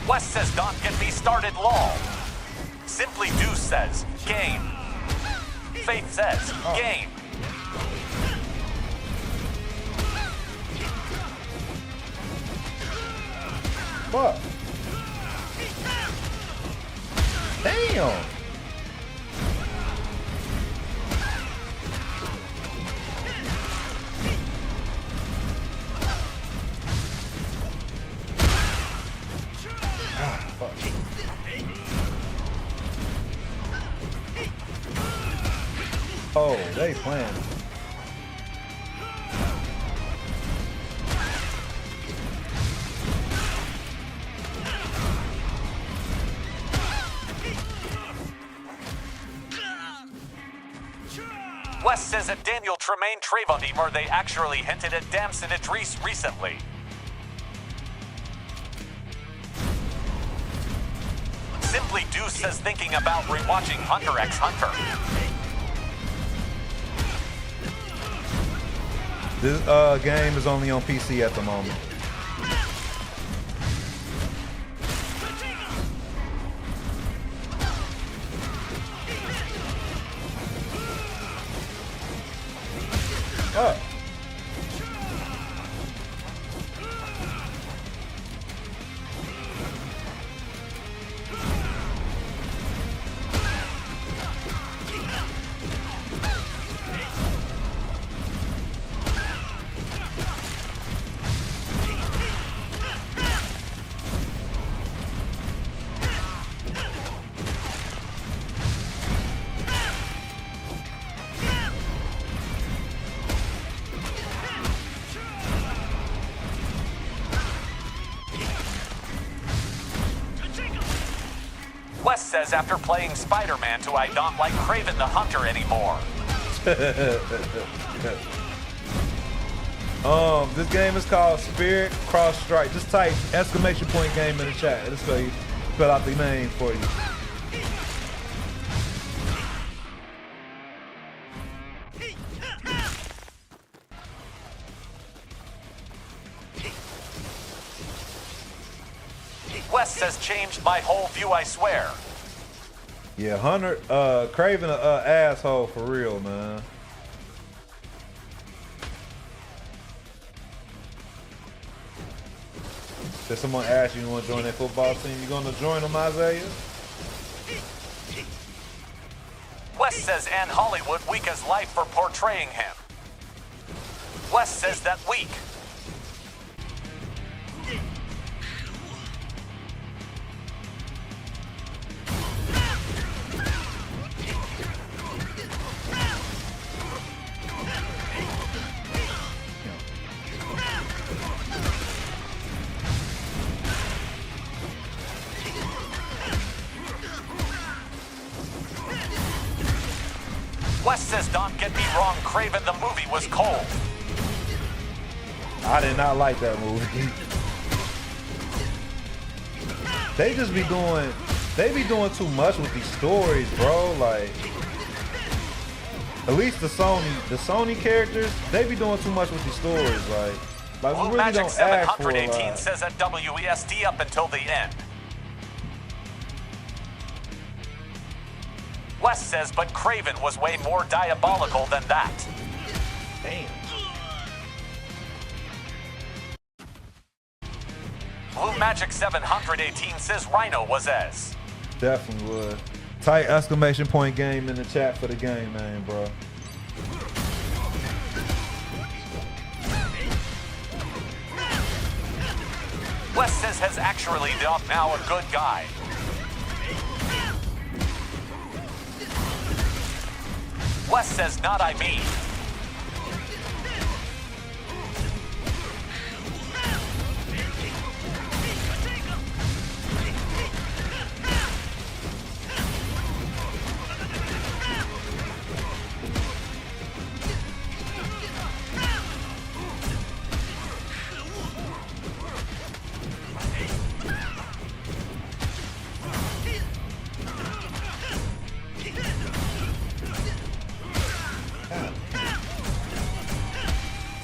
West says don't get me started lol. Simply Deuce says game. Faith says game. Fuck. Damn. Oh, they playing. West says at Daniel Tremaine Trevotimer they actually hinted at Damson Idris recently. Simply Deuce says thinking about rewatching Hunter x Hunter. This game is only on PC at the moment. Oh. Wes says after playing Spider-Man I don't like Kraven the Hunter anymore. This game is called Spirit Cross Strike. Just type exclamation point game in the chat. It'll spell out the name for you. Wes says changed my whole view, I swear. Yeah, Hunter, Kraven a asshole for real, man. Did someone ask you want to join that football team? You gonna join them, Isaiah? Wes says Ann Hollywood weak as life for portraying him. Wes says that weak. Wes says, don't get me wrong, Kraven the movie was cold. I did not like that movie. They be doing too much with these stories, bro. Like, at least the Sony characters, they be doing too much with these stories. Like we really Magic don't ask for a 718 lot. says at WESD up until the end. Wes says, but Kraven was way more diabolical than that. Damn. Blue Magic 718 says Rhino was as. Definitely would. Type exclamation point game in the chat for the game name, bro. Wes says has actually now a good guy. Wes says not I mean.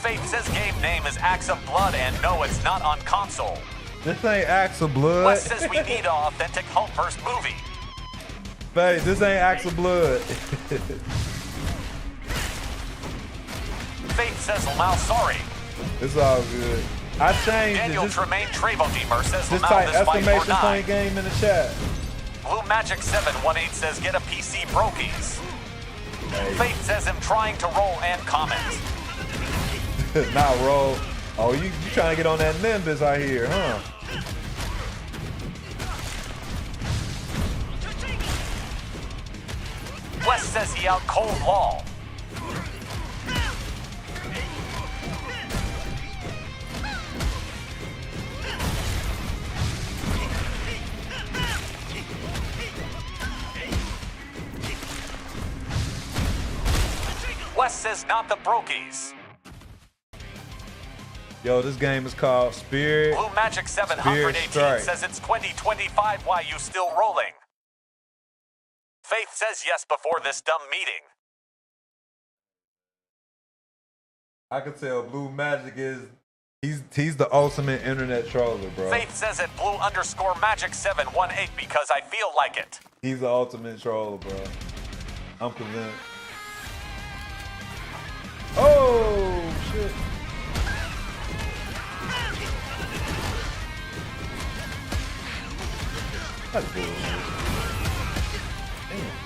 Faith says game name is Axe of Blood and no, it's not on console. This ain't Axe of Blood. Wes says we need an authentic Hulkverse movie. Faith, this ain't Axe of Blood. Faith says Lamau sorry. It's all good. I changed Daniel it. Tremaine Trevodemer says Just Lamau type this fight or exclamation die. point game in the chat. Blue Magic 718 says get a PC brokies. Hey. Faith says him trying to roll and comment. Not roll. Oh, you trying to get on that Nimbus I hear, huh? Wes says he out cold Law. Wes says not the brokies. Yo, this game is called Spirit. Blue Magic 718 Strike. says it's 2025. Why you still rolling? Faith says yes before this dumb meeting. I can tell Blue Magic is he's the ultimate internet troller, bro. Faith says it blue_magic718 because I feel like it. He's the ultimate troller, bro. I'm convinced. Oh shit. That's bullshit. Damn.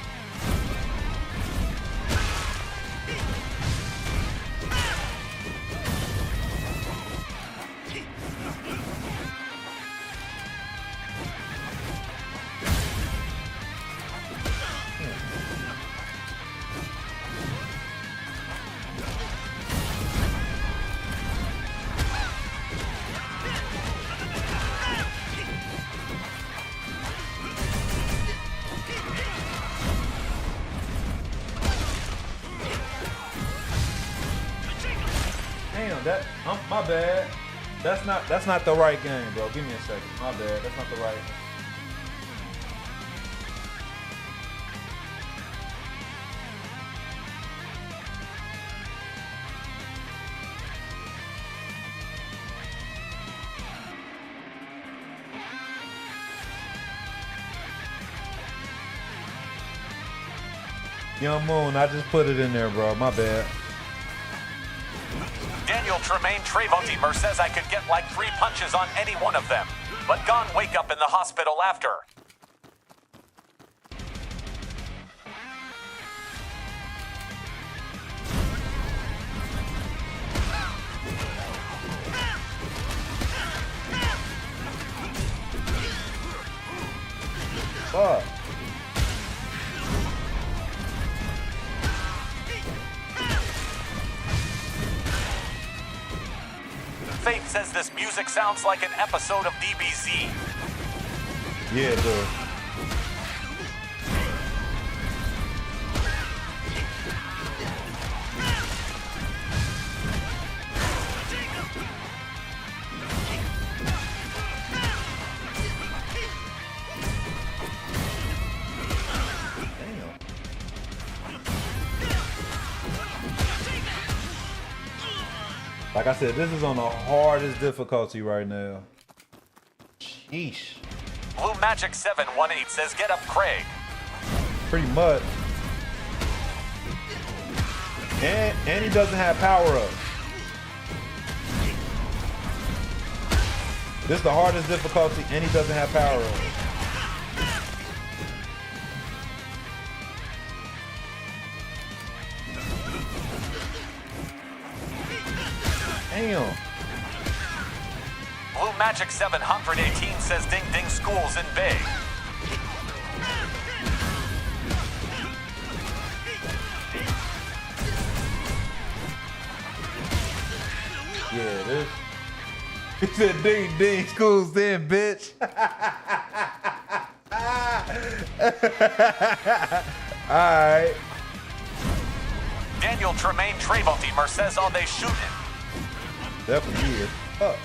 Damn, my bad. That's not the right game, bro. Give me a second. My bad. That's not the right. Young Moon, I just put it in there, bro. My bad. Daniel Tremaine Trevodemer says I could get like 3 punches on any one of them, but gone wake up in the hospital after. Fuck. Faith says this music sounds like an episode of DBZ. Yeah, it does. Like I said, this is on the hardest difficulty right now. Sheesh. Blue Magic 718 says get up Craig. Pretty much. And he doesn't have power up. This is the hardest difficulty and he doesn't have power up. Damn. Blue Magic 718 says Ding Ding School's in Bay. Yeah, this. He said Ding Ding School's in, bitch. Alright. Daniel Tremaine Trevodemer says are they shooting? Definitely is. Fuck.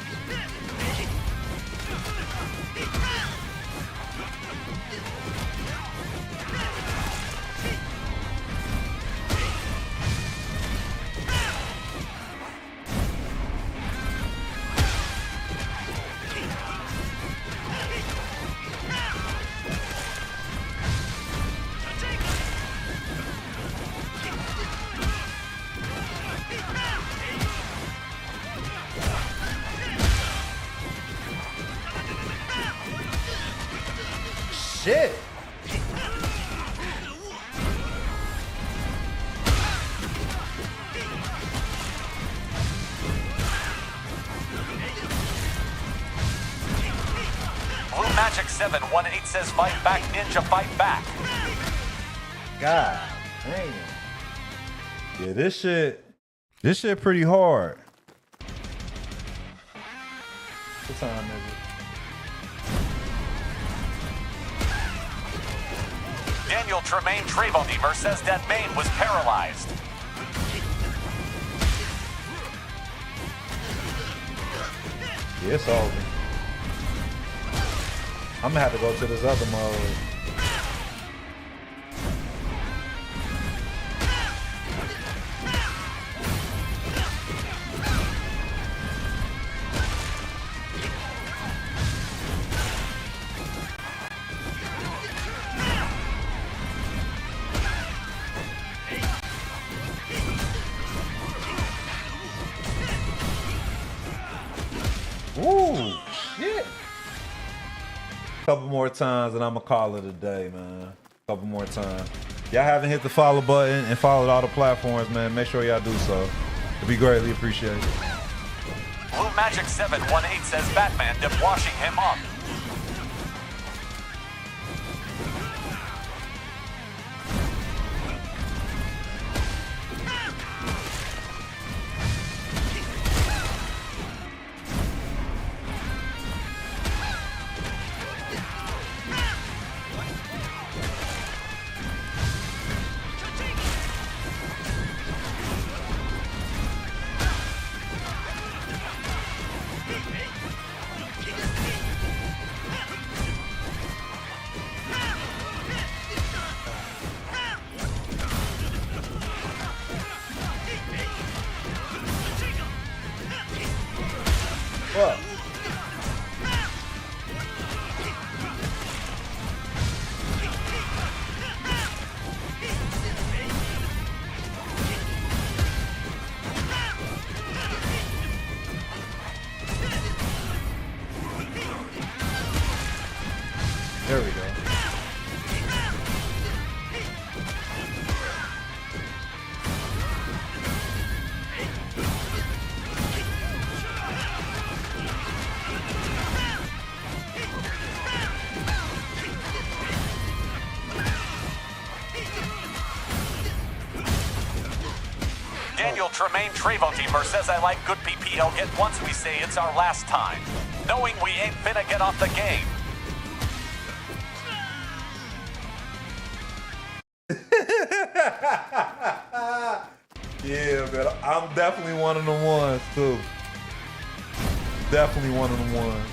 Shit. Blue Magic 718 says fight back, ninja, fight back. God damn. Yeah, this shit pretty hard. What time is it? Daniel Tremaine Trevodemer says that Bane was paralyzed. Yeah, it's over. I'm gonna have to go to this other mode. Couple more times and I'm gonna call it a day, man. Couple more times. Y'all haven't hit the follow button and followed all the platforms, man. Make sure y'all do so. It'd be greatly appreciated. Blue Magic 718 says Batman did washing him up. What? There we go. Daniel Tremaine Trevotemer says I like good PPL get once we say it's our last time. Knowing we ain't finna get off the game. Yeah, man. I'm definitely one of the ones, too. Definitely one of the ones.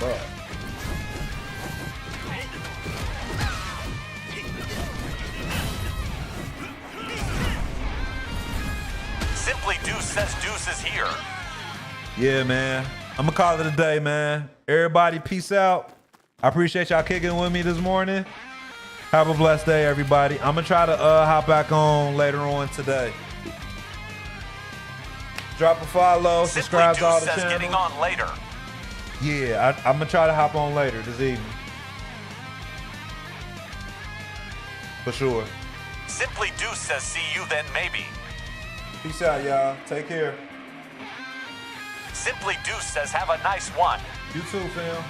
But Simply Deuce says Deuce is here. yeah, man. I'm gonna call it a day, man. Everybody, peace out. I appreciate y'all kicking with me this morning. Have a blessed day, everybody. I'm gonna try to hop back on later on today. Drop a follow, Simply subscribe to all Deuce the says getting channels. on later. Yeah, I'm gonna try to hop on later this evening. For sure. Simply Deuce says see you then maybe. Peace out, y'all. Take care. Simply Deuce says have a nice one. You too, fam.